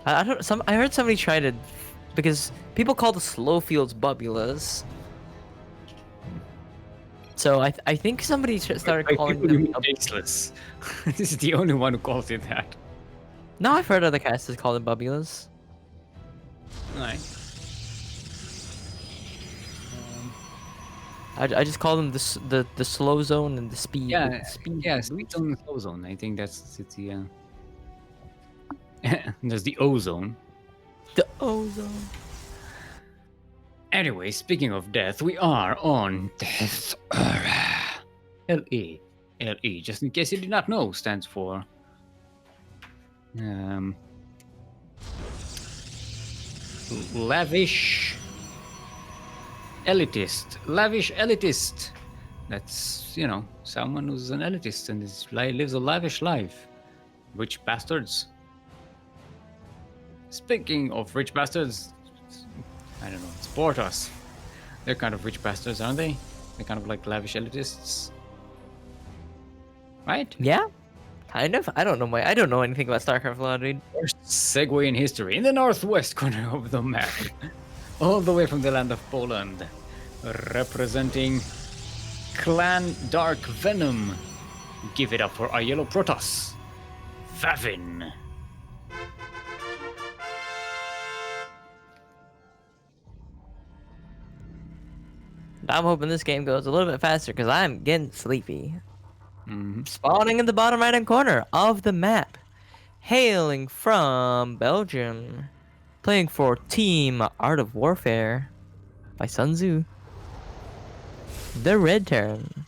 I don't. I heard somebody try to, because people call the slow fields bubulas. So I think somebody started calling them. Tasteless. This is the only one who calls it that. No, I've heard other casters call them bubulas. Alright. I just call them the slow zone and the speed. Yeah, speed. yeah, speed zone and slow zone. I think that's the there's the O zone. The ozone. Anyway, speaking of death, we are on Death Aura. LE. LE, just in case you did not know, stands for lavish elitist. Lavish elitist. That's, you know, someone who's an elitist and lives a lavish life. Rich bastards. Speaking of rich bastards, I don't know, support us. They're kind of rich bastards, aren't they? They're kind of like lavish elitists. Right? Yeah, kind of. I don't know anything about StarCraft law, dude. First segue in history. In the northwest corner of the map, all the way from the land of Poland, representing Clan Dark Venom. Give it up for our yellow Protoss, Vavin. I'm hoping this game goes a little bit faster because I'm getting sleepy. Mm-hmm. Spawning in the bottom right-hand corner of the map, hailing from Belgium, playing for Team Art of Warfare by Sun Tzu. The Red Terran.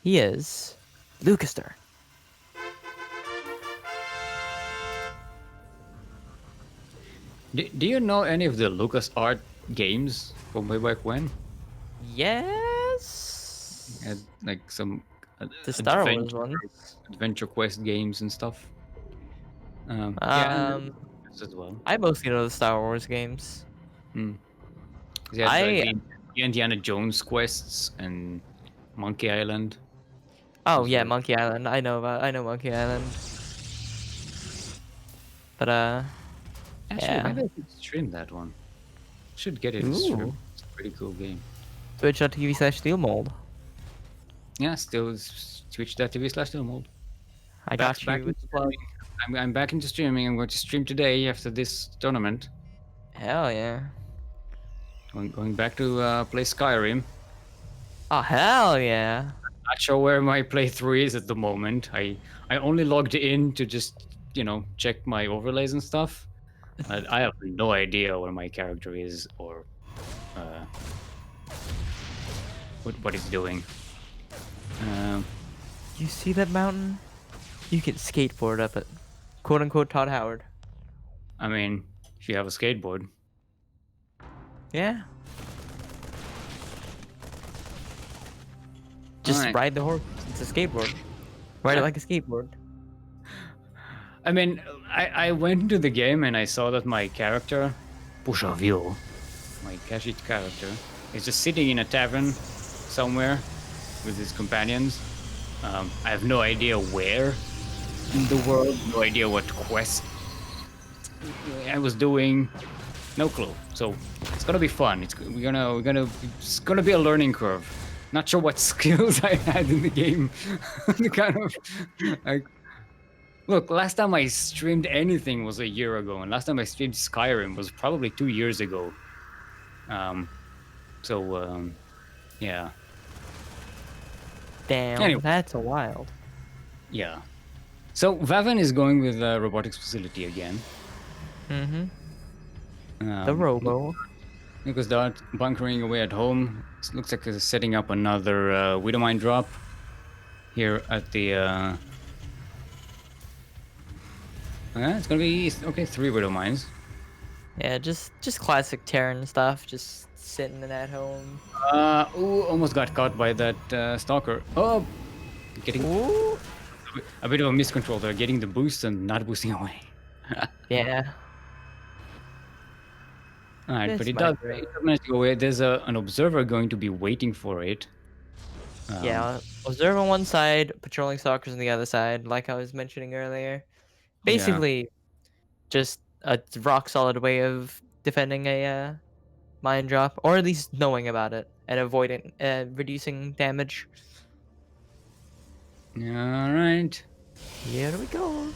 He is Lucasdart. Do you know any of the LucasArts games from way back when? Yes. Had like some The Star Wars one. Adventure Quest games and stuff. Yeah, as well. I mostly know the Star Wars games. Mm. The Indiana Jones quests and Monkey Island. Oh as yeah, well. Monkey Island. I know Monkey Island. But Actually, yeah. maybe I could stream that one. Should get it Ooh. streamed. It's a pretty cool game. Twitch.tv/Steelmold. Yeah, still twitch.tv/Steelmold. I got you. With the plug. I'm back into streaming. I'm going to stream today after this tournament. Hell yeah. Going back to play Skyrim. Oh hell yeah. Not sure where my playthrough is at the moment. I only logged in to just, you know, check my overlays and stuff. I have no idea where my character is or what he's doing. You see that mountain? You can skateboard up it. Quote unquote Todd Howard. I mean, if you have a skateboard. Yeah. Just Alright. ride the horse. It's a skateboard. Ride it like a skateboard. I mean, I went into the game and I saw that my character, Pushavil, my Kashit character, is just sitting in a tavern somewhere with his companions. I have no idea where in the world, no idea what quest I was doing, no clue. So it's gonna be fun. It's gonna be a learning curve. Not sure what skills I had in the game. Kind of like, look, last time I streamed anything was a year ago, and last time I streamed Skyrim was probably 2 years ago. Yeah. Damn, Anyway. that's a wild. Yeah. So Vavin is going with the robotics facility again. The Robo. Lucasdart bunkering away at home. It looks like he's setting up another Widowmine drop here at the. It's gonna be okay. 3 Widowmines. Yeah, just classic Terran stuff. Just sitting at home. Ooh, almost got caught by that stalker. Oh, getting Ooh. a bit of a miscontrol there. Getting the boost and not boosting away. Yeah. Alright, This but it might does be- manage to go away. There's an observer going to be waiting for it. Yeah, observe on one side, patrolling stalkers on the other side, like I was mentioning earlier. Basically, just a rock solid way of defending a mine drop, or at least knowing about it and avoiding, reducing damage. Alright. Here we go.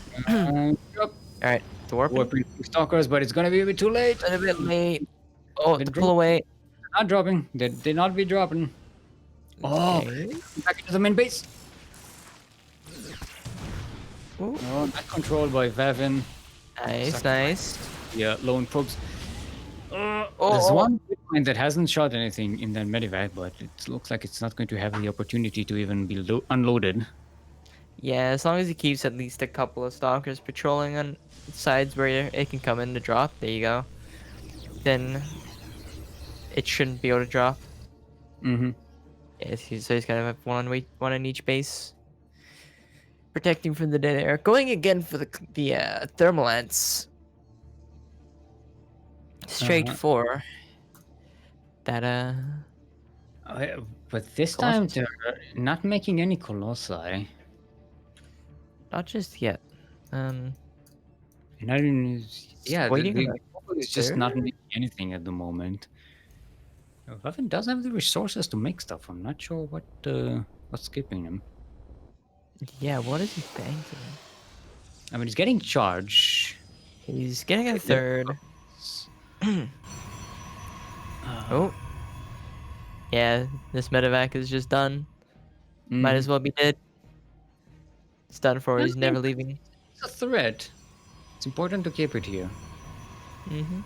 Drop All right, the warp. warping stalkers, but it's gonna be a bit too late. A bit late. Oh, They the drop- pull away. Not dropping. They not be dropping. Oh, Okay. back into the main base. Ooh. Oh, not controlled by Vavin. Nice, nice. Yeah, lone probes. Oh, There's oh. one Bitcoin that hasn't shot anything in that medevac, but it looks like it's not going to have the opportunity to even be unloaded. Yeah, as long as he keeps at least a couple of stalkers patrolling on sides where it can come in to drop, there you go. Then it shouldn't be able to drop. Mm-hmm. Yeah, so he's gonna have one on each base, protecting from the dead air. Going again for the thermal ants. Straight Uh-huh. for that But this time Colossus. they're not making any colossi. not just yet. Not even, yeah, waiting the on global is just not making anything at the moment. Vavin does have the resources to make stuff. I'm not sure what's skipping him. Yeah, what is he banking? I mean, he's getting charged. He's getting a third. Oh. Yeah, this medevac is just done. Might as well be dead. It's done for. He's never leaving. It's a threat. It's important to keep it here. Mm-hmm.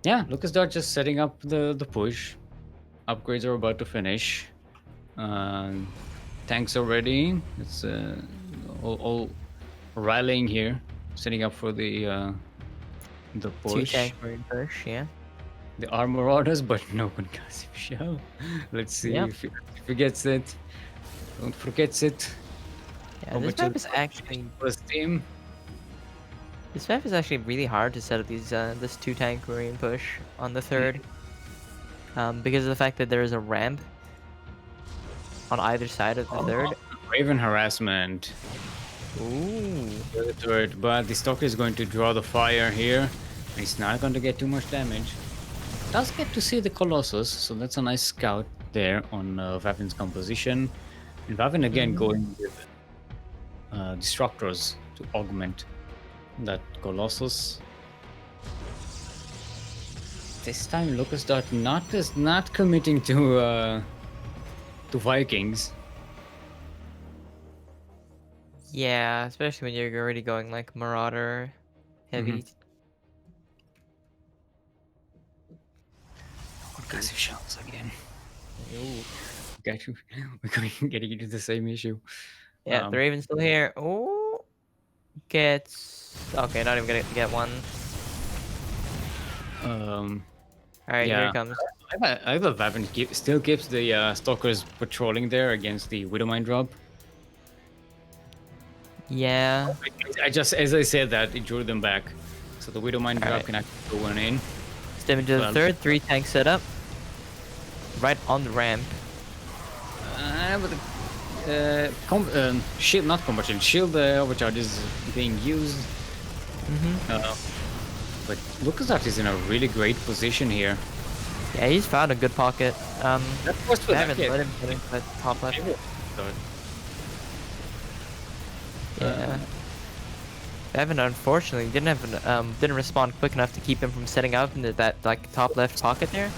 Yeah, Lucasdart just setting up the push. Upgrades are about to finish. Tanks are ready. It's all rallying here, setting up for the push. 2 tank marine push, yeah. The armor orders, but no concussive shell. Let's see Yep. if he gets it. Don't forget it. Yeah, How this much map is- is actually First team. this map is actually really hard to set up these this 2 tank marine push on the third. Because of the fact that there is a ramp on either side of the third. Raven harassment. Ooh. The other turret, but the stalker is going to draw the fire here. And he's not going to get too much damage. Does get to see the Colossus, so that's a nice scout there on Vavin's composition. And Vavin again going with Destructors to augment that Colossus. This time Lucasdart not committing to Vikings. Yeah, especially when you're already going like Marauder heavy. Concussive shells again. Ooh. We're getting into the same issue. Yeah, the Raven's still here. Oh, gets okay. Not even gonna get one. All right, here yeah. it comes. I thought Vavin still keeps the stalkers patrolling there against the Widowmine drop. Yeah, I just, as I said that, it drew them back. So the Widowmine drop Alright. can actually go one in. step into the Well- third. 3 tanks set up. Right on the ramp. But the shield, not combat shield, shield overcharge is being used. But Lucasdart is in a really great position here. Yeah, he's found a good pocket. That was I haven't let him get into that top left. Yeah. Vavin unfortunately didn't respond quick enough to keep him from setting up into that like top left pocket there.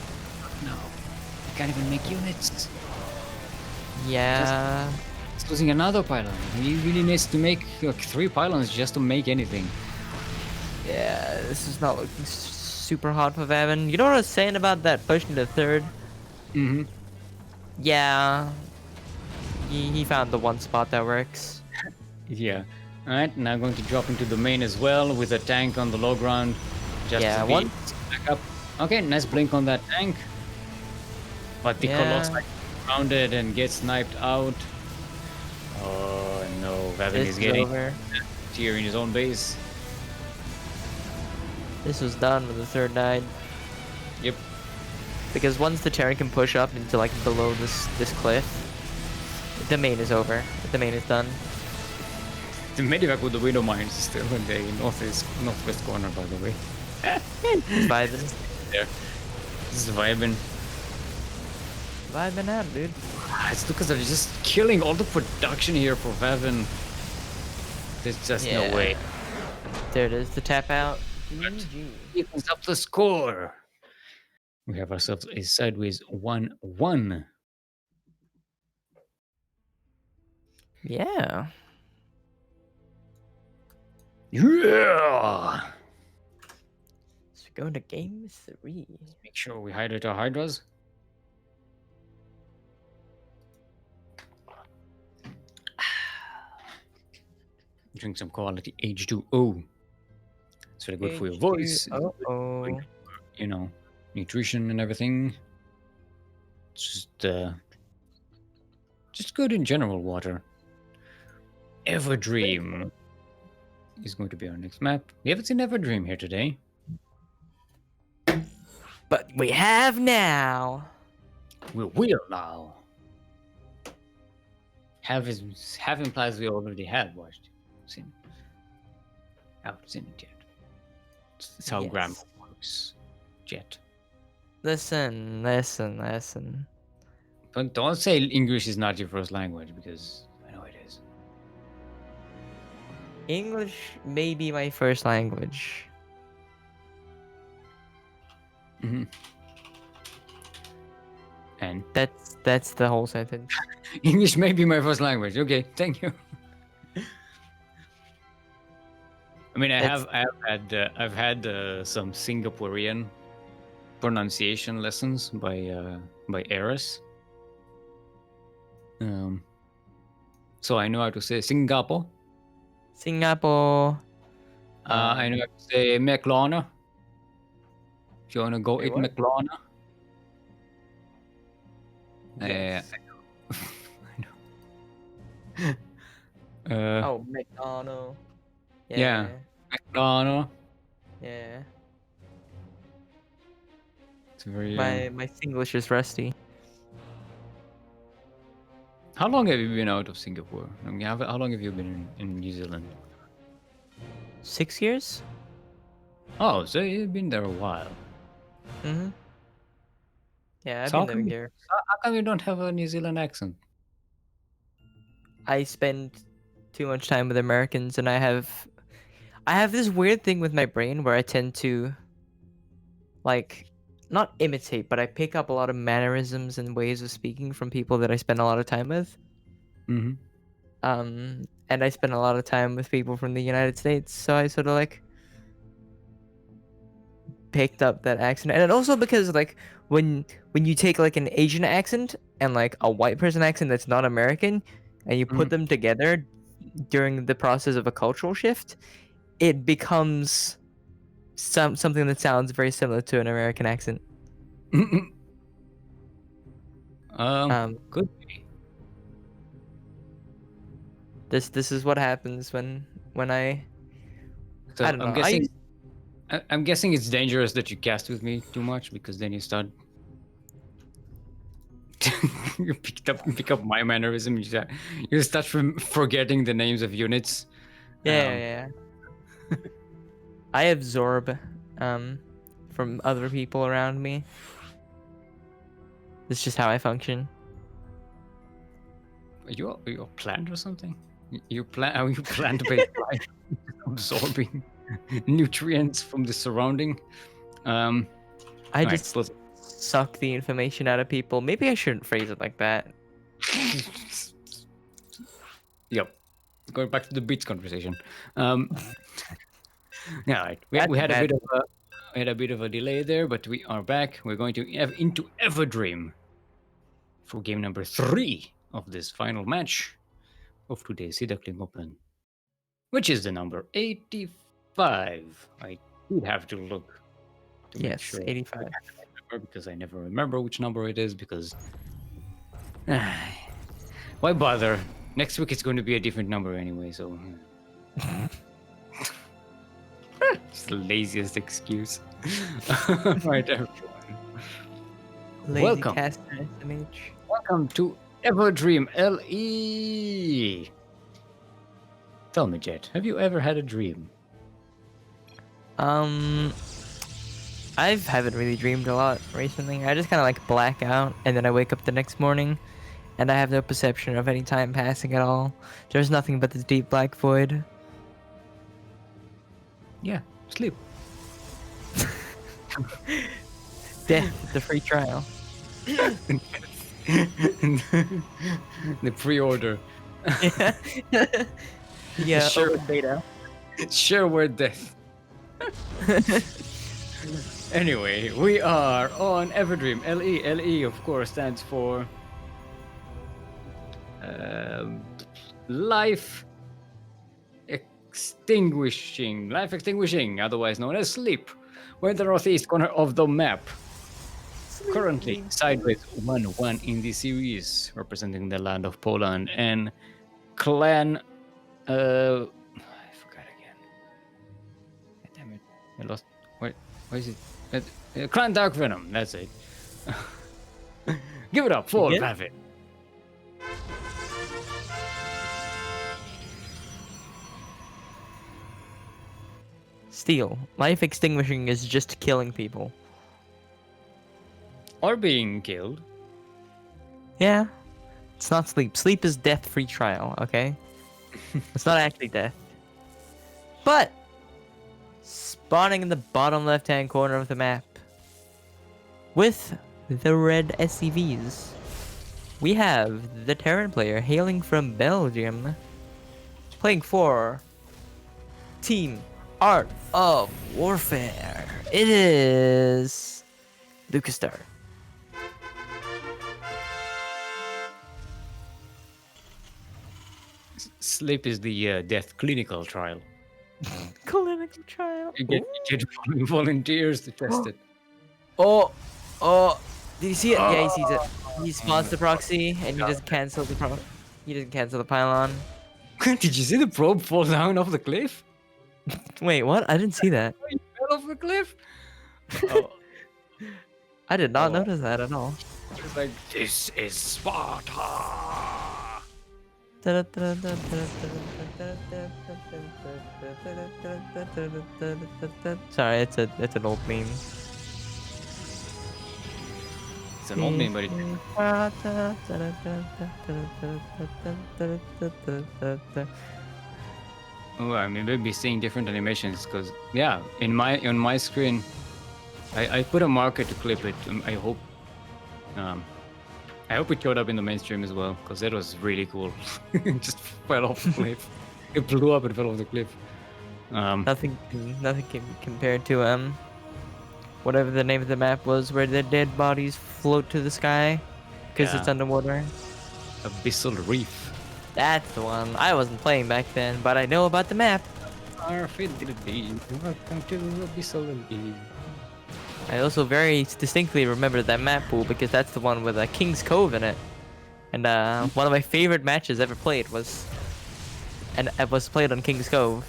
No, you can't even make units. Yeah. He's losing another pylon. He really needs to make like 3 pylons just to make anything. Yeah, this is not looking super hot for Vavin. You know what I was saying about that push into third? Mm-hmm. Yeah. He found the one spot that works. Yeah. Alright, now going to drop into the main as well with a tank on the low ground. Just Yeah, to be one. back up. Okay, nice blink on that tank. But the Colossus Yeah. grounded and gets sniped out. Oh no, Vavin This is is getting over. here in his own base. This was done when the third died. Yep. Because once the Terran can push up into like below this cliff, the main is over. The main is done. The medevac with the Widow Mines is still in the northwest corner, by the way. Vibing. There. This is Vibin. Vibing out, dude. It's because they're just killing all the production here for Vavin. There's just no way. There it is, the tap out. Evens up the score. We have ourselves a sideways 1-1. Yeah. Yeah! So we're going to game 3. Make sure we hydrate our hydras. Drink some quality H2O. It's really good for your voice. Oh. You know, nutrition and everything. It's just good in general, water. Everdream is going to be our next map. We haven't seen Everdream here today. But we have now. We will now. Have implies we already had watched. Seen. Haven't seen it yet. That's how Yes. grammar works. Jet. Listen. But don't say English is not your first language, because I know it is. English may be my first language. Mm-hmm. And That's the whole sentence. English may be my first language. Okay, thank you. I mean, I've had some Singaporean pronunciation lessons by Eris. So I know how to say Singapore. Singapore. I know how to say McLauner. If you wanna go Wait, eat what? McLauner. Yes. I know. Oh, McDonald. Yeah. McLauner. Yeah. It's very. My Singlish is rusty. How long have you been out of Singapore? I mean, how long have you been in New Zealand? 6 years? Oh, so you've been there a while. Mm-hmm. Yeah, I've So been living here. How come you don't have a New Zealand accent? I spend too much time with Americans, and I have this weird thing with my brain where I tend to, like, not imitate, but I pick up a lot of mannerisms and ways of speaking from people that I spend a lot of time with. Mm-hmm. And I spend a lot of time with people from the United States, so I sort of like picked up that accent. And also because like when you take like an Asian accent and like a white person accent that's not American, and you put them together during the process of a cultural shift, it becomes something that sounds very similar to an American accent. Could be. This is what happens when I So I don't know. I'm guessing it's dangerous that you cast with me too much, because then you start you pick up my mannerism. You start forgetting the names of units. Yeah. I absorb from other people around me. It's just how I function. Are you a plant or something? You plant-based life, absorbing nutrients from the surrounding. I Alright, just suck the information out of people. Maybe I shouldn't phrase it like that. Yep. Going back to the beats conversation. Yeah, right. We That's had a bad. bit of a delay there, but we are back. We're going to into Everdream for game number 3 of this final match of today's Sea Duckling Open, which is the number 85. I did have to look to make Yes, sure 85. because I never remember which number it is because why bother? Next week it's going to be a different number anyway, so it's the laziest excuse. Right, everyone. Lazy Welcome. caster SMH. Welcome to Everdream LE. Tell me, Jet, have you ever had a dream? I haven't really dreamed a lot recently. I just kind of like black out, and then I wake up the next morning, and I have no perception of any time passing at all. There's nothing but this deep black void. Yeah, sleep. Death, the free trial. The pre-order. Yeah, Sure. open beta. Shareware death. Anyway, we are on Everdream LE. LE, of course, stands for life extinguishing, otherwise known as sleep. We're in the northeast corner of the map. Currently sideways 1-1 in the series, representing the land of Poland and clan. I forgot again. God damn it! I lost. Where is it? Clan Dark Venom. That's it. Give it up for Again? Vavin. Steel. Life extinguishing is just killing people. Or being killed. Yeah. It's not sleep. Sleep is death free trial, okay? It's not actually death. But spawning in the bottom left hand corner of the map with the red SCVs, we have the Terran player hailing from Belgium, playing for Team Art of Warfare. It is Lucasdart. Sleep is the death clinical trial. Clinical trial. You get volunteers to test it. Oh, did you see it? Yeah, he sees it. He spawns the proxy, and he doesn't cancel the He doesn't cancel the pylon. Did you see the probe fall down off the cliff? Wait, what? I didn't see that. He fell off the cliff. Oh, I did not Oh. notice that at all. it's like this is Sparta. Sorry, it's an old meme. It's an old name, but it, oh, I mean, maybe seeing different animations because yeah, on my screen, I put a marker to clip it. I hope it showed up in the mainstream as well because that was really cool. It just fell off the cliff. It blew up and fell off the cliff. Nothing can be compared to whatever the name of the map was, where the dead bodies float to the sky because it's Yeah. underwater. Abyssal Reef. That's the one. I wasn't playing back then, but I know about the map. Our fidelity. Welcome to Abyssal Reef. I also very distinctly remember that map pool because that's the one with King's Cove in it. And one of my favorite matches ever played was, and it was played on King's Cove.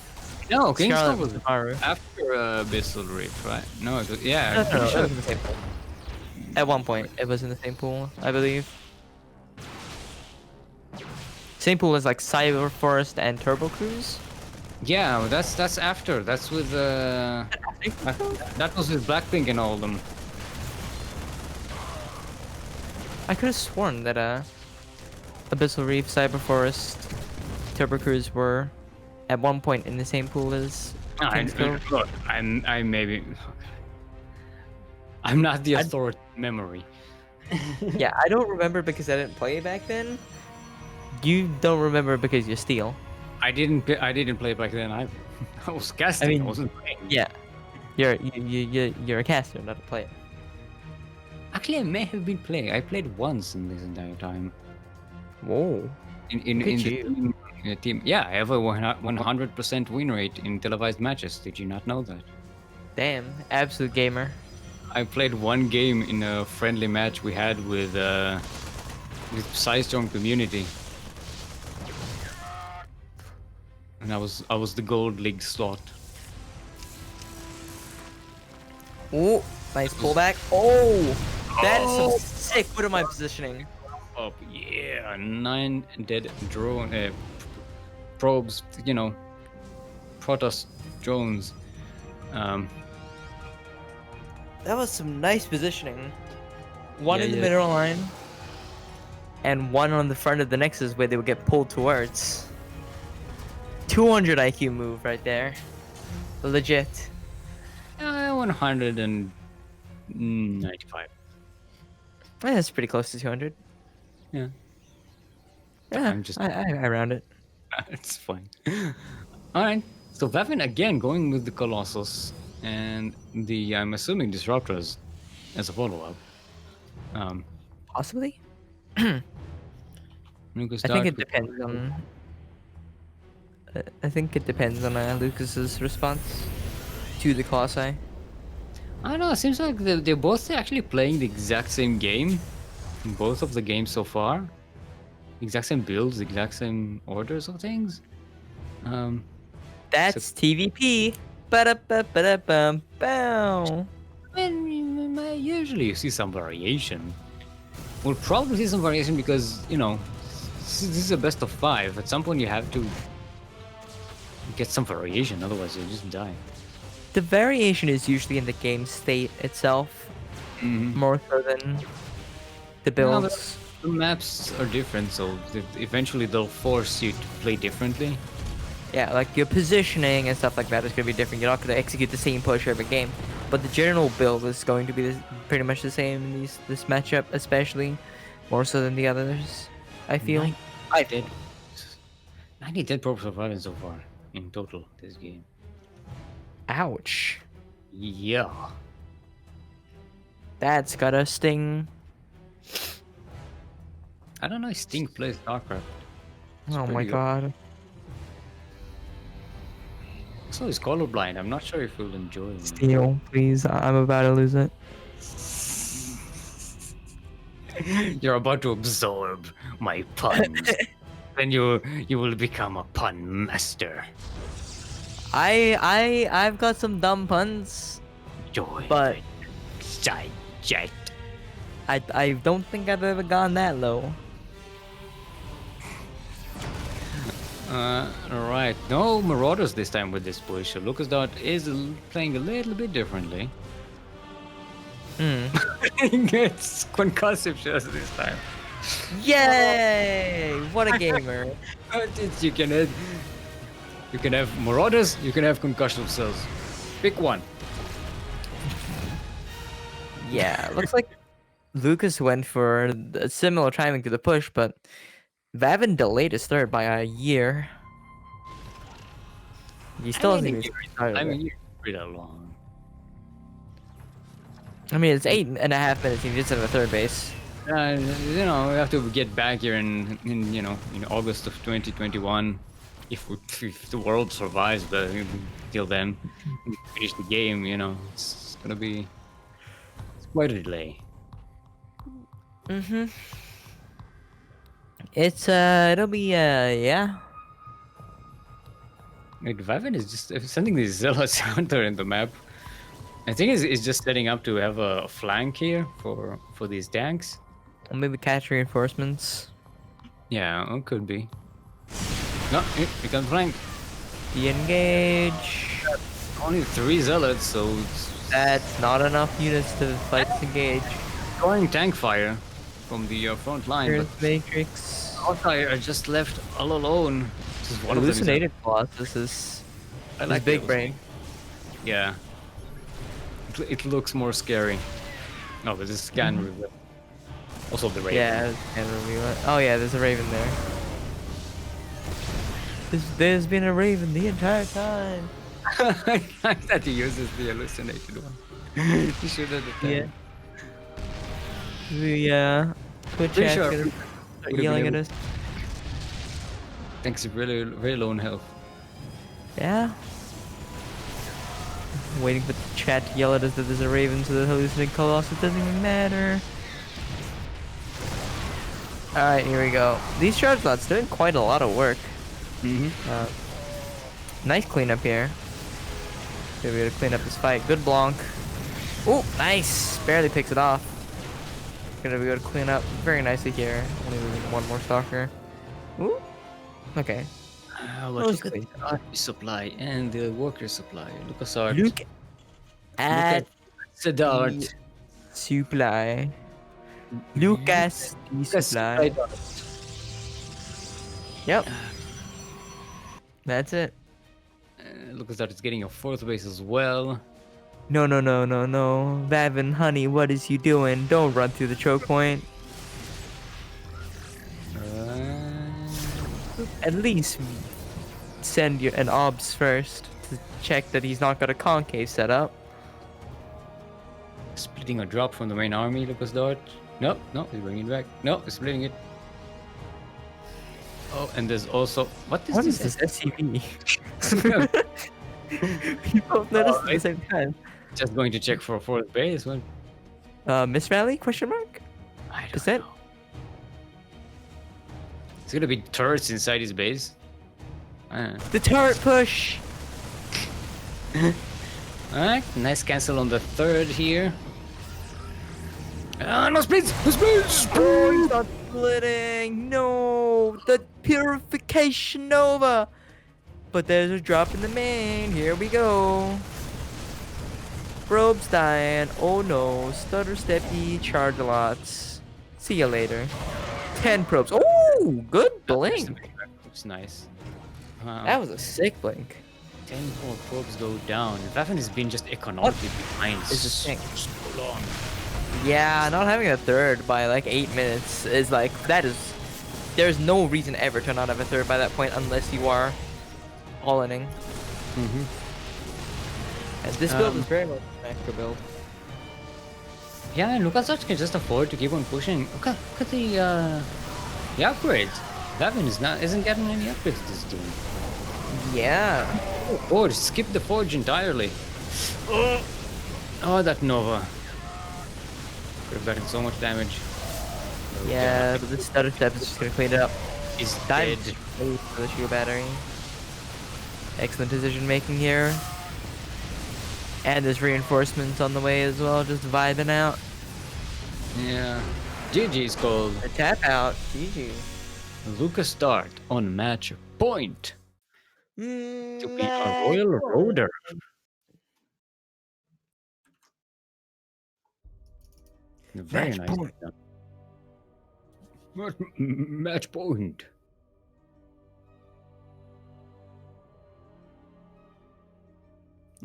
No, King's Scarlet Cove was Maru. after Abyssal Reef, right? No, it was, yeah. No, I'm pretty it sure. was in the same pool. At one point, it was in the same pool, I believe. Same pool as like Cyber Forest and Turbo Cruise. Yeah, that's after. That's with that was with Blackpink and all of them. I could have sworn that Abyssal Reef, Cyber Forest, Turbo Cruise were at one point in the same pool as King's Cove. Look, I maybe I'm not the authority memory. Yeah, I don't remember because I didn't play back then. You don't remember because you're Steel. I didn't play back then. I was casting. I mean, wasn't playing. Yeah, you're a caster, not a player. Actually, I may have been playing. I played once in this entire time. Whoa. In the team. Yeah, I have a 100% win rate in televised matches. Did you not know that? Damn, absolute gamer. I played one game in a friendly match we had with Psystorm community, and I was the gold league slot. Ooh, nice pullback. Oh, that is some sick. What am I positioning? Up, yeah, 9 dead drone probes. You know, Protoss drones. That was some nice positioning. One Yeah, in the yeah. middle line, and one on the front of the Nexus where they would get pulled towards. 200 IQ move right there. Legit. 195. Yeah, that's pretty close to 200. Yeah, Yeah, I'm just- I round it. it's fine. All right. So Vavin again going with the Colossus and the I'm assuming Disruptors as a follow-up. Possibly. Lucasdart I think it with- depends on. I think it depends on Lucas's response to the Colossi. I don't know. It seems like they're both actually playing the exact same game. In both of the games so far. Exact same builds, exact same orders of things. That's TVP. Ba-da-ba-ba-da-bum-bow. Usually you see some variation. We'll probably see some variation because, you know, this is a best of 5. At some point you have to get some variation, otherwise you'll just die. The variation is usually in the game state itself, more so than the No, builds. the maps are different, so eventually they'll force you to play differently. Yeah, like your positioning and stuff like that is going to be different. You're not going to execute the same push every game, but the general build is going to be pretty much the same in this matchup, especially more so than the others. I feel. I did. 90 dead probes surviving so far in total this game. Ouch. Yeah. That's gotta sting. I don't know if Sting plays StarCraft. Oh my pretty good. god. So he's colorblind. I'm not sure if he'll enjoy it. Steel, please. I'm about to lose it. You're about to absorb my puns. Then you will become a pun master. I've got some dumb puns. Joy. But- Jet. I don't think I've ever gone that low. Alright. No Marauders this time with this push. So Lucasdart is playing a little bit differently. It's concussive shots this time. Yay! What a gamer. You can have Marauders, you can have concussion cells. Pick one. Yeah, looks like Lucas went for a similar timing to the push, but Vavin delayed his third by a year. He still hasn't even started. I it. mean, you're pretty long. I mean, it's 8.5 minutes. He just at the third base. You know, we have to get back here in August of 2021. If the world survives, but till then, we finish the game. You know, it's gonna be quite a delay. It's it'll be yeah. Like Vavin is just sending these zealots hunter in the map. I think it's just setting up to have a flank here for these tanks. Or maybe catch reinforcements. Yeah, it could be. No, here comes flank. De-engage. Only 3 zealots, so it's That's not enough units to fight this engage. going tank fire from the front line, Here's but Matrix. Hawkeye are just left all alone. This is one of them. Hallucinated Colossus is I like big those. brain. Yeah. It looks more scary. No, but this is scan reveal. Also the raven. Yeah, and review it. Oh yeah, there's a raven there. There's been a raven the entire time. I like that he uses the hallucinated one. He should have done Yeah. Yeah. Twitch Pretty chat's sure gonna we start would've yelling been at able- us. Thanks, really, very low in health. Yeah. Waiting for the chat to yell at us that there's a raven so the hallucinated Colossus doesn't even matter. Alright, here we go. These charge lots doing quite a lot of work. Nice cleanup here. Gonna be able to clean up this fight. Good Blanc. Oh, nice! Barely picks it off. Gonna be able to clean up very nicely here. Only losing one more stalker. Ooh. Okay. But That was look at clean. the army supply and the worker supply. LucasArts. Look at the dart. supply. Lucas the supply. Yep. That's it. LucasArts is getting a 4th base as well. No, no, no, no, no. Vavin, honey, what is you doing? Don't run through the choke point. At least send you an obs first to check that he's not got a concave set up. Splitting a drop from the main army, LucasDart. No, no, he's bringing it back. No, he's splitting it. Oh, and there's also... What is What this? is this SCV? We both noticed at the same time. Just going to check for a 4th base. What? Miss Rally? Question mark? I don't Percent? know. It's gonna be turrets inside his base. The turret push! Alright, nice cancel on the 3rd here. No splits! No splits! Oh, he's not splitting! No! The purification Nova! But there's a drop in the main. Here we go. Probes dying. Oh no. Stutter steppy charge lots. See ya later. 10 probes. Oh! Good blink. Looks nice. That was a sick blink. 10 more probes go down. Vavin has been just economically behind is this thing? so long. Yeah, not having a third by like 8 minutes is like, that is, there's no reason ever to not have a third by that point unless you are all-inning. And this build is very much an extra build. Yeah, and LucasArts can just afford to keep on pushing. Look at the upgrades. Vavin isn't getting any upgrades this game. Yeah. Oh, Forge, skip the Forge entirely. Oh, that Nova. Could have gotten so much damage. Yeah, but this stutter step is just gonna clean it up. He's Dive dead. for the shield battery. Excellent decision making here. And there's reinforcements on the way as well, just vibing out. Yeah. GG's called. A tap out. GG. LucasDart on match point. To be a Royal Roader. Very Match nice. point. Match point.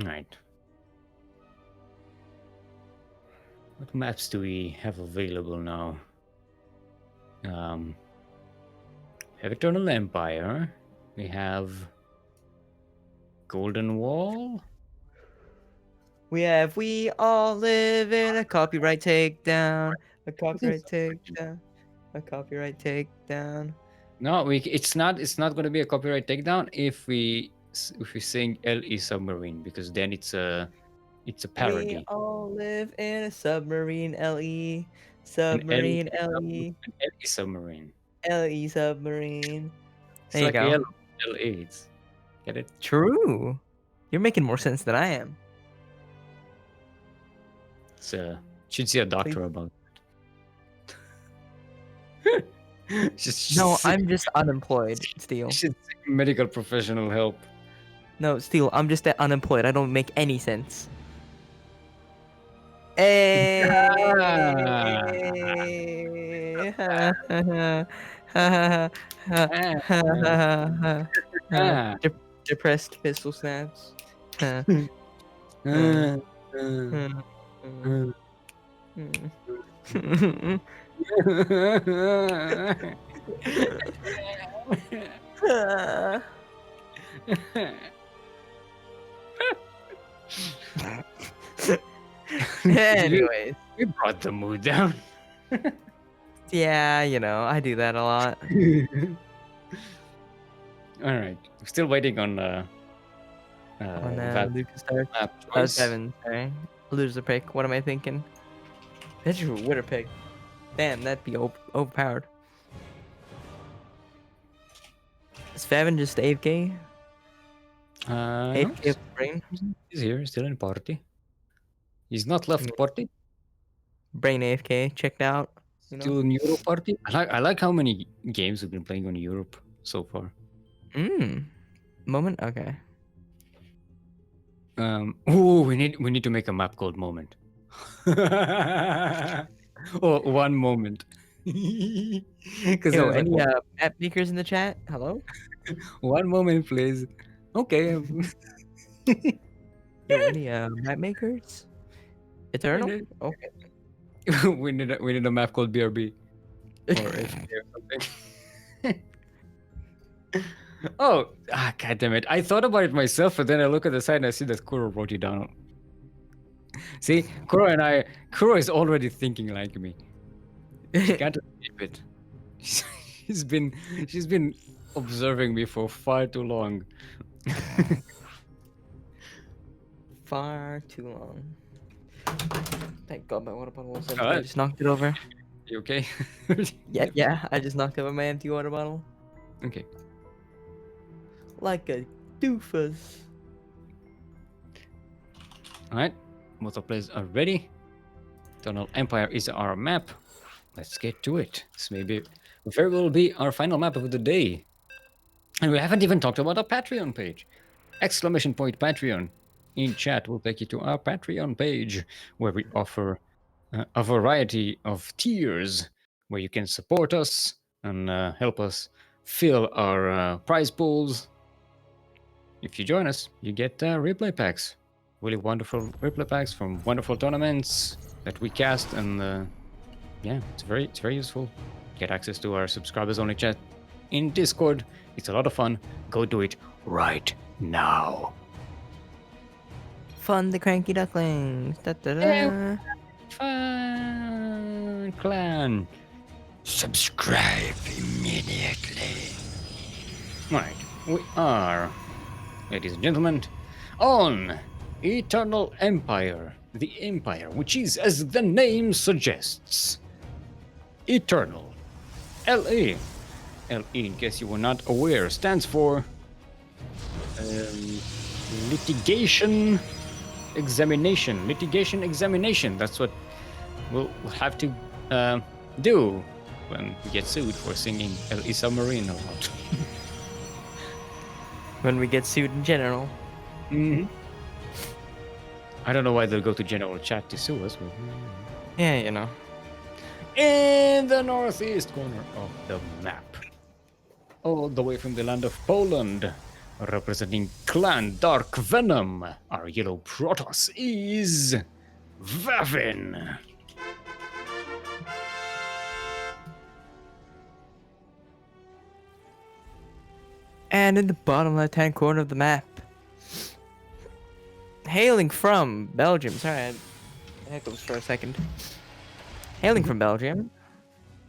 Right. What maps do we have available now? We have Eternal Empire. We have Golden Wall. We all live in a copyright takedown. A copyright takedown. A copyright takedown. No, it's not going to be a copyright takedown if we sing LE Submarine, because then it's a parody. We all live in a submarine, LE. Submarine, LE. An LE Submarine. LE submarine. It's There you like go. yellow LEs. Get it? True. You're making more sense than I am. So should see a doctor about it. No, I'm just unemployed, Steel. Should seek medical professional help. No, Steel, I'm just unemployed. I don't make any sense. Hey! Ah. Depressed pistol snaps. Ah. Anyways, We brought the mood down. yeah, I do that a lot. All right, we're still waiting on On that Lucasdart. map That was choice. Vavin, sorry. Loser pick. What am I thinking? That's your winner pick. Damn, that'd be overpowered. Is Vavin just AFK? No, AFK of the brain? he's here, still in party. He's not left party. Brain AFK, checked out. Still in Euro party. I like how many games we've been playing on Europe so far. Moment? Okay. Oh, we need to make a map called Moment. Oh, one moment. Because Yo, any map makers in the chat? Hello? one moment, please. Okay. Yo, any map makers? Eternal? Okay. we need a map called BRB or FK or something. Oh, god damn it! I thought about it myself, but then I look at the side and I see that Kuro wrote it down. See, Kuro is already thinking like me. She can't escape it. She's been observing me for far too long. Far too long. Thank God my water bottle was empty. Alright. I just knocked it over. You okay? Yeah, I just knocked over my empty water bottle. Okay. Like a doofus. Alright. Both our players are ready. Eternal Empire is our map. Let's get to it. This very well be our final map of the day. And we haven't even talked about our Patreon page. ! Patreon. In chat, we'll take you to our Patreon page, where we offer a variety of tiers, where you can support us and help us fill our prize pools. If you join us, you get replay packs. Really wonderful replay packs from wonderful tournaments that we cast, and yeah, it's very useful. Get access to our subscribers only chat in Discord. It's a lot of fun. Go do it right now. Fund the cranky ducklings. Yeah. Fun clan. Subscribe immediately. Right, we are, ladies and gentlemen, on Eternal Empire. The Empire, which is, as the name suggests, eternal. LE. LE, in case you were not aware, stands for litigation examination. Litigation examination. That's what we'll have to do when we get sued for singing LE Submarine a lot. When we get sued in general. Mm-hmm. I don't know why they'll go to general chat to sue us, but Yeah, in the northeast corner of the map, all the way from the land of Poland, representing Clan Dark Venom, our yellow Protoss is Vavin. And in the bottom left-hand corner of the map, hailing from Belgium. Sorry, I had hiccups for a second. Hailing from Belgium,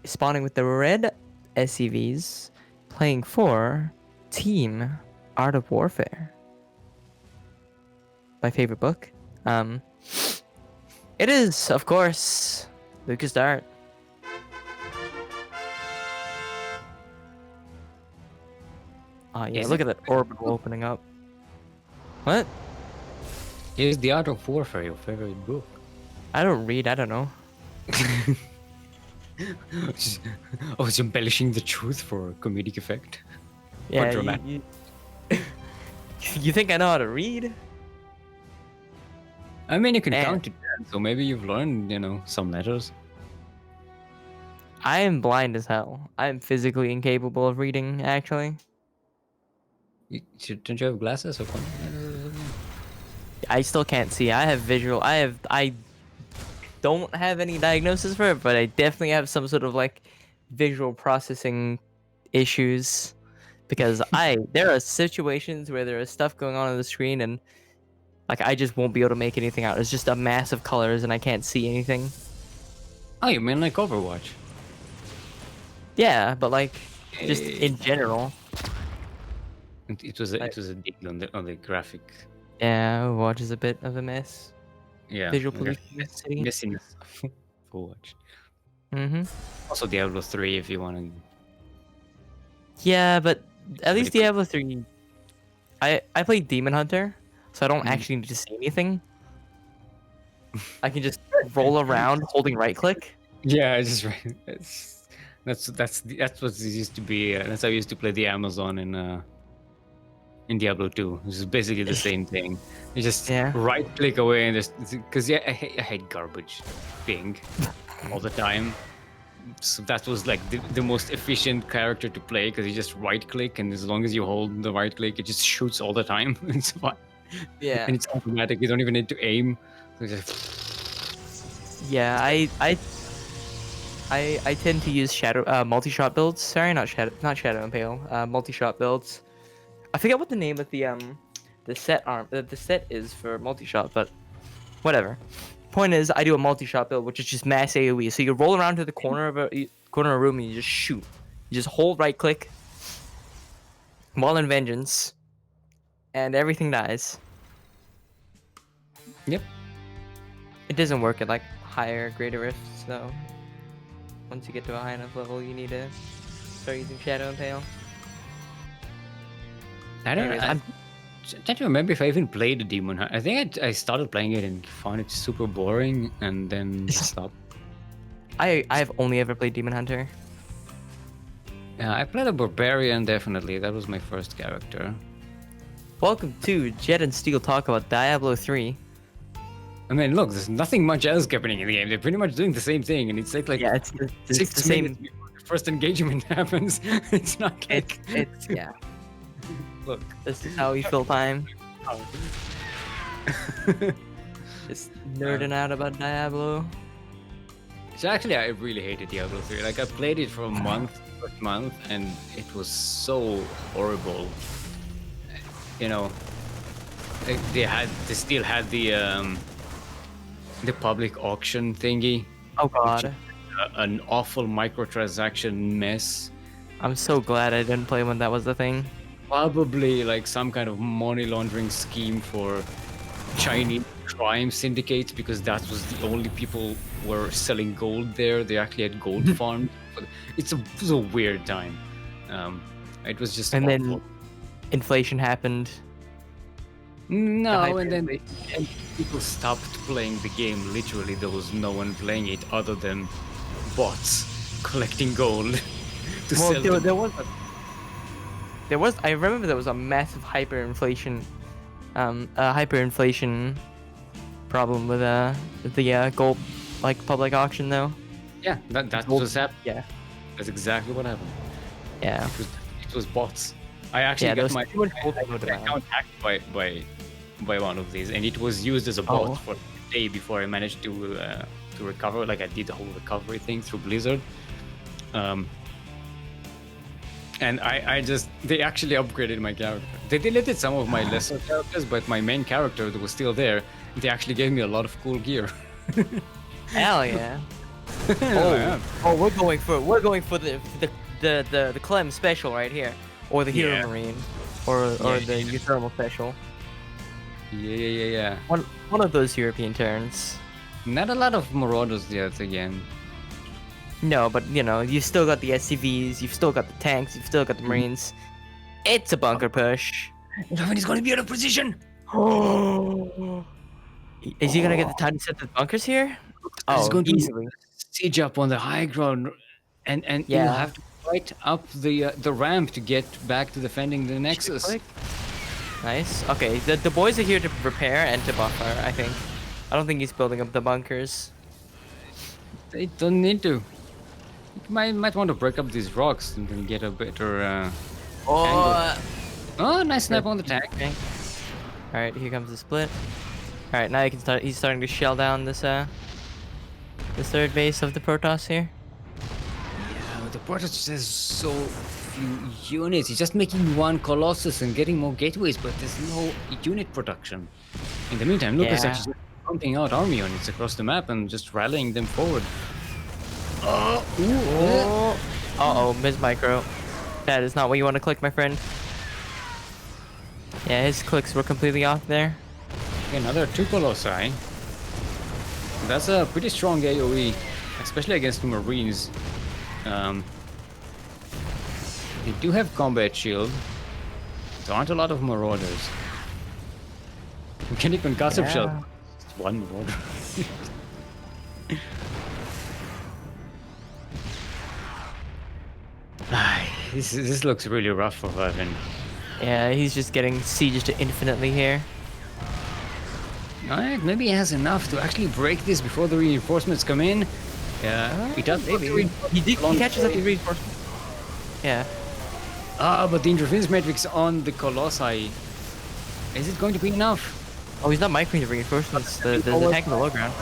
spawning with the red SCVs, playing for Team Art of Warfare. My favorite book. It is, of course, Lucasdart. Oh yeah, Is look it? at that orbital opening up. What? Is the Art of Warfare your favorite book? I don't read, I don't know. I was embellishing the truth for comedic effect. Yeah, dramatic. You think I know how to read? I mean, you can Man. count to 10, so maybe you've learned, some letters. I am blind as hell. I am physically incapable of reading, actually. Don't you have glasses or something? I still can't see. I have visual. I don't have any diagnosis for it, but I definitely have some sort of like visual processing issues because there are situations where there is stuff going on the screen and like I just won't be able to make anything out. It's just a mass of colors and I can't see anything. Oh, you mean like Overwatch? Yeah, but like just in general. It was a deal on the graphic. Yeah, Overwatch is a bit of a mess. Yeah. Visual pollution in the city. Messiness. Overwatch. Mm-hmm. Also Diablo 3 if you want to. Yeah, but at least pretty Diablo 3. I played Demon Hunter, so I don't Mhm. actually need to see anything. I can just roll around holding right click. Yeah, I just that's what it used to be. That's how I used to play the Amazon in Diablo 2, which is basically the same thing. You just Yeah. right click away and just because I hate garbage ping all the time. So that was like the most efficient character to play because you just right click and as long as you hold the right click, it just shoots all the time. It's fine. Yeah. And it's automatic. You don't even need to aim. So it's just, Yeah, I tend to use multi-shot builds. Sorry, not Shadow Impale. Multi-shot builds. I forget what the name of the set the set is for multi-shot, but whatever. Point is, I do a multi-shot build, which is just mass AOE. So you roll around to the corner of a room and you just shoot. You just hold right click, while in vengeance, and everything dies. yep. It doesn't work at like higher, greater rifts, though. Once you get to a high enough level, you need to start using Shadow Impale. I don't Anyways, know. I'm trying to remember if I even played the Demon Hunter. I think I started playing it and found it super boring and then stopped. I've only ever played Demon Hunter. Yeah, I played a Barbarian, definitely. That was my first character. Welcome to Jet and Steel talk about Diablo 3. I mean, look, there's nothing much else happening in the game. They're pretty much doing the same thing, and it's like Yeah, it's 6 the same. minutes before the first engagement happens. It's not like, It's yeah. look. This is how we fill time. Just nerding out about Diablo. So actually, I really hated Diablo 3. Like, I played it for a first month, and it was so horrible. You know, they still had the public auction thingy. Oh god. An awful microtransaction mess. I'm so glad I didn't play when that was the thing. Probably like some kind of money laundering scheme for Chinese crime syndicates because that was the only people were selling gold there. They actually had gold farms. It was a weird time. It was just And awful. then inflation happened. No, and then and people stopped playing the game. Literally, there was no one playing it other than bots collecting gold to Well, sell. there was I remember there was a massive hyperinflation problem with the gold like public auction though. Yeah, that gold- was happened. Yeah. That's exactly what happened. Yeah. It was bots. I actually Yeah, there got was my too much gold floating around. account hacked by one of these, and it was used as a bot Oh. for a day before I managed to recover. Like I did the whole recovery thing through Blizzard. And they actually upgraded my character. They deleted some of my lesser characters, but my main character that was still there, they actually gave me a lot of cool gear. Hell yeah. Yeah. We're going for the Clem special right here. Or the Hero Yeah. Marine. Or the Euthermal special. Yeah. One of those European turns. Not a lot of Marauders yet again. No, but you know, you've still got the SCVs, you've still got the tanks, you've still got the Marines. It's a bunker push. Vavin is going to be out of position. Is he gonna get the time to set the bunkers here? He's Oh, going to easily. siege up on the high ground, and Yeah. you'll have to fight up the ramp to get back to defending the Nexus. Click. Nice. Okay, the boys are here to repair and to buffer, I think. I don't think he's building up the bunkers. They don't need to. You might want to break up these rocks and then get a better angle. Oh, nice snipe on the tank. Okay. Alright, here comes the split. Alright, now you can start. He's starting to shell down this third base of the Protoss here. Yeah, but the Protoss just has so few units. He's just making one Colossus and getting more gateways, but there's no unit production. In the meantime, Lucas Yeah. actually pumping out army units across the map and just rallying them forward. Oh, Uh-oh, Ms. Micro. That is not what you want to click, my friend. Yeah, his clicks were completely off there. another 2 Colossi. That's a pretty strong AoE, especially against the Marines. They do have combat shield. There aren't a lot of Marauders. We can even gossip shell. Just one Marauder. This looks really rough for Vavin. Yeah, he's just getting sieged infinitely here. Alright, maybe he has enough to actually break this before the reinforcements come in. Yeah, he does. Maybe. He catches up the reinforcement. Yeah. But the interference matrix on the Colossi. Is it going to be enough? Oh, he's not microing the reinforcements. The tank in the low ground.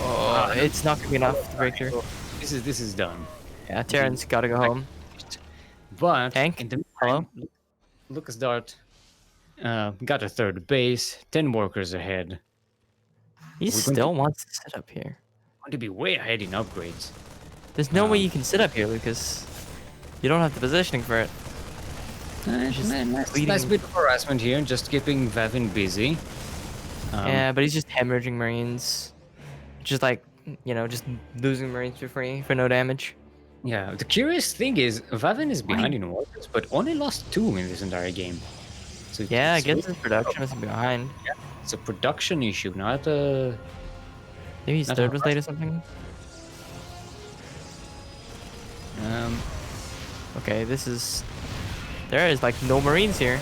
Oh, it's not gonna be enough to break through. This is done. Yeah, Terran's gotta go home. But Tank? in the Hello? Lucasdart got a third base, 10 workers ahead. He We're going still wants to sit up here. Going to be way ahead in upgrades. There's no way you can sit up here, Lucas. You don't have the positioning for it. Just Nice bleeding. bit of harassment here, just keeping Vavin busy. Yeah, but he's just hemorrhaging Marines. Just like, you know, just losing Marines for free for no damage. Yeah, the curious thing is, Vavin is behind in workers, but only lost 2 in this entire game. So Yeah, I it's guess really- his production was behind. it's a production issue, not a... Maybe his Not third a was late or something. Okay, this is... There is like no Marines here.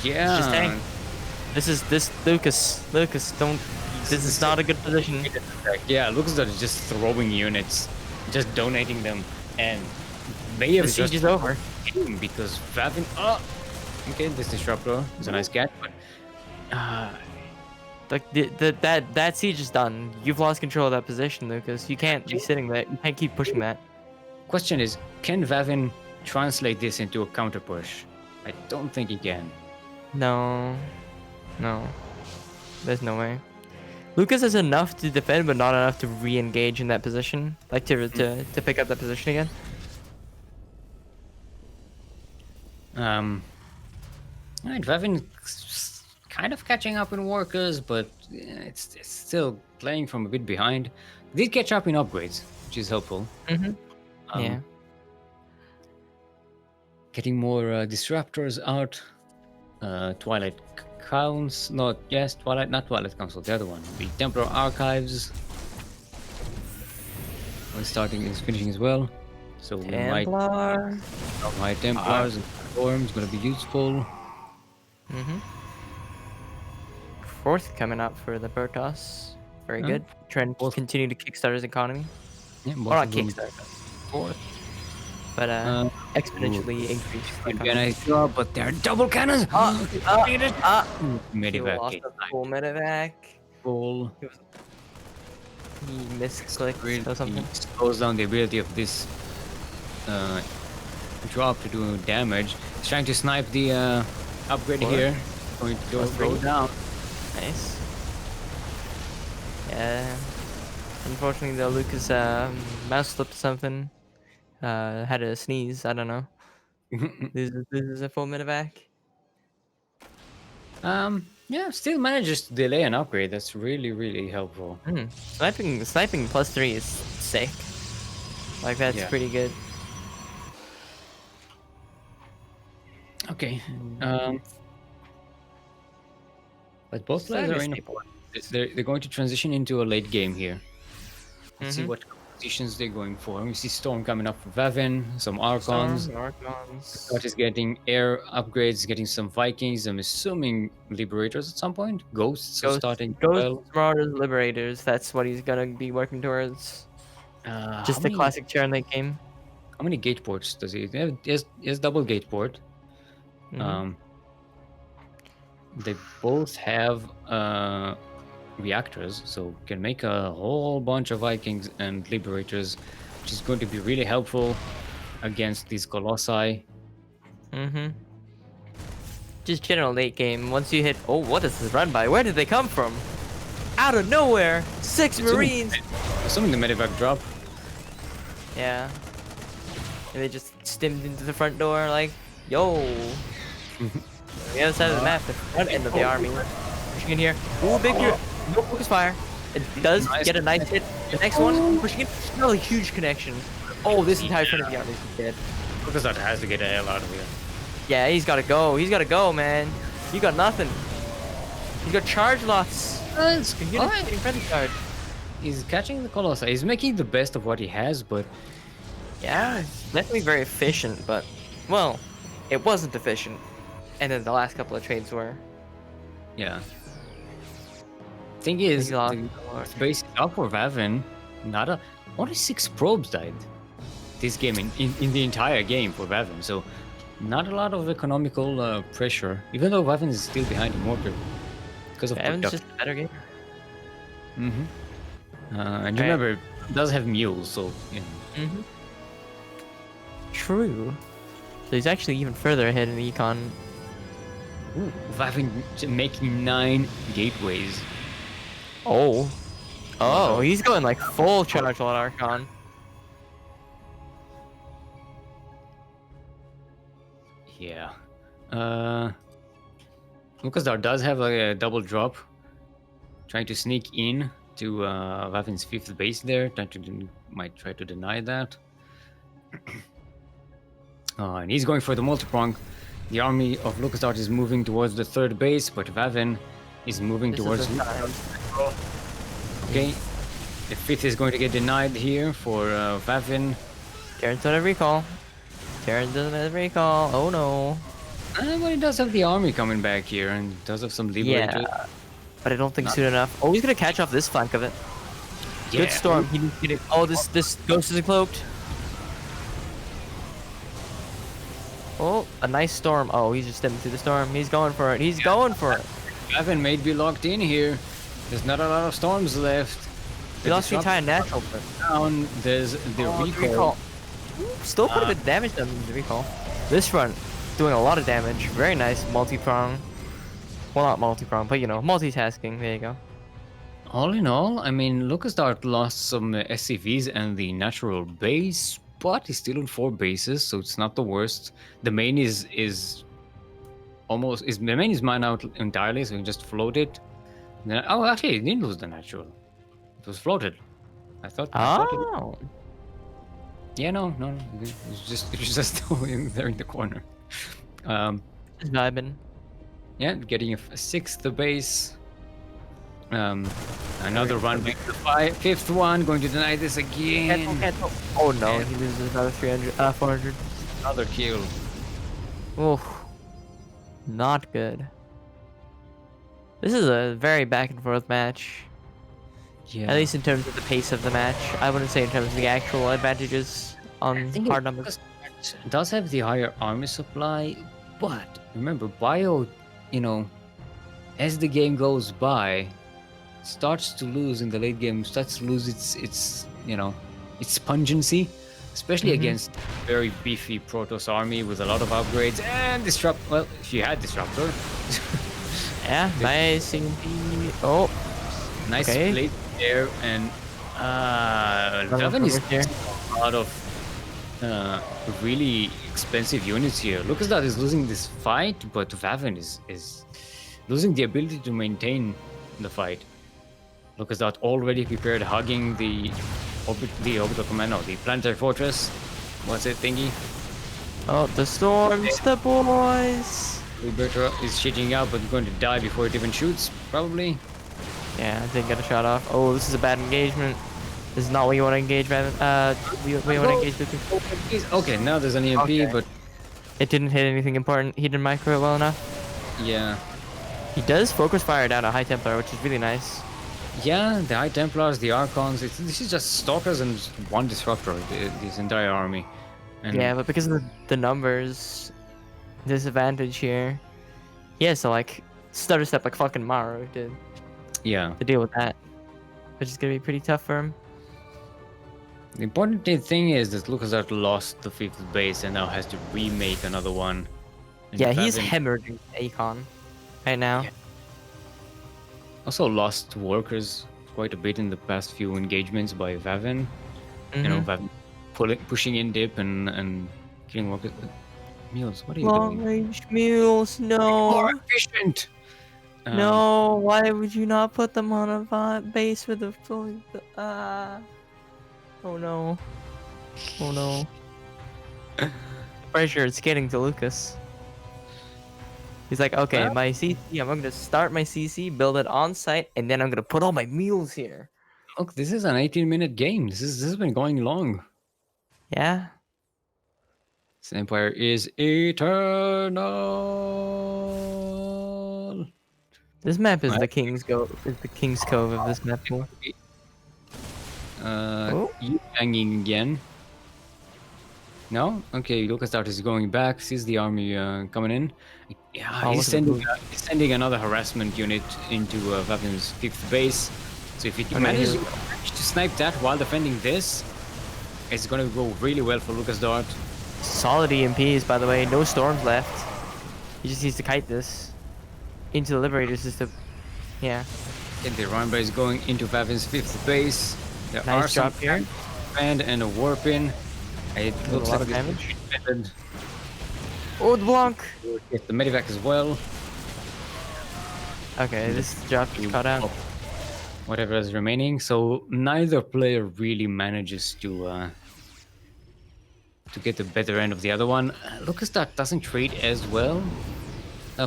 Yeah. Just tank. This Lucas, don't... This is not a good position. Yeah, Lucasdart is just throwing units, just donating them, and they have The siege just is over. game because Vavin. Oh, okay, this disruptor is a nice catch, but Like that siege is done. You've lost control of that position, Lucas. You can't be sitting there. You can't keep pushing that. question is, can Vavin translate this into a counter push? I don't think he can. No. There's no way. Lucas has enough to defend, but not enough to re-engage in that position, like to pick up that position again. Alright, Vavin kind of catching up in workers, but it's still playing from a bit behind. Did catch up in upgrades, which is helpful. Yeah. Getting more disruptors out. Twilight Counts, not Twilight Council, the other one. The Templar Archives. Is finishing as well. So we might Templar. my Templars and Storms gonna be useful. Fourth coming up for the Protoss. Very good. Trying to continue to kickstart his economy. Yeah, Or not both of them kickstart, fourth. but exponentially increase. the Again, economy. I saw, but they're double cannons. He Medivac lost is a full medevac. full. He misclicked or something. Slows down the ability of this drop to do damage. He's trying to snipe the upgrade here. Going to go down. Nice. Yeah. Unfortunately, though, Lucas mouse slipped something. Had a sneeze. I don't know. This is a full medevac. Yeah, still manages to delay an upgrade. That's really helpful. Sniping +3 is sick. Like that's Yeah. pretty good. Okay. But both players are in. They're going to transition into a late game here. Let's see what comes. positions they're going for. We see Storm coming up for Vavin, some Archons. Archons. Scott is getting air upgrades, getting some Vikings. I'm assuming Liberators at some point. Ghosts are starting. Ghosts, Marauders, Liberators. That's what he's gonna be working towards. Just the classic turn late game. How many gate ports does he have? He has double gate port. Mhm. They both have reactors, so can make a whole bunch of Vikings and Liberators, which is going to be really helpful against these Colossi. Just general late game. Once you hit, oh, what is this run by? Where did they come from? Out of nowhere, 6 Marines. Assuming the medevac drop. Yeah. And they just stimmed into the front door like, yo. The other side of the map, the front end of the army. Pushing in here. Ooh, big here. No focus fire. It does get a nice hit. The next one, pushing in. Really huge connection. Oh, this entire front of the army is dead. Lucasdart has to get the hell out of here. Yeah, he's gotta go. He's gotta go, man. You got nothing. He's got charge lots. Getting friendly card. He's catching the Colossi. He's making the best of what he has, but yeah, it's definitely very efficient, but well, it wasn't efficient. And then the last couple of trades were. Yeah. Thing is, the base up for Vavin, only 6 probes died this game in the entire game for Vavin, so not a lot of economical pressure, even though Vavin is still behind in mortar because of Vavin's just a better game. And you remember, it does have mules, so you know. True. So he's actually even further ahead in the econ. Ooh, Vavin making 9 gateways. Oh, he's going like full charge on Archon. Yeah. Lucasdart does have a double drop. Trying to sneak in to Vavin's 5th base there. Might try to deny that. And he's going for the multi-prong. The army of Lucasdart is moving towards the 3rd base, but Vavin is moving towards... Okay. The 5th is going to get denied here for Vavin. Terran's not a recall. Terran doesn't have a recall. Oh no. But he does have the army coming back here, and does have some Liberators. Yeah, but I don't think soon enough. Oh, he's gonna catch off this flank of it. Yeah. Good storm. He didn't get it. Oh, this ghost isn't cloaked. Oh, a nice storm. Oh, he's just stepping through the storm. He's going for it. He's going for it. Vavin may be locked in here. There's not a lot of storms left. He lost the entire natural. Down. There's the recall. Still put a bit of damage on the recall. This run doing a lot of damage. Very nice multi-prong. Well, not multi-prong, but you know, multitasking. There you go. All in all, I mean, Lucasdart lost some SCVs and the natural base, but he's still on 4 bases, so it's not the worst. The main is mined out entirely, so he can just float it. Then, oh, actually, he didn't lose the natural. It was floated. I thought. Oh. Yeah, no. It was just still there in the corner. Just vibing. Yeah, getting a 6th base. Another run back to the 5th one, going to deny this again. Oh no, he loses another 400. Another kill. Oh, not good. This is a very back and forth match. Yeah. At least in terms of the pace of the match. I wouldn't say in terms of the actual advantages on hard numbers. It does have the higher army supply, but remember, Bio, as the game goes by, starts to lose in the late game, starts to lose its pungency, especially against very beefy Protoss army with a lot of upgrades and disrupt. Well, she had disruptor. Yeah, nice CMP. Oh, nice plate there, and Vavin is a lot of really expensive units here. Lucasdart is losing this fight, but Vavin is losing the ability to maintain the fight. Lucasdart already prepared, hugging the orbital command, the planetary fortress. What's it thingy? Oh, the storms, the boys. Liberator is shitting out, but going to die before it even shoots, probably. Yeah, I think got a shot off. Oh, this is a bad engagement. This is not what you want to engage, Vavin. We want to engage Lucas. Okay, now there's an EMP, Okay. but It didn't hit anything important. He didn't micro it well enough. yeah. He does focus fire down a High Templar, which is really nice. Yeah, the High Templars, the Archons, this is just Stalkers and just one Disruptor, this entire army. And Yeah, but because of the numbers disadvantage here, he has to like stutter step like fucking Maru yeah. to deal with that, which is gonna be pretty tough for him. The important thing is that Lucasdart lost the 5th base and now has to remake another one. And Yeah, he's Vavin hemorrhaging Akon right now. Yeah. also lost workers quite a bit in the past few engagements by Vavin. You know, Vavin pushing in dip and killing workers. Mules, what are you Long doing? range mules, no. More efficient! No, why would you not put them on a base with a fully... Oh no. Oh no. Pretty sure it's getting to Lucas. He's like, okay, Well- my CC, I'm gonna start my CC, build it on site, and then I'm gonna put all my mules here. Look, this is an 18-minute game. This has been going long. Yeah. This empire is eternal. This map is Right. the King's Cove of this map pool. Oh. You hanging again? No? Okay, Lucasdart is going back. Sees the army coming in. Yeah, Oh, he's look at the he's sending another harassment unit into Vavin's 5th base. So if he Okay, manages here- to snipe that while defending this, it's gonna go really well for Lucasdart. Solid EMPs, by the way. No storms left. He just needs to kite this into the Liberators just to... Yeah. And the Rhine is going into Vavin's 5th base. There are Nice some drop here. Band and a warpin. It a looks lot like of this damage. method Oh, the Blanc! get the medivac as well. Okay, this drop is caught out. Whatever is remaining. So neither player really manages to get the better end of the other one. Lucasdart doesn't trade as well.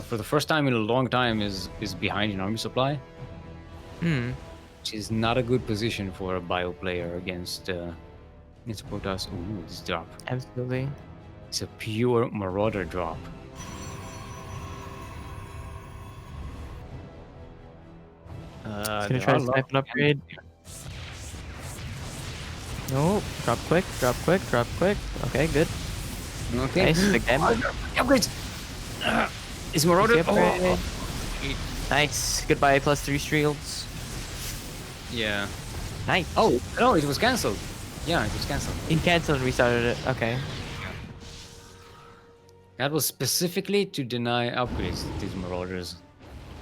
For the first time in a long time is behind in army supply, which is not a good position for a bio player against Protoss. Ooh, this drop. Absolutely. It's a pure Marauder drop. He's gonna there try are to a lot snipe an of upgrade. No, drop quick, drop quick, drop quick. Okay, good. Okay. Nice, big damage. Upgrades. Is Marauder? Easy upgrade. Oh. Nice. Goodbye, +3 shields. Yeah. Nice. Oh no, it was cancelled. Yeah, it was cancelled. He cancelled and restarted it. Okay. That was specifically to deny upgrades to these Marauders,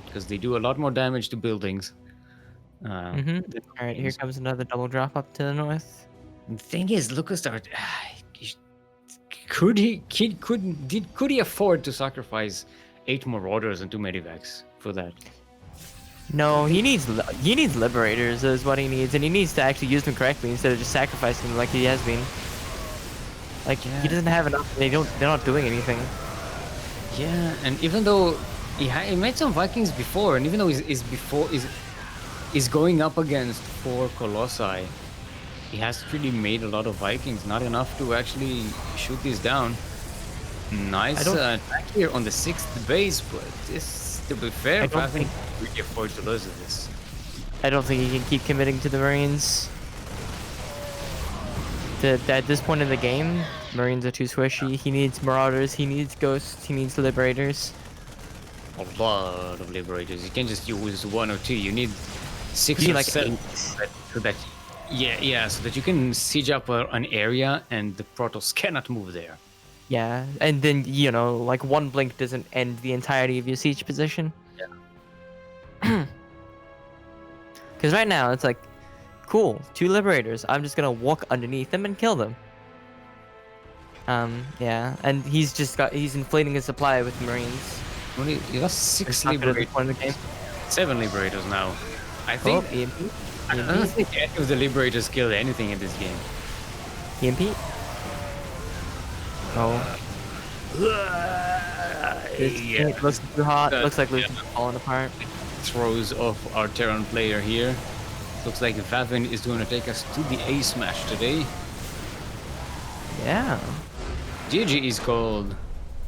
because they do a lot more damage to buildings. All right, here comes another double drop up to the north. The thing is, Lucasdart, could he afford to sacrifice 8 Marauders and 2 Medivacs for that? No, he needs liberators is what he needs, and he needs to actually use them correctly instead of just sacrificing them like he has been. Like he doesn't have enough. They're not doing anything. Yeah, and even though he made some Vikings before, and even though he's going up against 4 Colossi, he hasn't really made a lot of Vikings. Not enough to actually shoot these down. Nice attack here on the 6th base, but this, to be fair, Vavin really afford to lose this. I don't think he can keep committing to the Marines. At this point in the game, Marines are too squishy. He needs Marauders, he needs Ghosts, he needs Liberators. A lot of Liberators. You can't just use 1 or 2. You need 6 You need or like 7. 8. So that so that you can siege up an area and the Protoss cannot move there. Yeah, and then, like one blink doesn't end the entirety of your siege position. Yeah. Because right now, it's like, cool, 2 Liberators. I'm just gonna walk underneath them and kill them. Yeah, and he's inflating his supply with Marines. He lost 6 It's not good at this Liberators. point in the game. 7 Liberators now. I think. Oh, EMP? I don't think any of the Liberators killed anything in this game. EMP? Oh. It looks too hot. Looks like Lucian's falling apart. Throws off our Terran player here. Looks like Vavin is going to take us to the ace match today. Yeah. GG is called.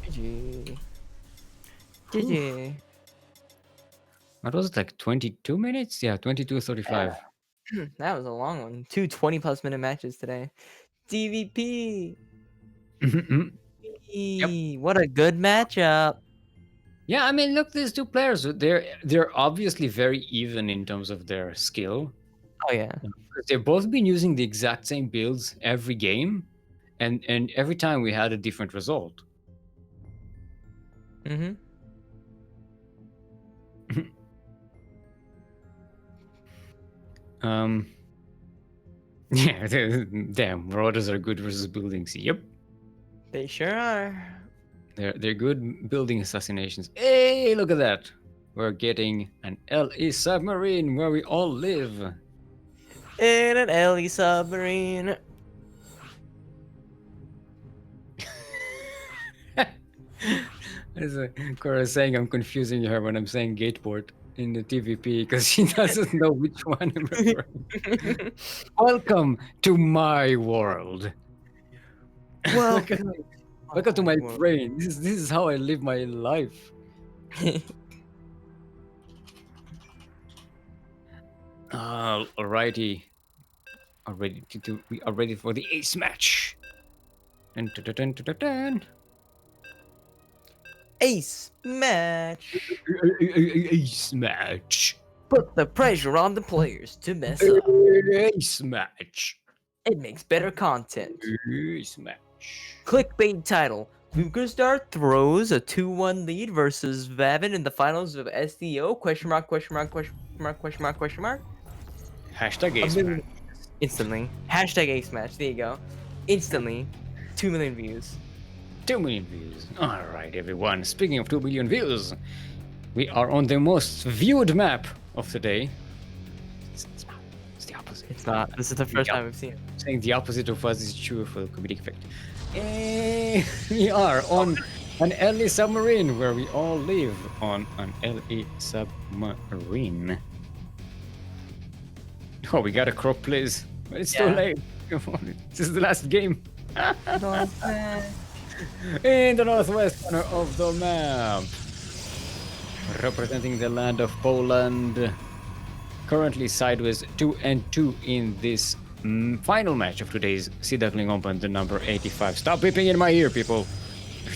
GG. GG. What was it, like 22 minutes? Yeah, 22:35. That was a long one. 2 20+ minute matches today. DVP. Yep. What a good matchup. Yeah, I mean, look, these two players, they're obviously very even in terms of their skill. Oh yeah. They've both been using the exact same builds every game, and every time we had a different result. Mm-hmm. Yeah, damn, marauders are good versus buildings. Yep, They sure are. they're good building assassinations. Hey, look at that! We're getting an LE submarine where we all live. In an LE submarine. As Cora saying, I'm confusing her when I'm saying gateport in the TVP because she doesn't know which one I'm referring. Welcome to my world. Welcome. Welcome to my world. brain. This is how I live my life. Alrighty. We are ready for the ace match. Dun, dun, dun, dun, dun, dun. Ace match. Ace match. Put the pressure on the players to mess up. Ace match. It makes better content. Ace match. Clickbait title. Lucasdart throws a 2-1 lead versus Vavin in the finals of SDO? Question mark, question mark, question mark, question mark, question mark? Hashtag ace match. Instantly. Hashtag ace match. There you go. Instantly. 2 million views. 2 million views. Alright, everyone. Speaking of 2 million views, we are on the most viewed map of the day. It's not. It's the opposite. It's not. This is the first time we've seen it. Saying the opposite of us is true for comedic effect. We are on an LE submarine where we all live on an LE submarine. Oh, we got a crop, please. But it's too Yeah. late. Come on. This is the last game. Northwest. In the northwest corner of the map. Representing the land of Poland. Currently sideways 2-2 in this final match of today's Sea Duckling Open, the number 85. Stop beeping in my ear, people. They're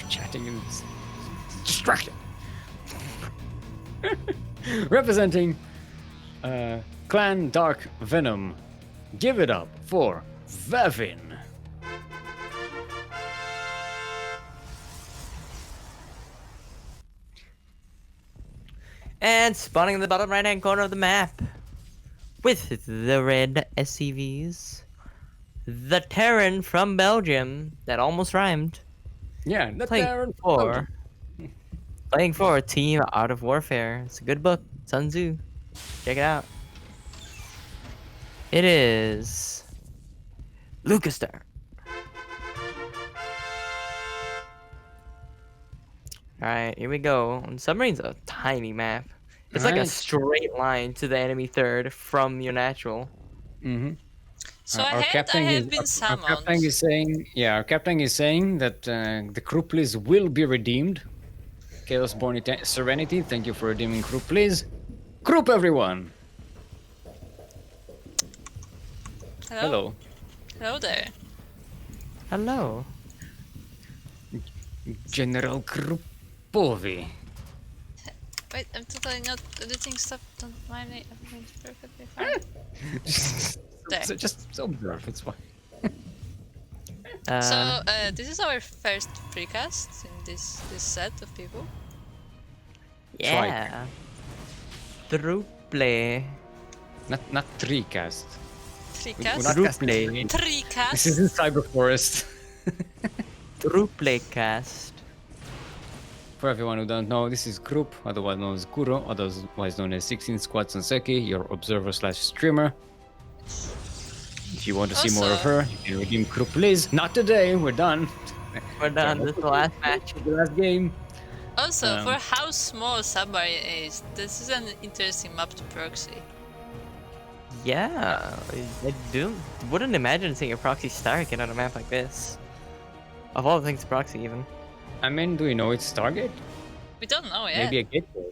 chatting and it's distracting. Representing Clan Dark Venom. Give it up for Vavin. And spawning in the bottom right hand corner of the map with the red SCVs, the Terran from Belgium that almost rhymed. Yeah, the Playing Terran for playing for Team Art of Warfare. It's a good book, Sun Tzu. Check it out. It is Lucasdart. Alright, here we go. And Submarine's a tiny map. It's like a Alright. straight line to the enemy third from your natural. Mm-hmm. So I have been Our summoned. captain is saying, our captain is saying that the crew please will be redeemed. Chaosborn Serenity, thank you for redeeming crew please. Group everyone. Hello. Hello there. Hello. General Krupovi. Wait, I'm totally not editing stuff. Don't mind me. Everything's perfectly fine. There. So just observe, it's fine. So this is our first precast in this set of people. Yeah. Truple. Not three cast. Precast. not Truple. This Precast. is in Cyber Forest. Truple cast. For everyone who don't know, this is Group, otherwise known as Kuro, otherwise known as 16 Squad Sanseki, your observer slash streamer. If you want to see more of her, you can redeem Group please. Not today, we're done. We're done. This is the last match. The last game. Also, for how small Submarine is, this is an interesting map to proxy. Yeah, wouldn't imagine seeing a proxy Stargate on a map like this. Of all the things, proxy even. I mean, do we know its target? We don't know yet. Maybe a gateway.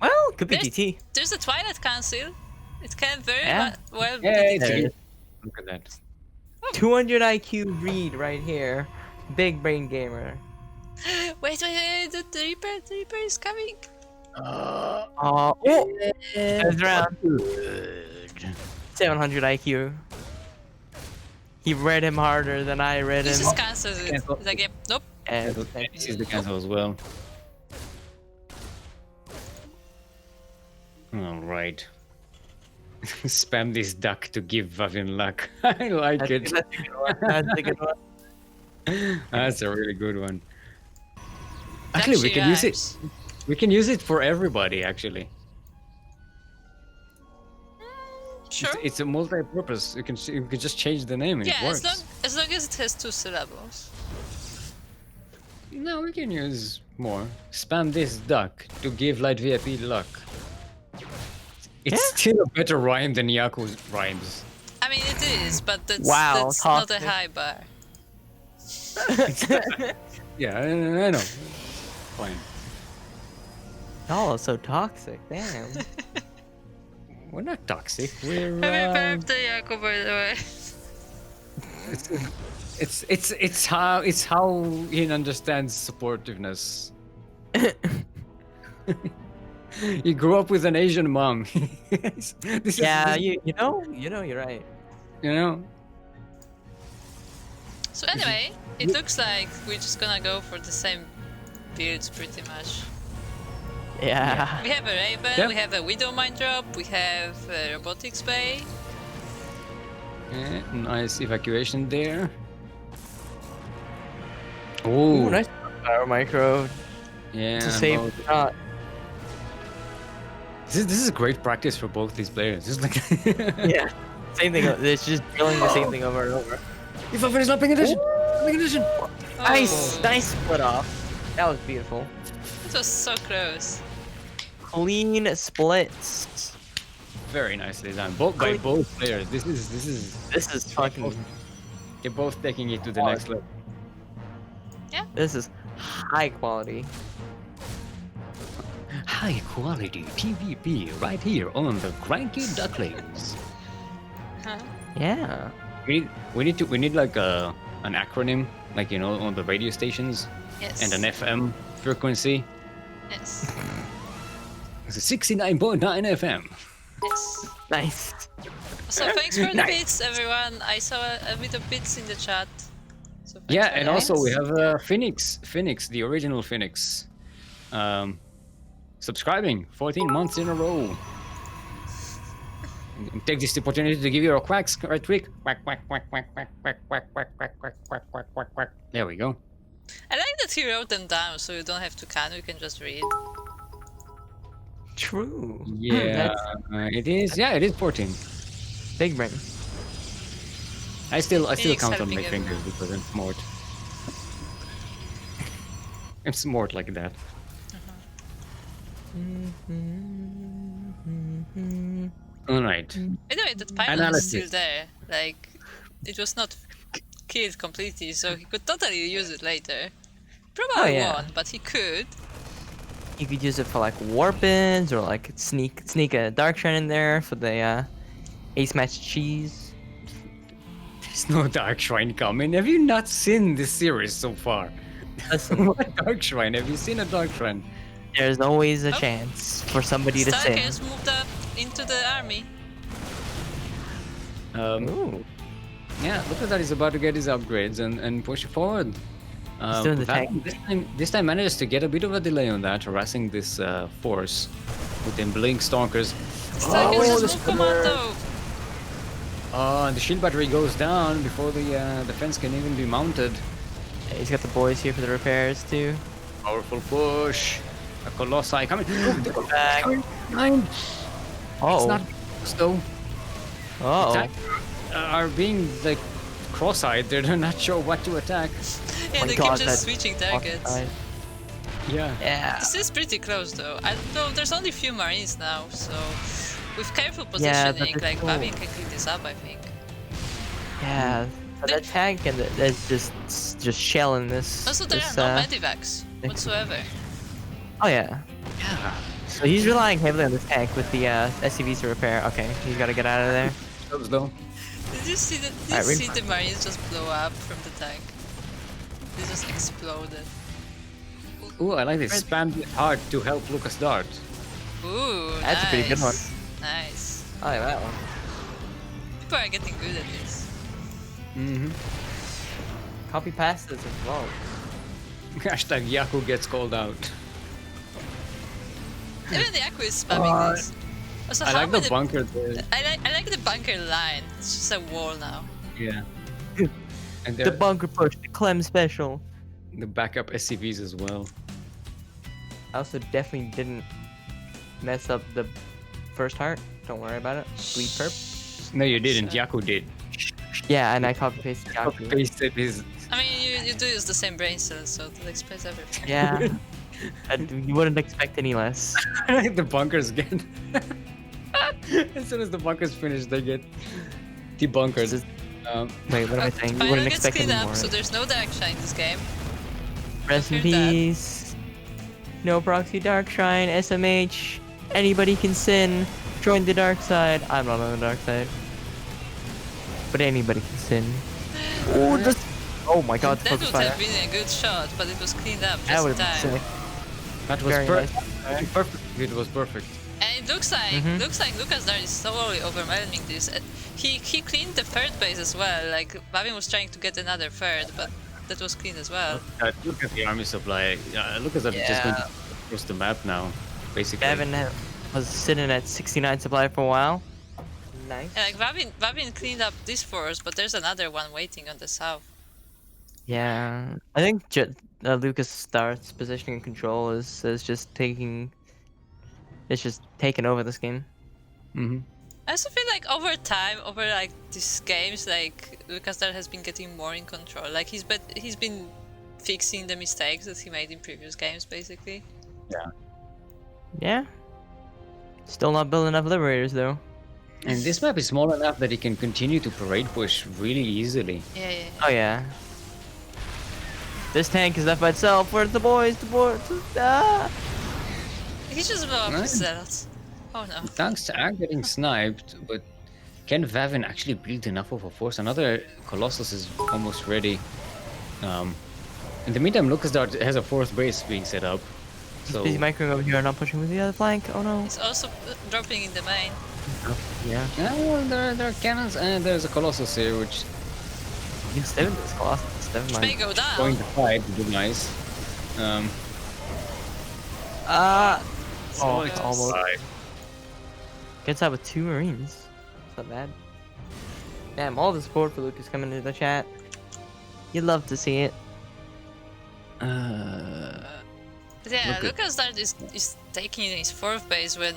Well, could be There's- DT. There's the Twilight Council. It can very Yeah. well be Hey, the DT. There. look at that. 200 IQ read right here. Big brain gamer. Wait, the Reaper is coming. Oh, turns around. 700 IQ. He read him harder than I read This him. just cancels it. Cancel. It's like, yep, nope. And This is the cancel as well. Alright. Spam this duck to give Vavin luck. I like it. That's a good one. That's a good one. That's a really good one. Actually, we Actually can use it. rhymes. We can use it for everybody. Actually, Sure. it's a multi-purpose. You can just change the name. And Yeah, it works. as long as it has 2 syllables. No, we can use more. Spam this duck to give Light VIP luck. It's still a better rhyme than Yaku's rhymes. I mean, it is, but that's Wow, not a toxic. high bar. Yeah, I know. Fine. Y'all are so toxic. Damn. We're not toxic. We're. Happy birthday, Yaku, by the way. It's how he understands supportiveness. He grew up with an Asian mom. This is- Yeah, you know, you're right. you know. So anyway, it looks like we're just gonna go for the same builds pretty much. Yeah. We have a Raven, Yeah. we have a Widow Mind Drop, we have a Robotics Bay. Yeah, nice evacuation there. Ooh, Oh, nice power micro yeah. to save no, the shot. this is great practice for both these players. It's like Yeah. Same thing. It's just drilling the same thing over and over. If I finish not paying attention, paying attention. Nice, nice split off. That was beautiful. It was so close. Clean splits. Very nicely done. By both players. This is This is fucking. they're both taking it to the next level. This is high quality. High quality PvP right here on the CranKy Ducklings. Huh? Yeah. We need like an acronym, like you know, on the radio stations, Yes. and an FM frequency. Yes. It's a 69.9 FM. Yes. Nice. So thanks for the bits, everyone. I saw a bit of bits in the chat. So thanks Yeah, for and the also we bits. have Phoenix, the original Phoenix, subscribing 14 months in a row. Take this opportunity to give you a quack right quick. Quack quack quack quack quack quack quack quack quack quack quack quack quack quack. There we go. I like that he wrote them down, so you don't have to can. You can just read. True. Yeah, it is. Yeah, it is 14. Big brain. I still Phoenix count on my helping fingers because I'm smart. I'm smart like that. All right. By the way, that pylon is Analysis. still there. Like, it was not killed completely, so he could totally use it later. Probably yeah. won't, but he could. You could use it for like warpins or like sneak a dark shrine in there for the ace match cheese. There's no Dark Shrine coming. Have you not seen this series so far? Listen, What Dark Shrine? Have you seen a Dark Shrine? there's always a chance for somebody to sin. Starkers moved up into the army. Ooh. Yeah, look at that. He's about to get his upgrades and push forward. doing the Vavin this time manages to get a bit of a delay on that, harassing this force with them blink stalkers. Starkers the just moved commando. And the shield battery goes down before the defense can even be mounted. Yeah, he's got the boys here for the repairs too. Powerful push. A Colossi coming. Go back. Behind. Oh. It's not though. Oh. Attack are being like cross-eyed. They're not sure what to attack. Yeah, my they God, keep just that- switching targets. Yeah. Yeah. This is pretty close though. I don't know, there's only few marines now, so With careful Yeah, but positioning, they're like so- Vavin can clean this up, I think. Yeah, so that tank and that's just shelling this. Also, there this, are no medivacs whatsoever. Oh yeah. Yeah. So he's relying heavily on this tank with the SCVs to repair. Okay, he's got to get out of there. Those though. Did you see the Alright, the Marines just blow up from the tank? They just exploded. Ooh, I like this. Spam it hard to help Lucasdart. Ooh, That's a pretty good one. Nice. I like that one. People are getting good at this. Mm-hmm. Copy pastas as well. Hashtag Yaku gets called out. Even the Yaku is spamming this. Also, I how like the many- bunker there. I like the bunker line. It's just a wall now. Yeah. And The there bunker push, the Clem special. the backup SCVs as well. I also definitely didn't mess up the first heart. Don't worry about it. Bleed perp. No, you didn't. Sure. Yaku did. Yeah, and I copy pasted Copy Yaku. pasted his. I mean, you do use the same brain cells, so that explains everything. Yeah. You wouldn't expect any less. The bunkers get. As soon as the bunkers finish, they get debunkered. Just- Um, Wait, what am I saying? You Finally wouldn't gets expect any cleaned up, more. so there's no dark shine in this game. Rest in Heard that. peace. No proxy dark shrine. SMH. Anybody can sin. Join the dark side. I'm not on the dark side. But anybody can sin. Oh, just. Oh my god, That focus would have fire. been a good shot, but it was cleaned up That just would in have been time. sick. that was Very perfect. Perfect. It was perfect. And it looks like Lucasdart is totally overwhelming this. He cleaned the third base as well. Like Vavin was trying to get another third, but that was clean as well. Look at the army supply. Look at that. Just going to cross the map now, basically. Vavin was sitting at 69 supply for a while. Nice. Yeah, like Vavin cleaned up this force, but there's another one waiting on the south. Yeah, I think Lucasdart's positioning and control is just taking. It's just taking over this game. Mm-hmm. I also feel like over time, over like these games, like Lucasdart has been getting more in control. Like he's been fixing the mistakes that he made in previous games, basically. Yeah. Still not building enough liberators though. And this map is small enough that it can continue to parade push really easily. Yeah, yeah. Oh yeah. This tank is left by itself. Where's the boys? The boys. Ah! He just blew up Nice. his zealots. Oh no. Tanks are getting sniped, but can Vavin actually build enough of a force? Another Colossus is almost ready. In the meantime, Lucasdart has a fourth base being set up. So Busy microing over here and not pushing with the other flank. Oh no. He's also dropping in the main. Yeah. yeah, well, there are cannons and there's a Colossus here, which You can stay with this Colossus. Never Which may mind. go down. going to fight would be nice. Oh, it's almost. Fight. Gets out with 2 Marines. It's not bad. Damn, all the support for Lucas coming into the chat. You'd love to see it. But yeah, Look at- Lucasdart is taking his fourth base when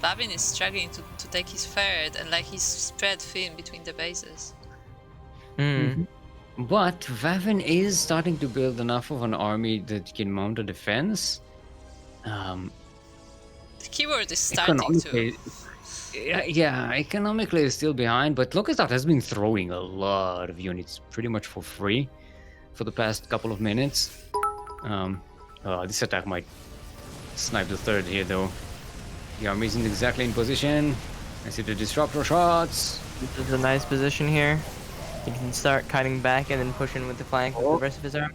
Vavin is struggling to take his third, and like he's spread thin between the bases. Hmm. But Vavin is starting to build enough of an army that can mount a defense. The keyword is starting to. Economically, yeah, economically it's still behind, but Lucasdart has been throwing a lot of units pretty much for free for the past couple of minutes. This attack might snipe the third here though. The army isn't exactly in position. I see the disruptor shots. This is a nice position here. He can start cutting back and then pushing with the flank with the rest of his army.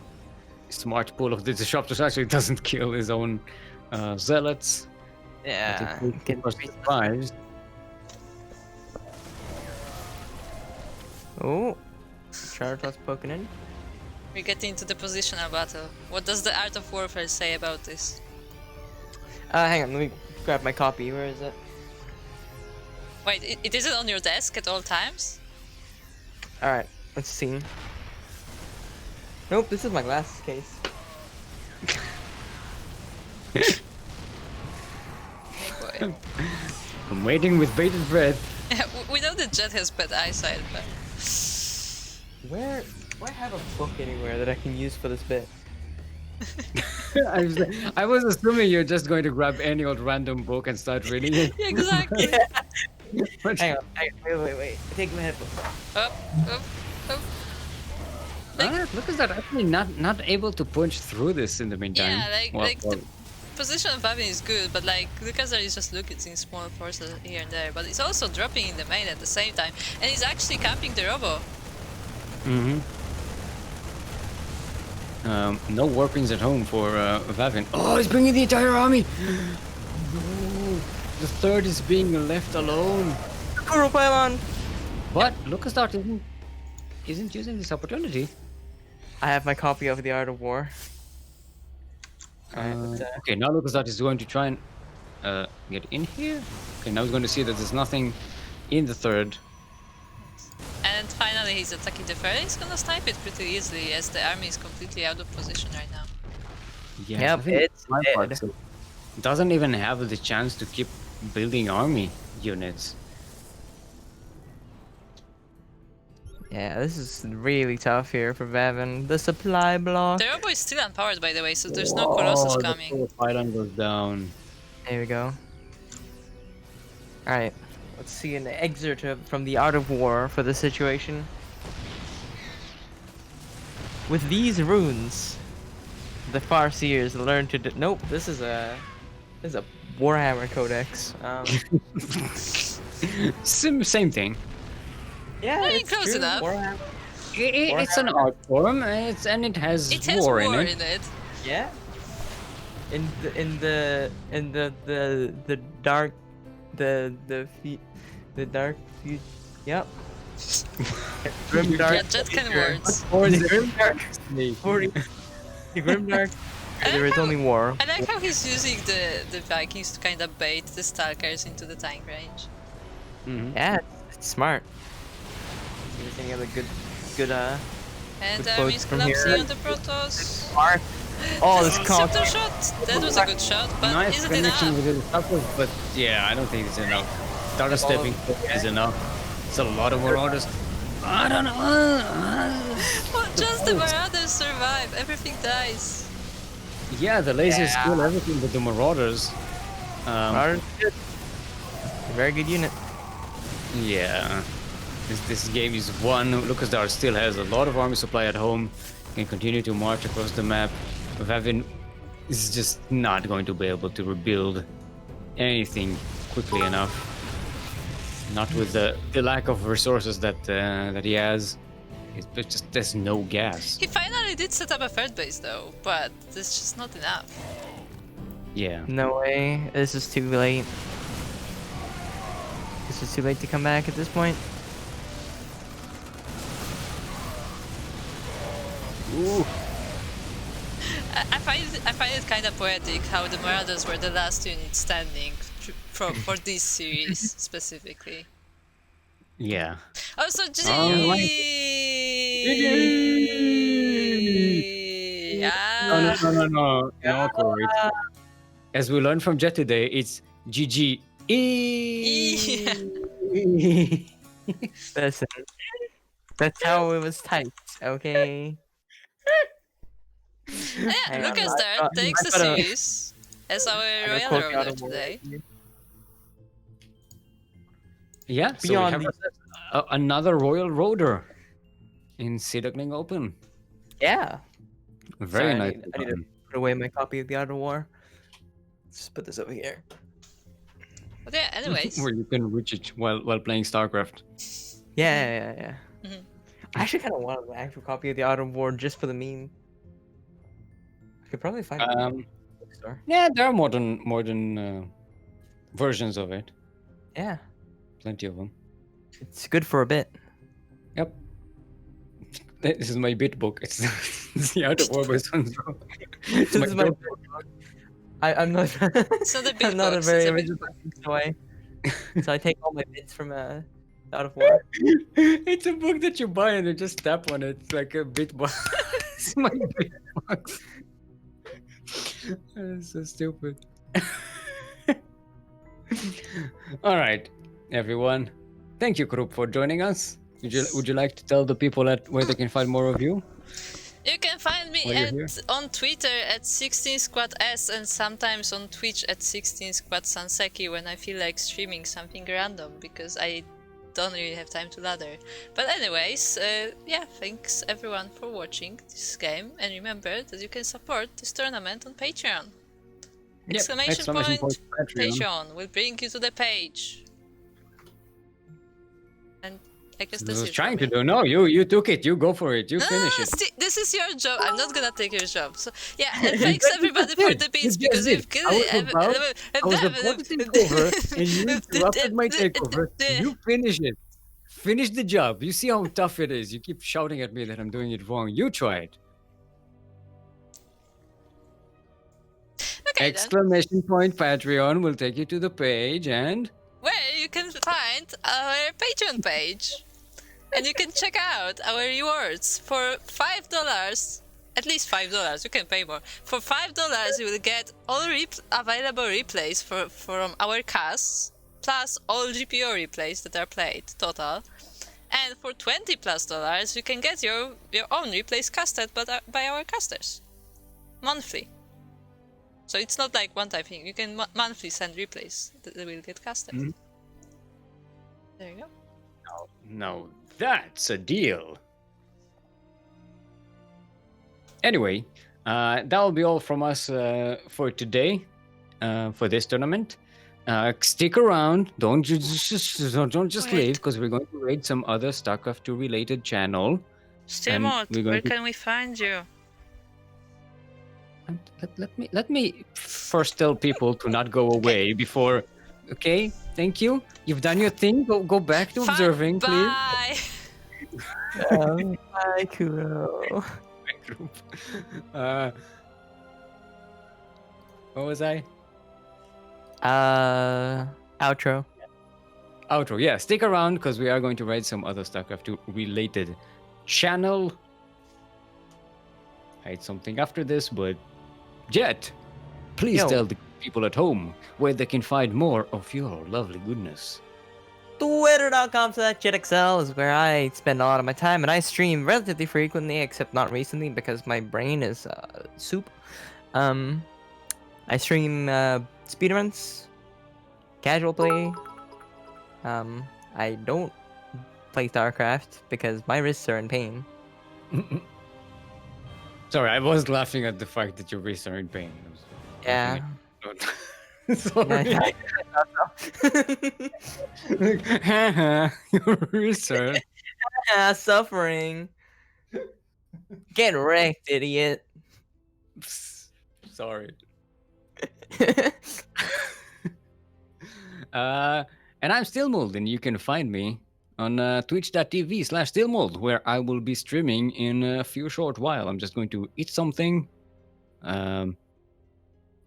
Smart pull of the disruptors actually doesn't kill his own zealots. Yeah. But it can survive. Oh. Charlotte's poking in. We're getting to the positional battle. What does the art of warfare say about this? Hang on, let me grab my copy. Where is it? Wait, it isn't on your desk at all times? Alright, let's see. Nope, this is my glasses case. Hey boy. I'm waiting with bated breath. Yeah, we know that Jett has bad eyesight, but Where? Do I have a book anywhere that I can use for this bit? I was assuming you're just going to grab any old random book and start reading it. exactly. Hang on. Wait. Take my headphones off. Up, up, up. Look at that! Actually, not able to punch through this in the meantime. Yeah, the position of Vavin is good, but like Lucasdart is just looking small forces here and there, but he's also dropping in the main at the same time, and he's actually camping the robo. No warpings at home for Vavin. Oh, he's bringing the entire army. No, the third is being left alone. Kuro pylon. But Lucasdart isn't using this opportunity. I have my copy of The Art of War. Okay, now Lucasdart is going to try and get in here. Okay, now he's going to see that there's nothing in the third. And finally he's attacking the third. He's gonna snipe it pretty easily as the army is completely out of position right now. Yeah, Yep, it's my dead. part, so doesn't even have the chance to keep building army units. Yeah, this is really tough here for Vavin. The supply block. The robo is still unpowered, by the way, so there's no Colossus coming. The fourth island goes down. There we go. Alright, let's see an excerpt from The Art of War for the situation. With these runes, the Farseers learn to nope, this is a Warhammer Codex. Same thing. Yeah, Very it's close true. enough. Warhammer. It's an art form, and it has war in it. Yeah. In the dark yep. Grim dark. Yeah, Jet can words. Or the grim dark. The grim dark. There is only war. I like how he's using the Vikings to kind of bait the Stalkers into the tank range. Yeah, it's smart. See any other good And Good the quotes army's from collapsing here. on the Protoss. Mark. Oh, this cock. Scepter shot! That was a good shot, but Nice is it connection enough? with the Starkers, but yeah, I don't think it's enough. Starter stepping is enough. It's a lot of marauders. I don't know. Well, just the Marauders survive. Everything dies. Yeah, the lasers kill everything but the marauders. Martin's good. A very good unit. Yeah. This game is won. Lucasdart still has a lot of army supply at home. Can continue to march across the map. Vavin is just not going to be able to rebuild anything quickly enough. Not with the lack of resources that he has. It's just there's no gas. He finally did set up a third base though, but it's just not enough. Yeah. No way. This is too late. This is too late to come back at this point. Ooh. I find it kind of poetic how the Marauders were the last unit standing for this series specifically. Yeah. Also, GG! No, Corey. As we learned from Jet today, it's GG. Listen. That's how it was typed, okay? Yeah, Hang on, Lucasdart takes the series as our royal Quirky roller today. Yeah, so Beyond we have another royal roader in Sea Duckling Open. Yeah. Very Sorry, nice. I need to put away my copy of The Art of War. Just put this over here. But yeah, anyways. Where you can reach it while playing StarCraft. Yeah. Mhm. I actually kind of wanted an actual copy of The Art of War just for the meme. I could probably find it in the bookstore. Yeah, there are modern versions of it. Yeah. Plenty of them. It's good for a bit. Yep. This is my bit book. It's The Art of War by Sun Tzu. This is my I'm not. It's not a big I'm not box, a very it's a big original person, so I take all my bits from Art of War. It's a book that you buy and you just tap on it. It's like a bit box. It's my bit box. That's so stupid. All right, everyone. Thank you, Krupp, for joining us. Would you like to tell the people where they can find more of you? You can find me me while you're here? on Twitter at 16squadS and sometimes on Twitch at 16squadsanseki when I feel like streaming something random because I don't really have time to ladder. But anyways, yeah, thanks everyone for watching this game, and remember that you can support this tournament on Patreon. Yep, Exclamation point Patreon will bring you to the page. And I guess I this was is trying to do. No, you took it. You go for it. You No, finish it. this is your job. I'm not gonna take your job. So yeah, and thanks everybody for the beats You because did. you've killed I was about to take over, and you interrupted my takeover. You finish it. Finish the job. You see how tough it is. You keep shouting at me that I'm doing it wrong. You try it. Okay, Exclamation point Patreon will take you to the page and where you can find our Patreon page. And you can check out our rewards for $5. At least $5. You can pay more. For $5, you will get all available replays from our casts, plus all GPO replays that are played total. And for $20+, you can get your own replays casted by our casters monthly. So it's not like one-time thing. You can monthly send replays that will get casted. Mhm. There you go. no, that's a deal. Anyway, that'll be all from us for today, for this tournament. Stick around. Don't just Wait. leave, because we're going to raid some other StarCraft 2 related channel. Steelmold, we're going where to- can we find you? Let me first tell people to not go away before. Okay, thank you. You've done your thing. Go back to observing, please. Bye. Bye, Kuro. Group. What was I? Outro. Outro. Yeah, stick around because we are going to raid some other StarCraft 2 related channel. I had something after this, but Jet, please Yo. tell the people at home where they can find more of your lovely goodness. Twitter.com/JettXL is where I spend a lot of my time, and I stream relatively frequently, except not recently because my brain is soup. I stream speedruns, casual play. I don't play StarCraft because my wrists are in pain. Sorry, I was laughing at the fact that your wrists are in pain. I was Yeah. laughing at- Sorry. Your wrists are. Suffering. Get wrecked, idiot. Sorry. And I'm Steelmold, and you can find me on twitch.tv/Steelmold, where I will be streaming in a few short while. I'm just going to eat something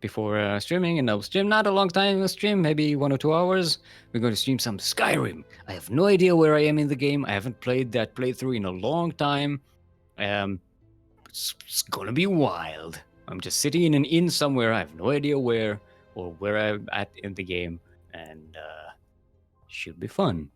before streaming, and I'll stream not a long time. I'll stream maybe 1 or 2 hours. We're going to stream some Skyrim. I have no idea where I am in the game. I haven't played that playthrough in a long time. It's gonna be wild. I'm just sitting in an inn somewhere. I have no idea where or where I'm at in the game, and should be fun.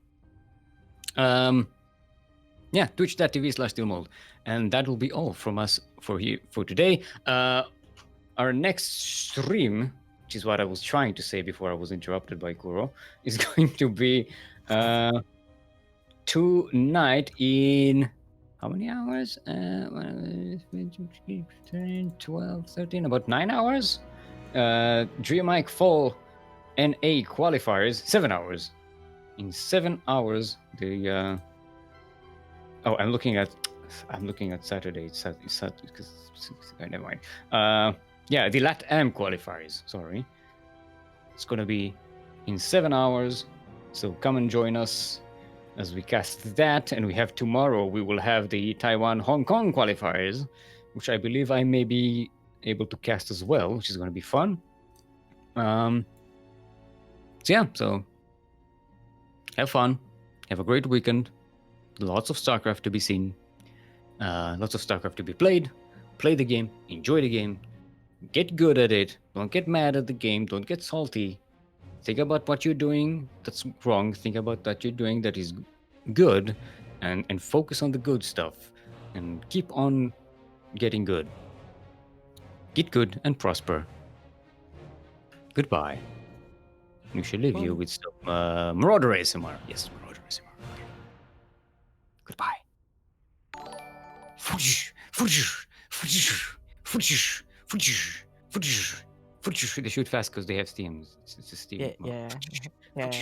Yeah, twitch.tv/Steelmold, and that will be all from us for today. Our next stream, which is what I was trying to say before I was interrupted by Kuro, is going to be tonight in how many hours? 12, 13, about 9 hours. DreamHike Fall NA qualifiers, 7 hours. In 7 hours, the I'm looking at Saturday. It's because never mind. Yeah, the LATAM qualifiers. Sorry, it's gonna be in 7 hours. So come and join us as we cast that, and we have tomorrow. We will have the Taiwan-Hong Kong qualifiers, which I believe I may be able to cast as well, which is going to be fun. So yeah, so have fun, have a great weekend. Lots of StarCraft to be seen, lots of StarCraft to be played. Play the game, enjoy the game, get good at it. Don't get mad at the game. Don't get salty. Think about what you're doing that's wrong. Think about what you're doing that is good, and focus on the good stuff, and keep on getting good. Get good and prosper. Goodbye. We shall leave you with some Marauder ASMR. Yes, Marauder ASMR. Okay. Goodbye. They shoot fast because they have steam. It's a steam. Yeah. mode.